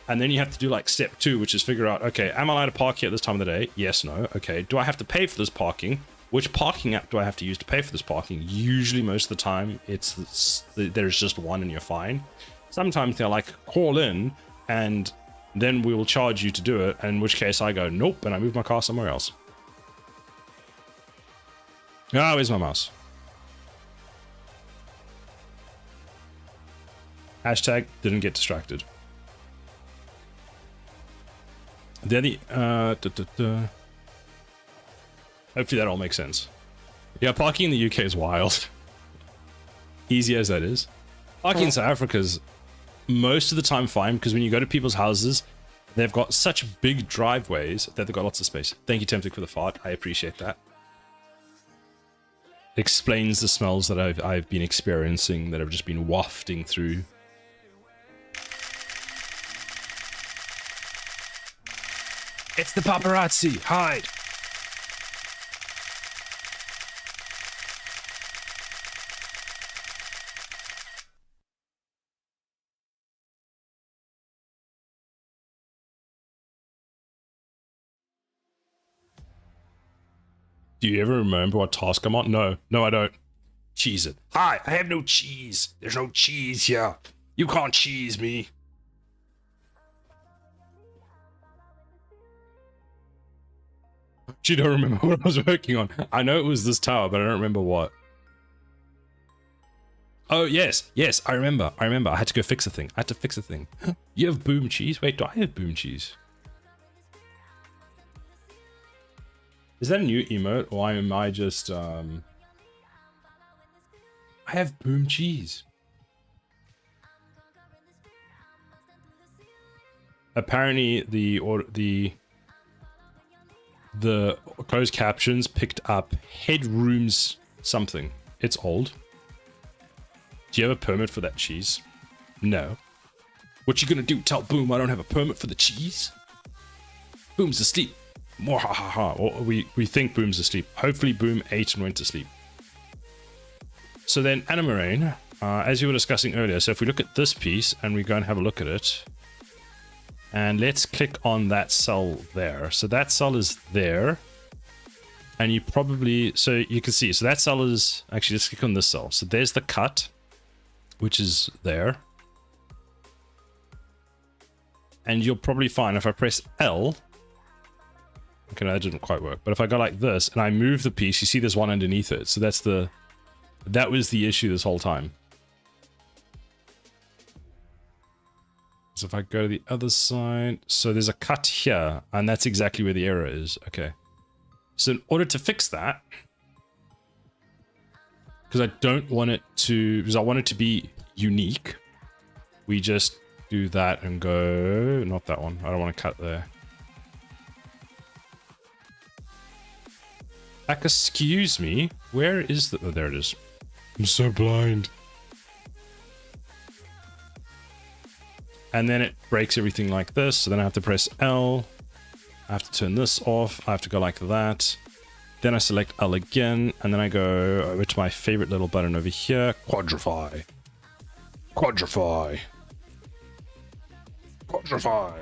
and then you have to do like step 2, which is figure out, okay, am I allowed to park here at this time of the day? Yes, no. Okay, do I have to pay for this parking? Which parking app do I have to use to pay for this parking? Usually, most of the time, there's just one and you're fine. Sometimes they're like, call in, and then we will charge you to do it, in which case I go, nope, and I move my car somewhere else. Ah, where's my mouse? Hashtag didn't get distracted. Then hopefully that all makes sense. Yeah, parking in the UK is wild. Easy as that is. Parking in South Africa is most of the time fine, because when you go to people's houses, they've got such big driveways that they've got lots of space. Thank you, Temptic, for the fart. I appreciate that. Explains the smells that I've been experiencing, that have just been wafting through. It's the paparazzi! Hide! Do you ever remember what task I'm on? No, I don't. Cheese it. Hi, I have no cheese. There's no cheese here. You can't cheese me. You don't remember what I was working on. I know it was this tower, but I don't remember what. Oh, yes, I remember. I had to go fix a thing. You have boom cheese? Wait, do I have boom cheese? Is that a new emote, or am I just, I have boom cheese. Apparently, the closed captions picked up headrooms something. It's old. Do you have a permit for that cheese? No. What you gonna do? Tell Boom I don't have a permit for the cheese? Boom's asleep. More ha ha ha. Or we think Boom's asleep. Hopefully Boom ate and went to sleep. So then Animarain, as you were discussing earlier, so if we look at this piece and we go and have a look at it, and let's click on that cell there. So that cell is there. And you probably, so you can see, so that cell is, actually let's click on this cell. So there's the cut, which is there. And you'll probably find if I press L, okay, no, that didn't quite work. But if I go like this and I move the piece, you see there's one underneath it. So that was the issue this whole time. So if I go to the other side, so there's a cut here, and that's exactly where the error is. Okay. So in order to fix that, because I don't want it to, because I want it to be unique, we just do that and go, not that one. I don't want to cut there. Like, excuse me, where is the, oh, there it is. I'm so blind. And then it breaks everything like this. So then I have to press L. I have to turn this off. I have to go like that. Then I select L again. And then I go over to my favorite little button over here. Quadrify. Quadrify. Quadrify.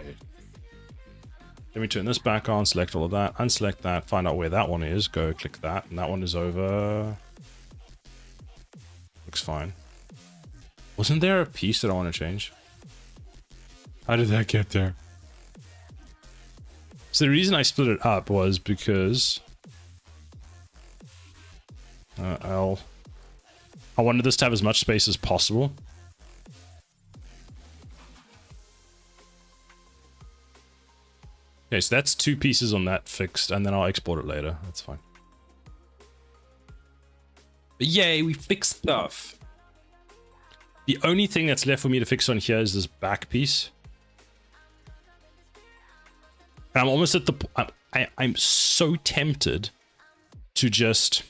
Let me turn this back on. Select all of that. Unselect that. Find out where that one is. Go click that. And that one is over. Looks fine. Wasn't there a piece that I want to change? How did that get there? So the reason I split it up was because I wanted this to have as much space as possible. Okay, so that's 2 pieces on that fixed, and then I'll export it later. That's fine. But yay, we fixed stuff. The only thing that's left for me to fix on here is this back piece. And I'm almost at the... I'm so tempted to just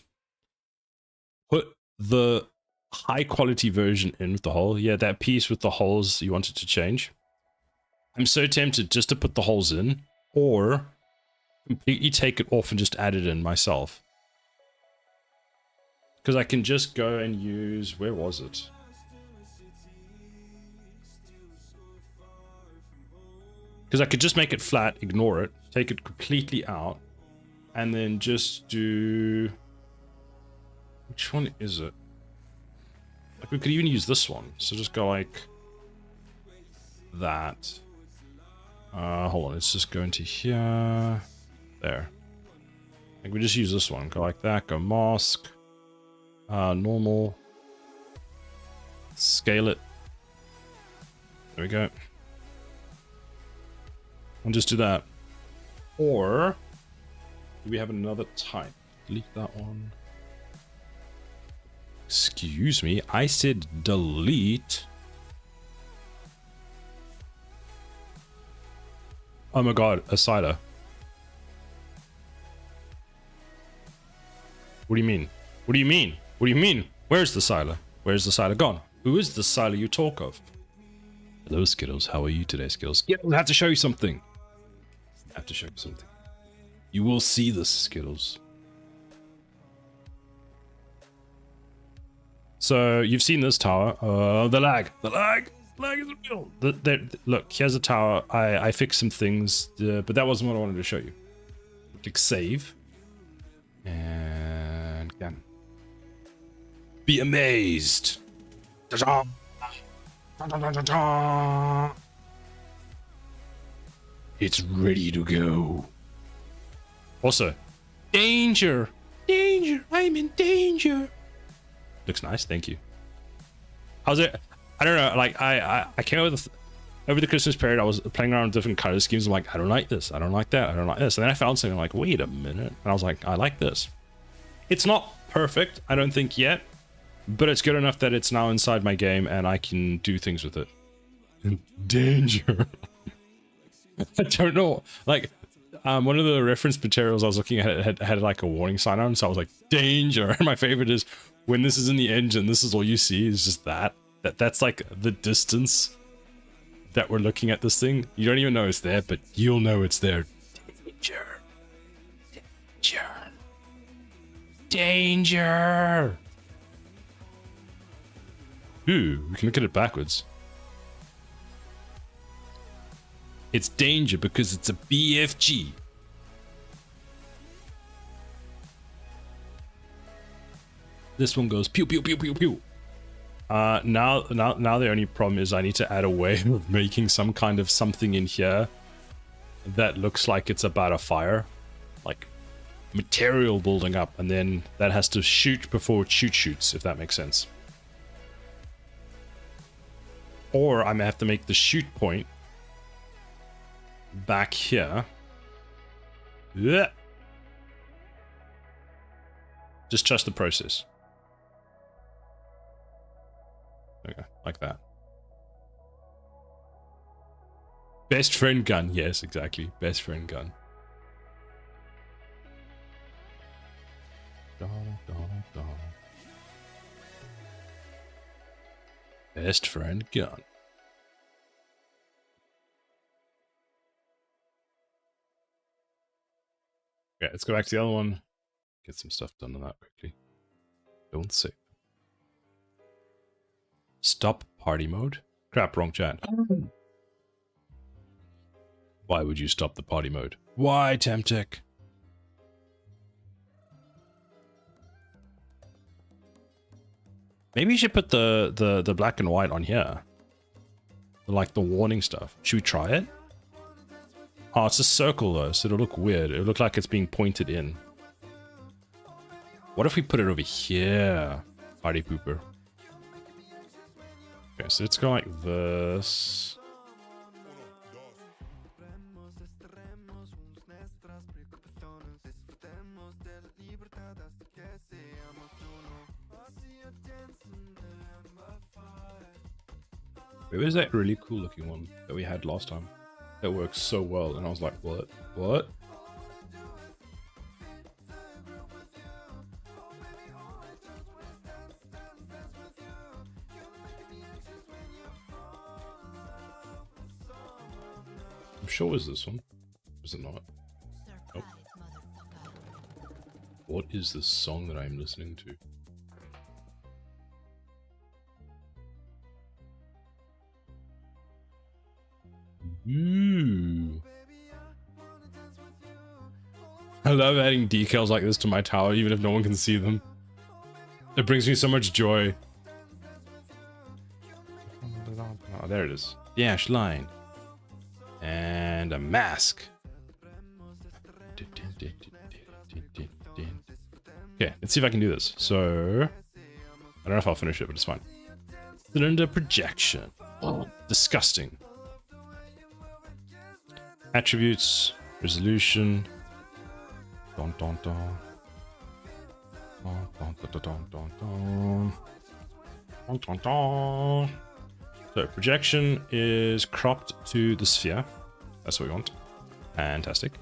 put the high quality version in with the hole. Yeah, that piece with the holes you wanted to change. I'm so tempted just to put the holes in, or completely take it off and just add it in myself. Because I can just go and use... Where was it? Because I could just make it flat, ignore it, take it completely out, and then just do... Which one is it? Like, we could even use this one. So just go like that. Hold on, let's just go into here. There. Like, we just use this one. Go like that, go mask. Normal. Scale it. There we go. And just do that. Or do we have another type? Delete that one. Excuse me, I said delete. Oh my god, a cider. What do you mean? What do you mean? What do you mean? Where's the cider? Where's the cider gone? Who is the cider you talk of? Hello, Skittles. How are you today, Skittles? Yeah, I have to show you something. I have to show you something. You will see this, Skittles. So you've seen this tower. The lag is real. Look, here's a tower. I fixed some things, but that wasn't what I wanted to show you. Click save, and again. Be amazed. Ta-da! Ta-da-da-da-da! It's ready to go. Also, danger, danger! I'm in danger. Looks nice, thank you. How's it? I don't know. Like I came over the Christmas period. I was playing around with different color schemes. I'm like, I don't like this. I don't like that. I don't like this. And then I found something like, wait a minute. And I was like, I like this. It's not perfect, I don't think yet, but it's good enough that it's now inside my game and I can do things with it. Danger. I don't know. Like, one of the reference materials I was looking at had like a warning sign on, so I was like, danger. And my favorite is when this is in the engine, this is all you see is just that's like the distance that we're looking at this thing. You don't even know it's there, but you'll know it's there. Danger. Danger. Danger. Ooh, we can look at it backwards. It's danger because it's a BFG. This one goes pew pew pew pew pew. Now the only problem is I need to add a way of making some kind of something in here that looks like it's about a fire, like material building up, and then that has to shoot before it shoots, if that makes sense. Or I may have to make the shoot point back here. Yeah. Just trust the process. Okay, like that. Best friend gun. Yes, exactly. Best friend gun. Best friend gun. Okay, let's go back to the other one. Get some stuff done on that quickly. Don't save. Stop party mode? Crap, wrong chat. Why would you stop the party mode? Why, Temtech? Maybe you should put the black and white on here. Like the warning stuff. Should we try it? Oh, it's a circle though, so it'll look weird. It'll look like it's being pointed in. What if we put it over here? Party pooper. Okay, so let's go like this. Where was that really cool looking one that we had last time? That works so well, and I was like, what? What? I'm sure it was this one. Was it not? Nope. What is this song that I'm listening to? Ooh. I love adding decals like this to my tower, even if no one can see them. It brings me so much joy. Oh, there it is. Dash line. And a mask. Okay, let's see if I can do this. So, I don't know if I'll finish it, but it's fine. Cylinder projection. Oh, disgusting. Attributes, resolution. Don don don. Don don don don don don. Don don don. So projection is cropped to the sphere. That's what we want. Fantastic.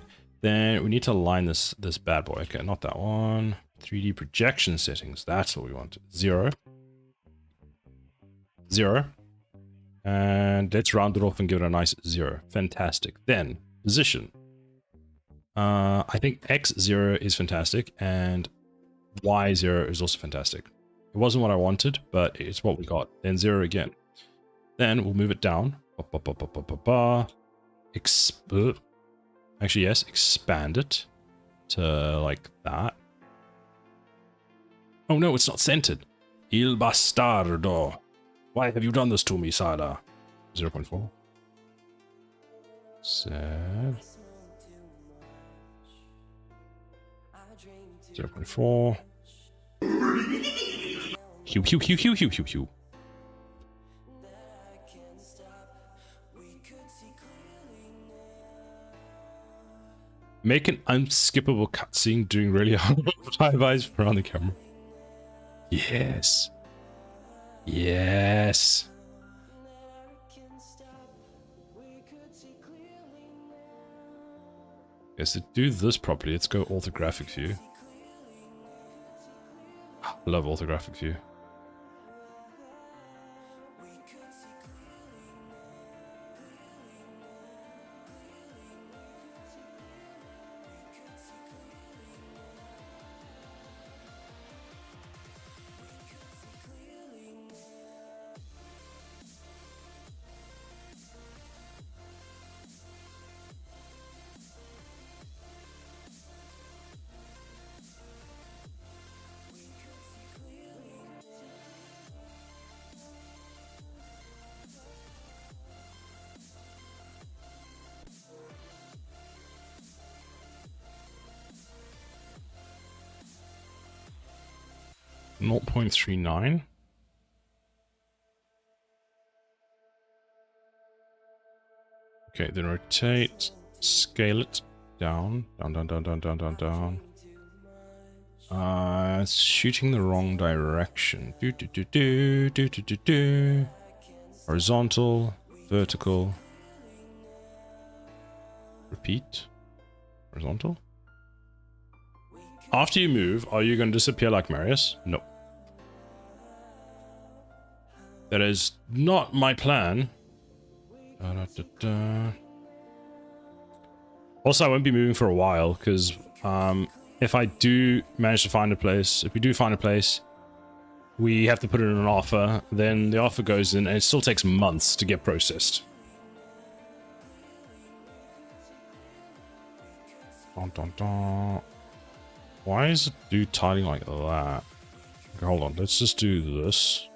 Then we need to align this bad boy. Okay, not that one. 3D projection settings. That's what we want. 0. 0. And let's round it off and give it a nice 0. Fantastic. Then position. I think X0 is fantastic and Y0 is also fantastic. It wasn't what I wanted, but it's what we got. Then 0 again. Then we'll move it down. Actually, yes, expand it to like that. Oh no, it's not centered. Il bastardo. Why have you done this to me, Sada? 0.4. 0.4. Hew, hew, hew, hew, hew, hew, hew. Make an unskippable cutscene doing really high vibes around the camera. Yes. Yes. Yes, to do this properly, let's go orthographic view. I love orthographic view. Not 0.39. Okay, then rotate, scale it down, down. It's shooting the wrong direction. Horizontal, vertical. Repeat. Horizontal. After you move, are you going to disappear like Marius? No. That is not my plan. Also, I won't be moving for a while because if I do manage to find a place, if we do find a place, we have to put in an offer. Then the offer goes in and it still takes months to get processed. Dun, dun, dun. Why is it do tiling like that? Okay, hold on, let's just do this.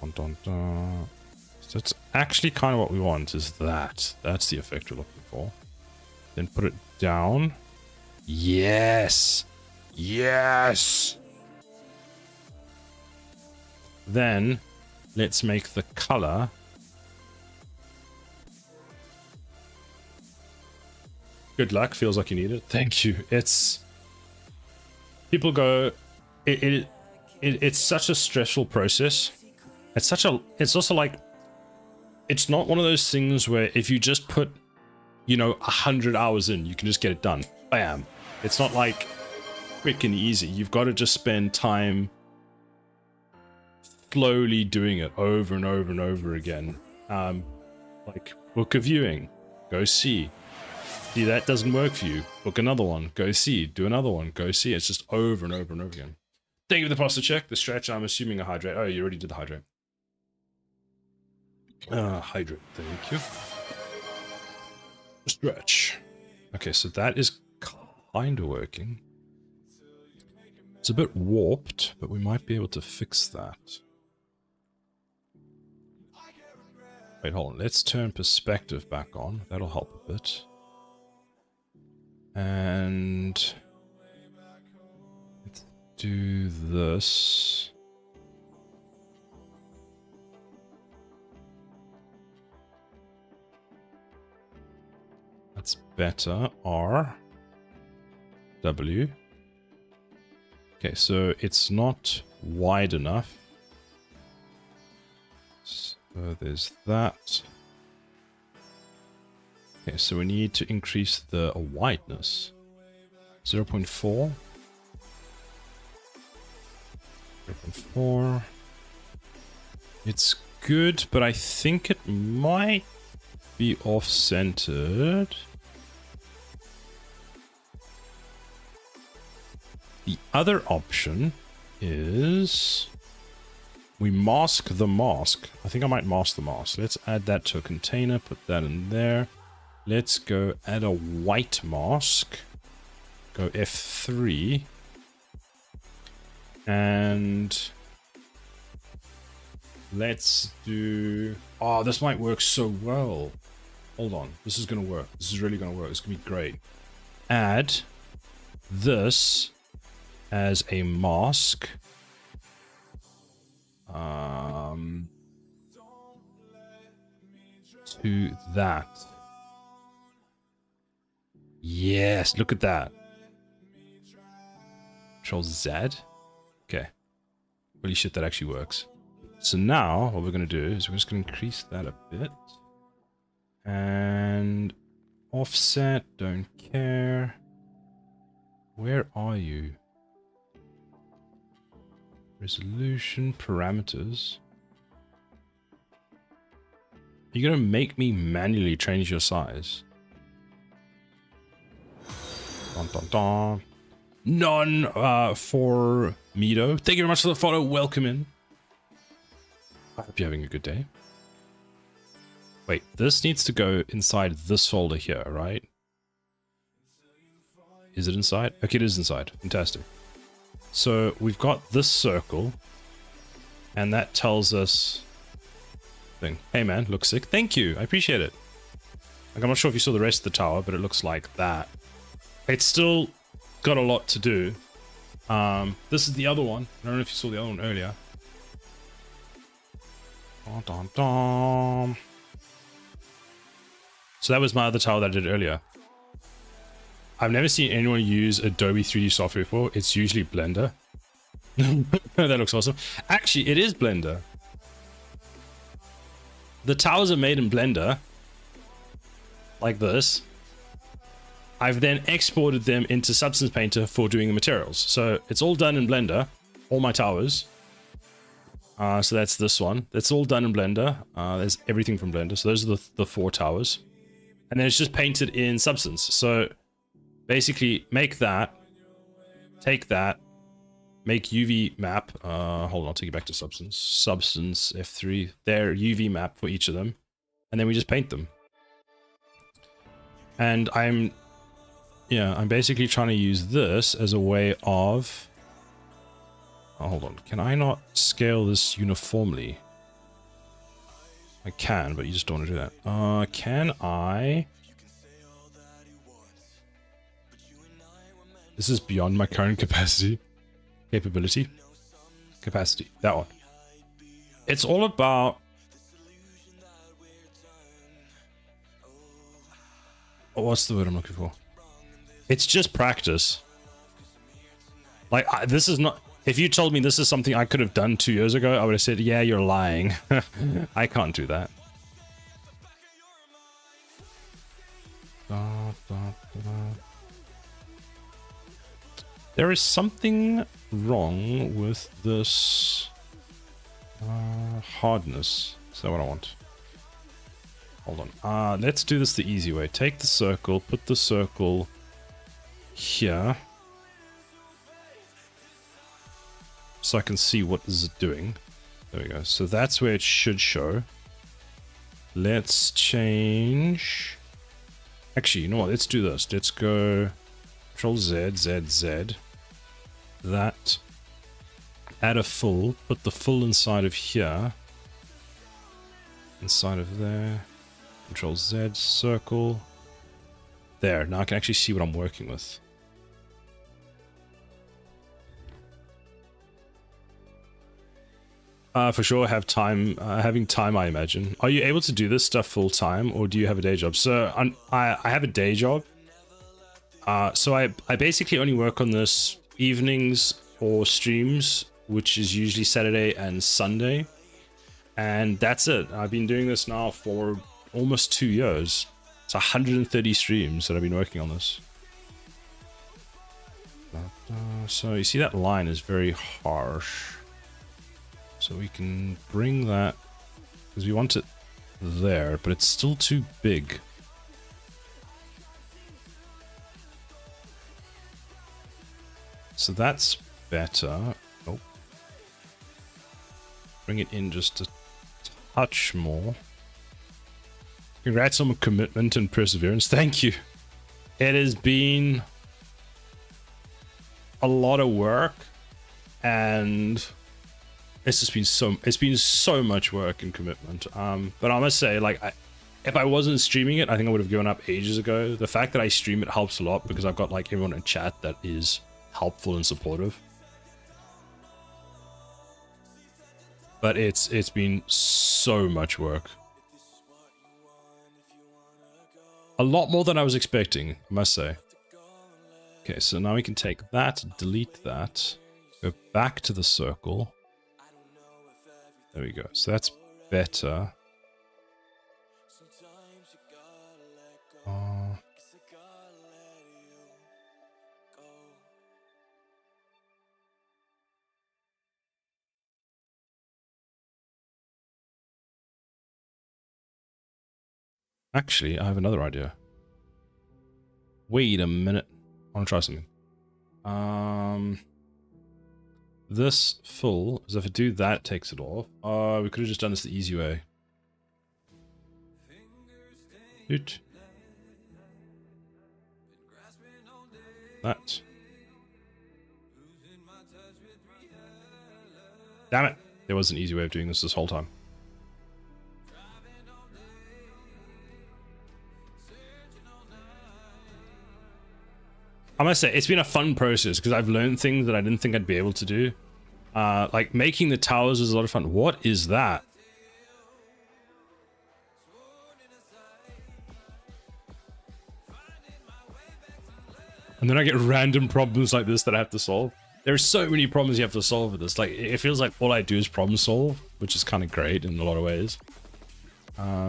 Dun, dun, dun. So that's actually kind of what we want, is that. That's the effect we're looking for. Then put it down. Yes! Yes! Then, let's make the color. Good luck, feels like you need it. Thank you. It's... People go... It's such a stressful process It's also like, it's not one of those things where if you just put, 100 hours in, you can just get it done. Bam. It's not like quick and easy. You've got to just spend time slowly doing it over and over and over again. Like book a viewing, go see. See that doesn't work for you, book another one, go see, do another one, go see. It's just over and over and over again. Thank you for the posture check. The stretch, I'm assuming a hydrate. Oh, you already did the hydrate. Hydrate, thank you. Stretch. Okay, so that is kind of working. It's a bit warped, but we might be able to fix that. Wait, hold on. Let's turn perspective back on. That'll help a bit. And let's do this. That's better. R. W. Okay, so it's not wide enough. So there's that. Okay, so we need to increase the wideness. 0.4. 0.4. It's good, but I think it might be off-centered. The other option is we mask the mask. I think I might mask the mask. Let's add that to a container, put that in there. Let's go add a white mask. Go F3. And let's do... Oh, this might work so well. Hold on. This is going to work. This is really going to work. It's going to be great. Add this as a mask. To that. Yes, look at that. Control Z. Okay. Holy shit, that actually works. So now, what we're going to do is we're just going to increase that a bit. And offset, don't care. Where are you? Resolution, parameters. You're going to make me manually change your size. Dun, dun, dun. None for Mido. Thank you very much for the follow. Welcome in. I hope you're having a good day. Wait, this needs to go inside this folder here, right? Is it inside? Okay, it is inside. Fantastic. So we've got this circle, and that tells us thing. Hey man, looks sick. Thank you. I appreciate it. Like, I'm not sure if you saw the rest of the tower, but it looks like that. It's still got a lot to do. This is the other one. I don't know if you saw the other one earlier. Dun, dun, dun. So that was my other tower that I did earlier. I've never seen anyone use Adobe 3D software before. It's usually Blender. That looks awesome. Actually, it is Blender. The towers are made in Blender. Like this. I've then exported them into Substance Painter for doing the materials. So it's all done in Blender. All my towers. So that's this one. That's all done in Blender. There's everything from Blender. So those are the 4 towers. And then it's just painted in Substance. So basically make that. Take that. Make UV map. Hold on, I'll take you back to Substance. Substance, F3. Their UV map for each of them. And then we just paint them. And I'm basically trying to use this as a way of... Oh, hold on. Can I not scale this uniformly? I can, but you just don't want to do that. Can I... This is beyond my current capacity. Capability. Capacity. That one. It's all about... Oh, what's the word I'm looking for? It's just practice. Like, this is not... If you told me this is something I could have done 2 years ago, I would have said, yeah, you're lying. I can't do that. There is something wrong with this hardness. Is that what I want? Hold on. Let's do this the easy way. Take the circle, put the circle here. So I can see what is it doing. There we go. So that's where it should show. Let's change. Actually, you know what? Let's do this. Let's go Control Z, Z, Z. That. Add a full. Put the full inside of here. Inside of there. Control Z, circle. There. Now I can actually see what I'm working with. For sure, have time. Having time, I imagine. Are you able to do this stuff full time, or do you have a day job? So I have a day job. So I basically only work on this evenings or streams, which is usually Saturday and Sunday, and that's it. I've been doing this now for almost 2 years. It's 130 streams that I've been working on this. So you see that line is very harsh. So we can bring that, because we want it there, but it's still too big. So that's better. Oh. Bring it in just a touch more. Congrats on commitment and perseverance. Thank you. It has been a lot of work, and it's been so much work and commitment. But I must say, like, if I wasn't streaming it, I think I would have given up ages ago. The fact that I stream it helps a lot, because I've got like everyone in chat that is helpful and supportive. But it's been so much work. A lot more than I was expecting, I must say. Okay, so now we can take that, delete that, go back to the circle. There we go. So that's better. Actually, I have another idea. Wait a minute. I want to try something. This full, as if I do that, it takes it off. We could have just done this the easy way. Doot. That. Damn it. There was an easy way of doing this whole time. I must say, it's been a fun process, because I've learned things that I didn't think I'd be able to do. Like, making the towers was a lot of fun. What is that? And then I get random problems like this that I have to solve. There are so many problems you have to solve with this. Like, it feels like all I do is problem solve, which is kind of great in a lot of ways.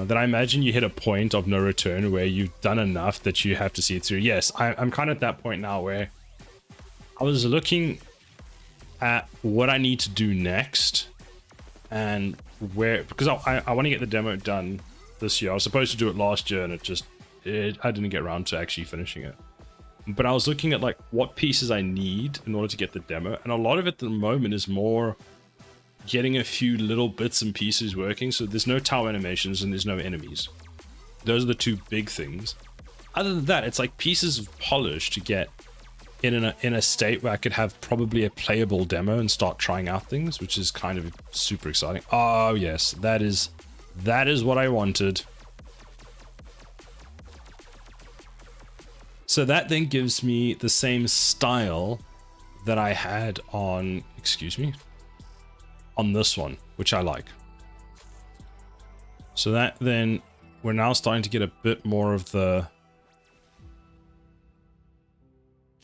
Then I imagine you hit a point of no return where you've done enough that you have to see it through. Yes, I'm kind of at that point now where I was looking at what I need to do next, and where, because I want to get the demo done this year. I was supposed to do it last year, and I didn't get around to actually finishing it. But I was looking at like what pieces I need in order to get the demo, and a lot of it at the moment is more getting a few little bits and pieces working. So there's no tower animations and there's no enemies. Those are the two big things. Other than that, it's like pieces of polish to get in a state where I could have probably a playable demo and start trying out things, which is kind of super exciting. Oh yes, that is what I wanted. So that then gives me the same style that I had on, excuse me, on this one, which I like. So that then, we're now starting to get a bit more of the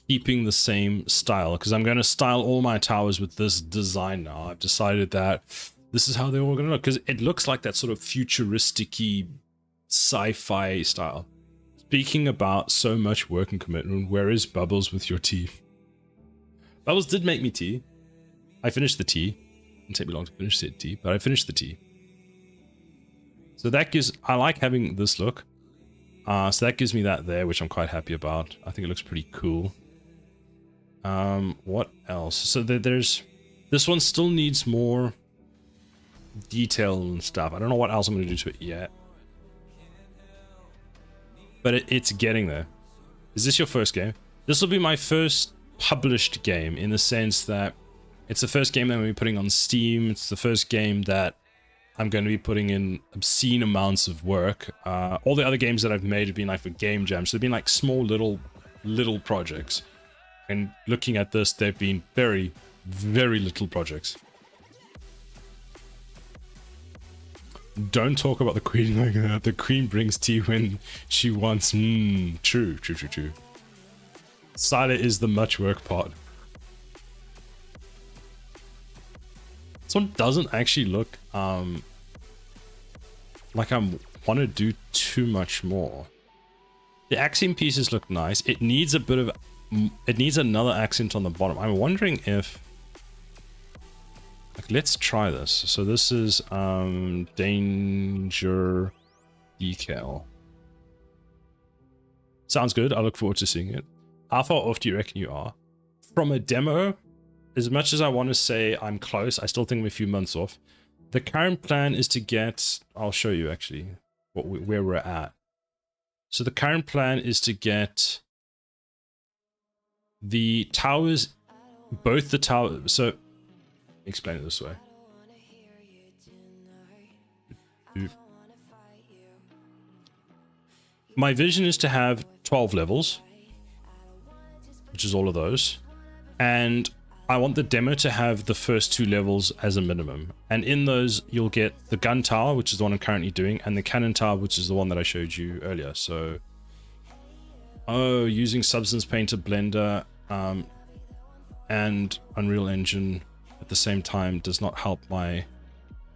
keeping the same style, because I'm going to style all my towers with this design now. I've decided that this is how they're all going to look, because it looks like that sort of futuristic-y sci-fi style. Speaking about so much work and commitment, where is Bubbles with your tea? Bubbles did make me tea. I finished the tea. It didn't take me long to finish said tea, but I finished the tea. So that gives, I like having this look. So that gives me that there, which I'm quite happy about. I think it looks pretty cool. What else? So there's, this one still needs more detail and stuff. I don't know what else I'm going to do to it yet. But it's getting there. Is this your first game? This will be my first published game, in the sense that it's the first game that I'm going to be putting on Steam. It's the first game that I'm going to be putting in obscene amounts of work. All the other games that I've made have been like for game jams. So they've been like small little projects. And looking at this, they've been very, very little projects. Don't talk about the queen like that. The queen brings tea when she wants. True. Cider is the much work part. This one doesn't actually look like I want to do too much more. The accent pieces look nice. It needs a bit of, it needs another accent on the bottom. I'm wondering if, like, let's try this. So this is danger decal. Sounds good. I look forward to seeing it. How far off do you reckon you are from a demo? As much as I want to say I'm close, I still think I'm a few months off. The current plan is to get, I'll show you actually where we're at. So the current plan is to get the towers, both the towers. So explain it this way. My vision is to have 12 levels, which is all of those, and I want the demo to have the first 2 levels as a minimum. And in those, you'll get the gun tower, which is the one I'm currently doing, and the cannon tower, which is the one that I showed you earlier. So, oh, using Substance Painter, Blender, and Unreal Engine at the same time does not help my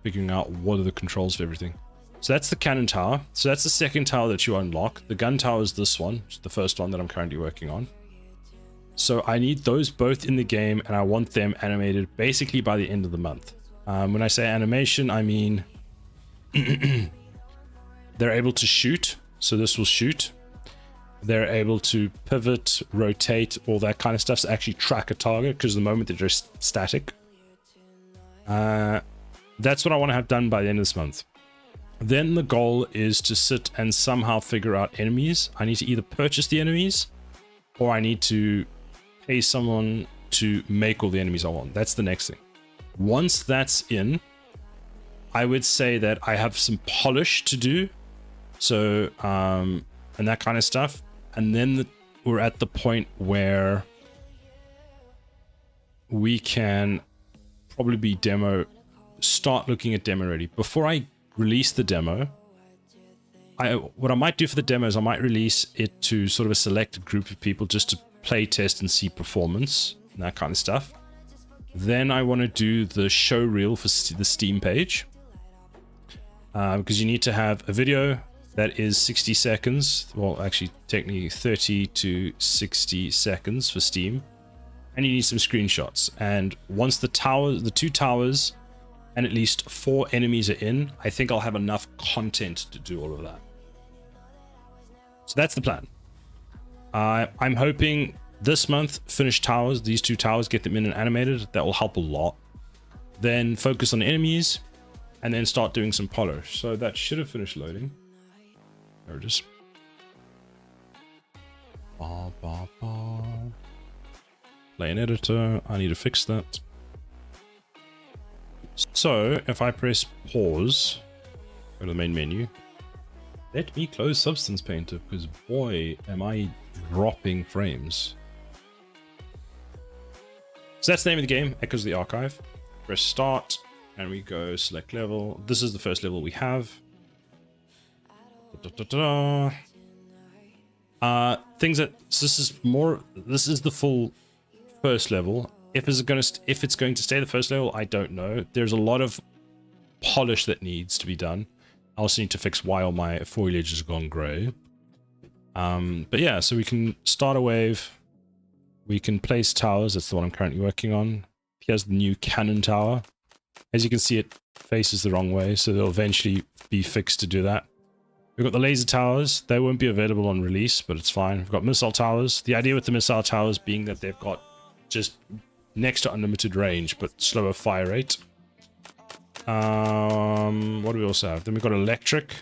figuring out what are the controls for everything. So that's the cannon tower. So that's the second tower that you unlock. The gun tower is this one, which is the first one that I'm currently working on. So I need those both in the game, and I want them animated basically by the end of the month. When I say animation, I mean they're able to shoot. So this will shoot. They're able to pivot, rotate, all that kind of stuff. So actually track a target, because at the moment they're just static. That's what I want to have done by the end of this month. Then the goal is to sit and somehow figure out enemies. I need to either purchase the enemies, or I need to pay someone to make all the enemies I want. That's the next thing. Once that's in, I would say that I have some polish to do. So, and that kind of stuff. And then we're at the point where we can probably be start looking at demo ready. Before I release the demo, what I might do for the demo is I might release it to sort of a selected group of people just to play test and see performance and that kind of stuff. Then I want to do the show reel for the Steam page, because you need to have a video that is 60 seconds, well actually technically 30 to 60 seconds for Steam, and you need some screenshots. And once the 2 towers and at least 4 enemies are in, I think I'll have enough content to do all of that. So that's the plan. I'm hoping this month finish towers, these 2 towers, get them in and animated. That will help a lot. Then focus on enemies, and then start doing some polish. So that should have finished loading. There it is. Play an editor. I need to fix that. So if I press pause, go to the main menu. Let me close Substance Painter, because boy, am I dropping frames. So that's the name of the game, Echoes of the Archive. Press start, and we go select level. This is the first level we have. Things that this is the full first level. If it's going to stay the first level, I don't know. There's a lot of polish that needs to be done. I also need to fix why all my foliage has gone grey. But yeah, so we can start a wave. We can place towers. That's the one I'm currently working on. Here's the new cannon tower. As you can see, it faces the wrong way, so they'll eventually be fixed to do that. We've got the laser towers. They won't be available on release, but it's fine. We've got missile towers. The idea with the missile towers being that they've got just next to unlimited range, but slower fire rate. What do we also have? Then we've got electric,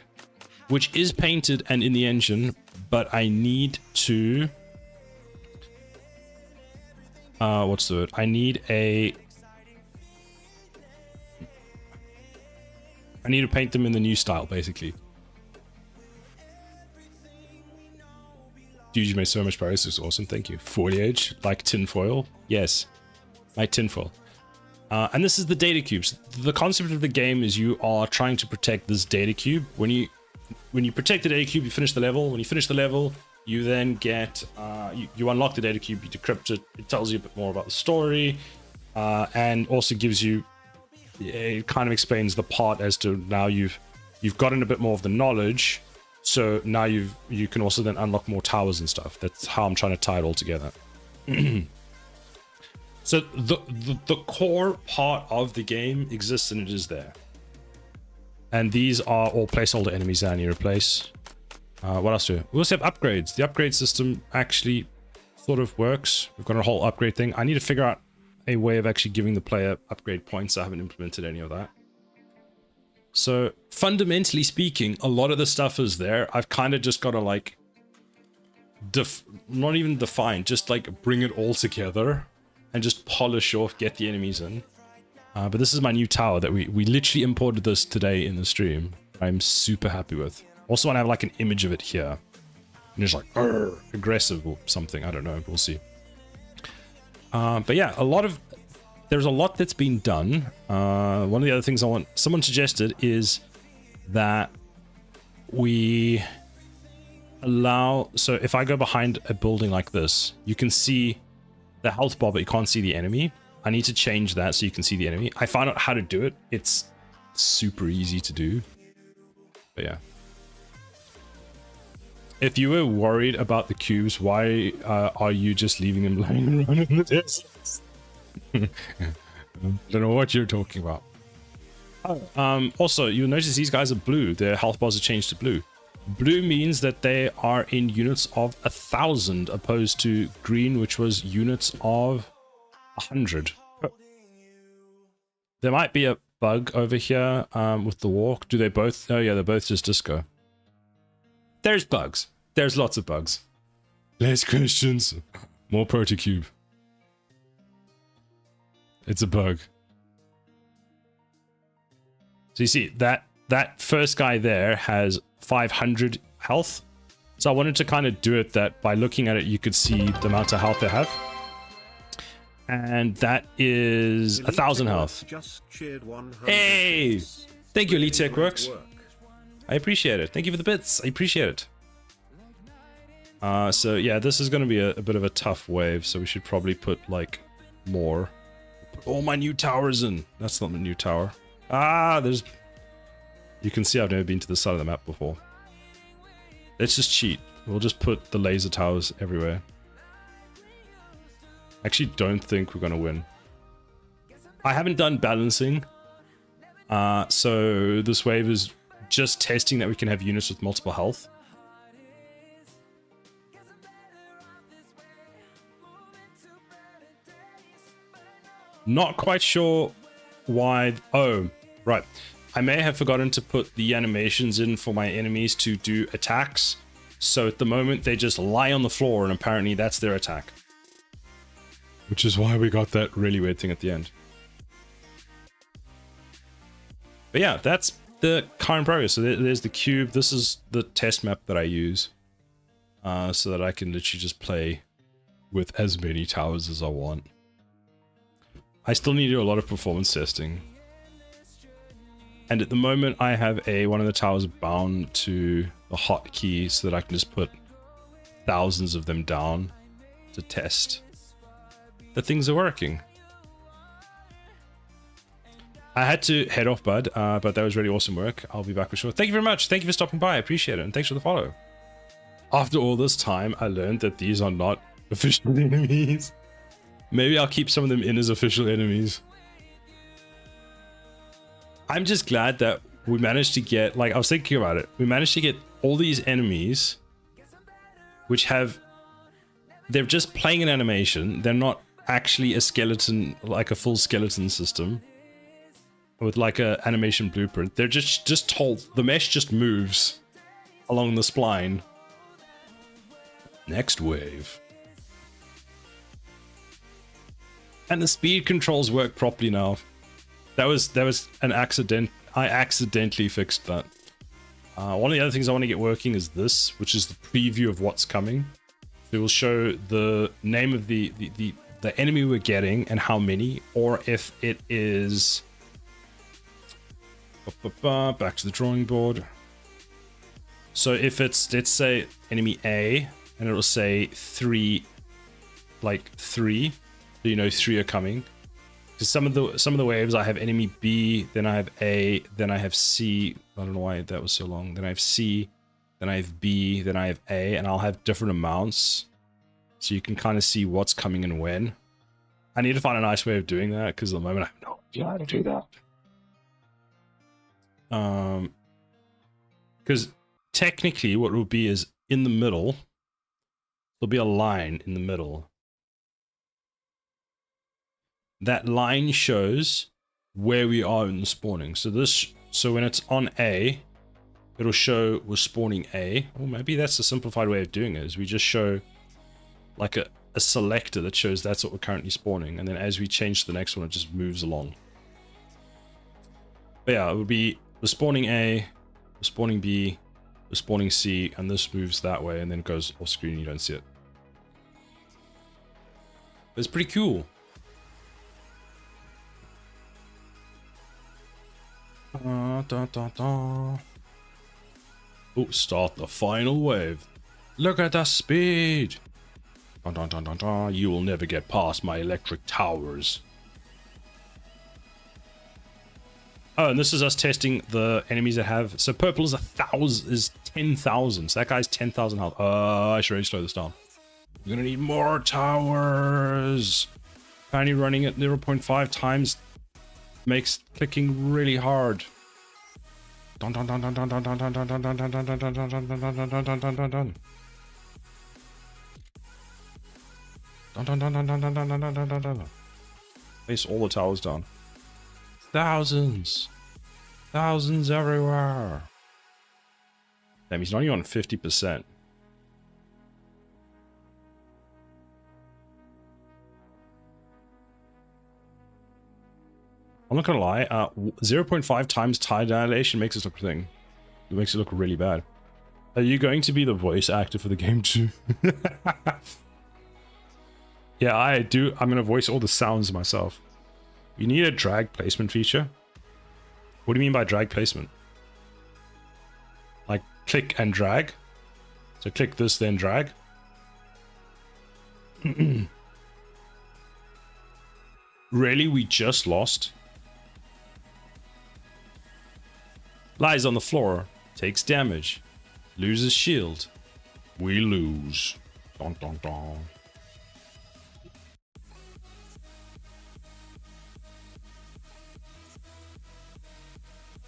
which is painted and in the engine, but I need to... what's the word? I need to paint them in the new style, basically. Dude, you made so much progress. This is awesome. Thank you. Foliage, like tinfoil. Yes, like tinfoil. And this is the data cubes. The concept of the game is you are trying to protect this data cube. When you protect the data cube, you finish the level. When you finish the level, you then get you unlock the data cube. You decrypt it. It tells you a bit more about the story, and also gives you. It kind of explains the part as to now you've gotten a bit more of the knowledge. So now you can also then unlock more towers and stuff. That's how I'm trying to tie it all together. So the core part of the game exists and it is there. And these are all placeholder enemies that I need to replace. What else do we also have? Upgrades. The upgrade system actually sort of works. We've got a whole upgrade thing. I need to figure out a way of actually giving the player upgrade points. I haven't implemented any of that. So fundamentally speaking, a lot of the stuff is there. I've kind of just got to like, not even define, just like bring it all together and just polish off, get the enemies in. But this is my new tower that we literally imported this today in the stream. I'm super happy with. Also want to have like an image of it here. And it's like, aggressive or something. I don't know. We'll see. But yeah, there's a lot that's been done. One of the other things someone suggested is that we allow, so if I go behind a building like this, you can see the health bar, but you can't see the enemy. I need to change that so you can see the enemy. I found out how to do it. It's super easy to do. But yeah. If you were worried about the cubes, why are you just leaving them lying around in the distance? I don't know what you're talking about. Also, you'll notice these guys are blue. Their health bars are changed to blue. Blue means that they are in units of 1,000 opposed to green, which was units of 100. There might be a bug over here with the walk. Do they both? Oh yeah, they're both just disco. There's bugs. There's lots of bugs. Less questions. More protocube. It's a bug. So you see that first guy there has 500 health. So I wanted to kind of do it that by looking at it, you could see the amount of health they have. And that is 1,000 health. Just cheered 100 Hey! bits. Thank you, Elite Tech Great Works. work. I appreciate it. Thank you for the bits. I appreciate it. So yeah, this is going to be a bit of a tough wave. So we should probably put like more. Put all my new towers in. That's not the new tower. There's... You can see I've never been to this side of the map before. Let's just cheat. We'll just put the laser towers everywhere. I actually don't think we're going to win. I haven't done balancing. So this wave is just testing that we can have units with multiple health. Not quite sure why... Oh, right. I may have forgotten to put the animations in for my enemies to do attacks. So at the moment, they just lie on the floor, and apparently that's their attack. Which is why we got that really weird thing at the end. But yeah, that's the current progress. So there's the cube. This is the test map that I use. So that I can literally just play with as many towers as I want. I still need to do a lot of performance testing. And at the moment, I have one of the towers bound to the hotkey so that I can just put thousands of them down to test that things are working. I had to head off, bud, but that was really awesome work. I'll be back for sure. Thank you very much. Thank you for stopping by. I appreciate it. And thanks for the follow. After all this time, I learned that these are not official enemies. Maybe I'll keep some of them in as official enemies. I'm just glad that we managed to get, like, I was thinking about it. We managed to get all these enemies, which have, they're just playing an animation. They're not actually a skeleton, like a full skeleton system with like a animation blueprint. They're just told, the mesh just moves along the spline. Next wave. And the speed controls work properly now. That was an accident. I accidentally fixed that. One of the other things I want to get working is this, which is the preview of what's coming. It will show the name of the enemy we're getting and how many, or if it is back to the drawing board. So if it's, let's say, enemy A, and it will say 3, like 3, so you know 3 are coming. Because some of the waves, I have enemy B, then I have A, then I have C. I don't know why that was so long. Then I have C, then I have B, then I have A, and I'll have different amounts, so you can kind of see what's coming and when. I need to find a nice way of doing that, because at the moment I have no idea how to do that. Because technically what it will be is in the middle, there'll be a line in the middle. That line shows where we are in the spawning. So when it's on A, it'll show we're spawning A. Or maybe that's a simplified way of doing it, is we just show like a selector that shows that's what we're currently spawning. And then as we change to the next one, it just moves along. But yeah, it would be we're spawning A, we're spawning B, we're spawning C, and this moves that way and then goes off screen, you don't see it. It's pretty cool. Oh, start the final wave. Look at the speed. You will never get past my electric towers. Oh, and this is us testing the enemies that have. So purple is 10,000. So that guy's 10,000 health. I should really slow this down. We're gonna need more towers. Apparently running at 0.5 times makes clicking really hard. Place all the towers down. Thousands everywhere. Damn, he's not even on 50%. I'm not gonna lie, 0.5 times tie dilation makes it look thing. It makes it look really bad. Are you going to be the voice actor for the game too? Yeah, I do. I'm gonna voice all the sounds myself. You need a drag placement feature. What do you mean by drag placement? Like click and drag? So click this, then drag? Really? We just lost? Lies on the floor. Takes damage. Loses shield. We lose. Dun, dun, dun.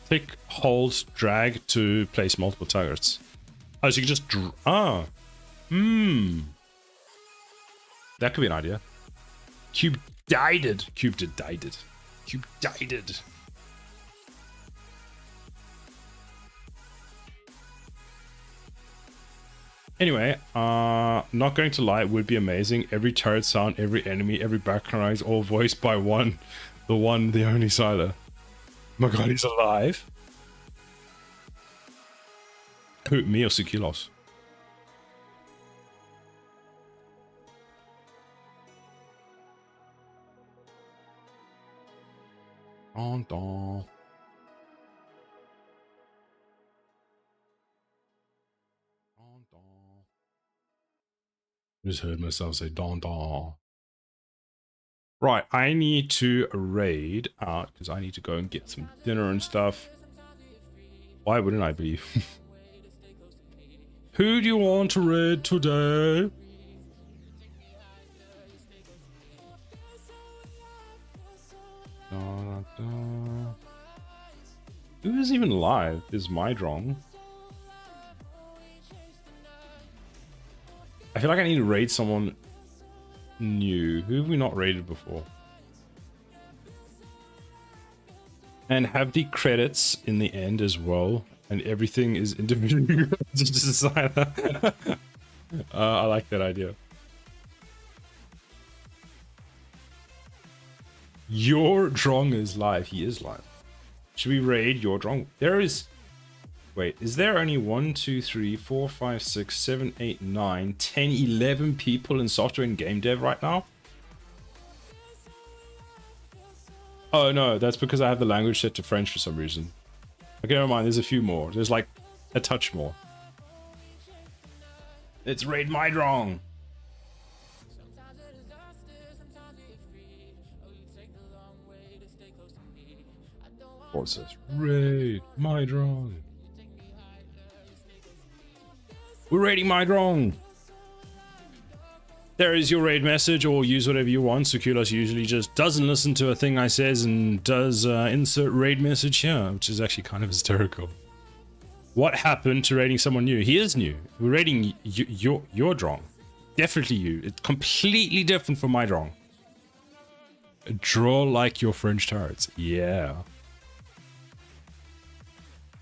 Click, hold, drag to place multiple targets. Oh, so you can just that could be an idea. Cube died. Anyway, not going to lie, it would be amazing. Every turret sound, every enemy, every background noise, all voiced by the only Siler. Oh my god, he's alive. Who, me or Sukilos? Dun, dun. Just heard myself say don don. Right, I need to raid out because I need to go and get some dinner and stuff. Why wouldn't I be? Who do you want to raid today? Da, da, da. Who is even live? Is Mydrong? I feel like I need to raid someone new. Who have we not raided before? And have the credits in the end as well. And everything is individually just decide that. I like that idea. Your Drong is live. He is live. Should we raid your Drong? There is... Wait, is there only 1, 2, 3, 4, 5, 6, 7, 8, 9, 10, 11 people in software and game dev right now? Oh no, that's because I have the language set to French for some reason. Okay, never mind, there's a few more. There's like a touch more. Let's raid my Drong. What's this? Raid my Drong. We're raiding my Drong. There is your raid message, or use whatever you want. Sukulos usually just doesn't listen to a thing I says and does insert raid message here, which is actually kind of hysterical. What happened to raiding someone new? He is new. We're raiding your Drong. Definitely you. It's completely different from my Drong. Draw like your French turrets. Yeah.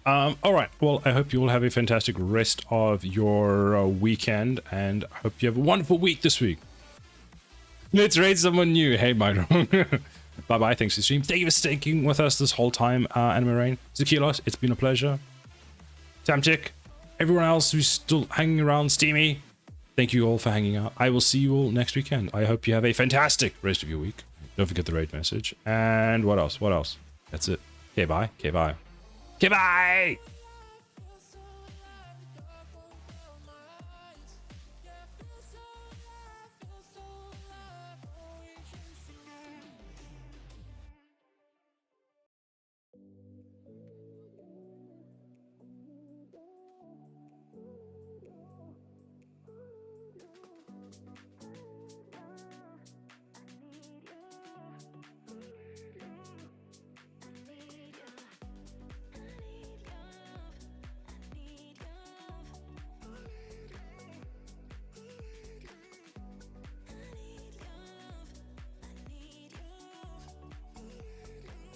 Alright, well, I hope you all have a fantastic rest of your weekend, and I hope you have a wonderful week this week. Let's raid someone new. Hey, Mydrong. Bye-bye, thanks for the stream. Thank you for sticking with us this whole time, Anime Rain. Zakilos, it's been a pleasure. Samtic, everyone else who's still hanging around, Steamy, thank you all for hanging out. I will see you all next weekend. I hope you have a fantastic rest of your week. Don't forget the raid message. And what else? What else? That's it. Okay, bye. Okay, bye. Okay, bye!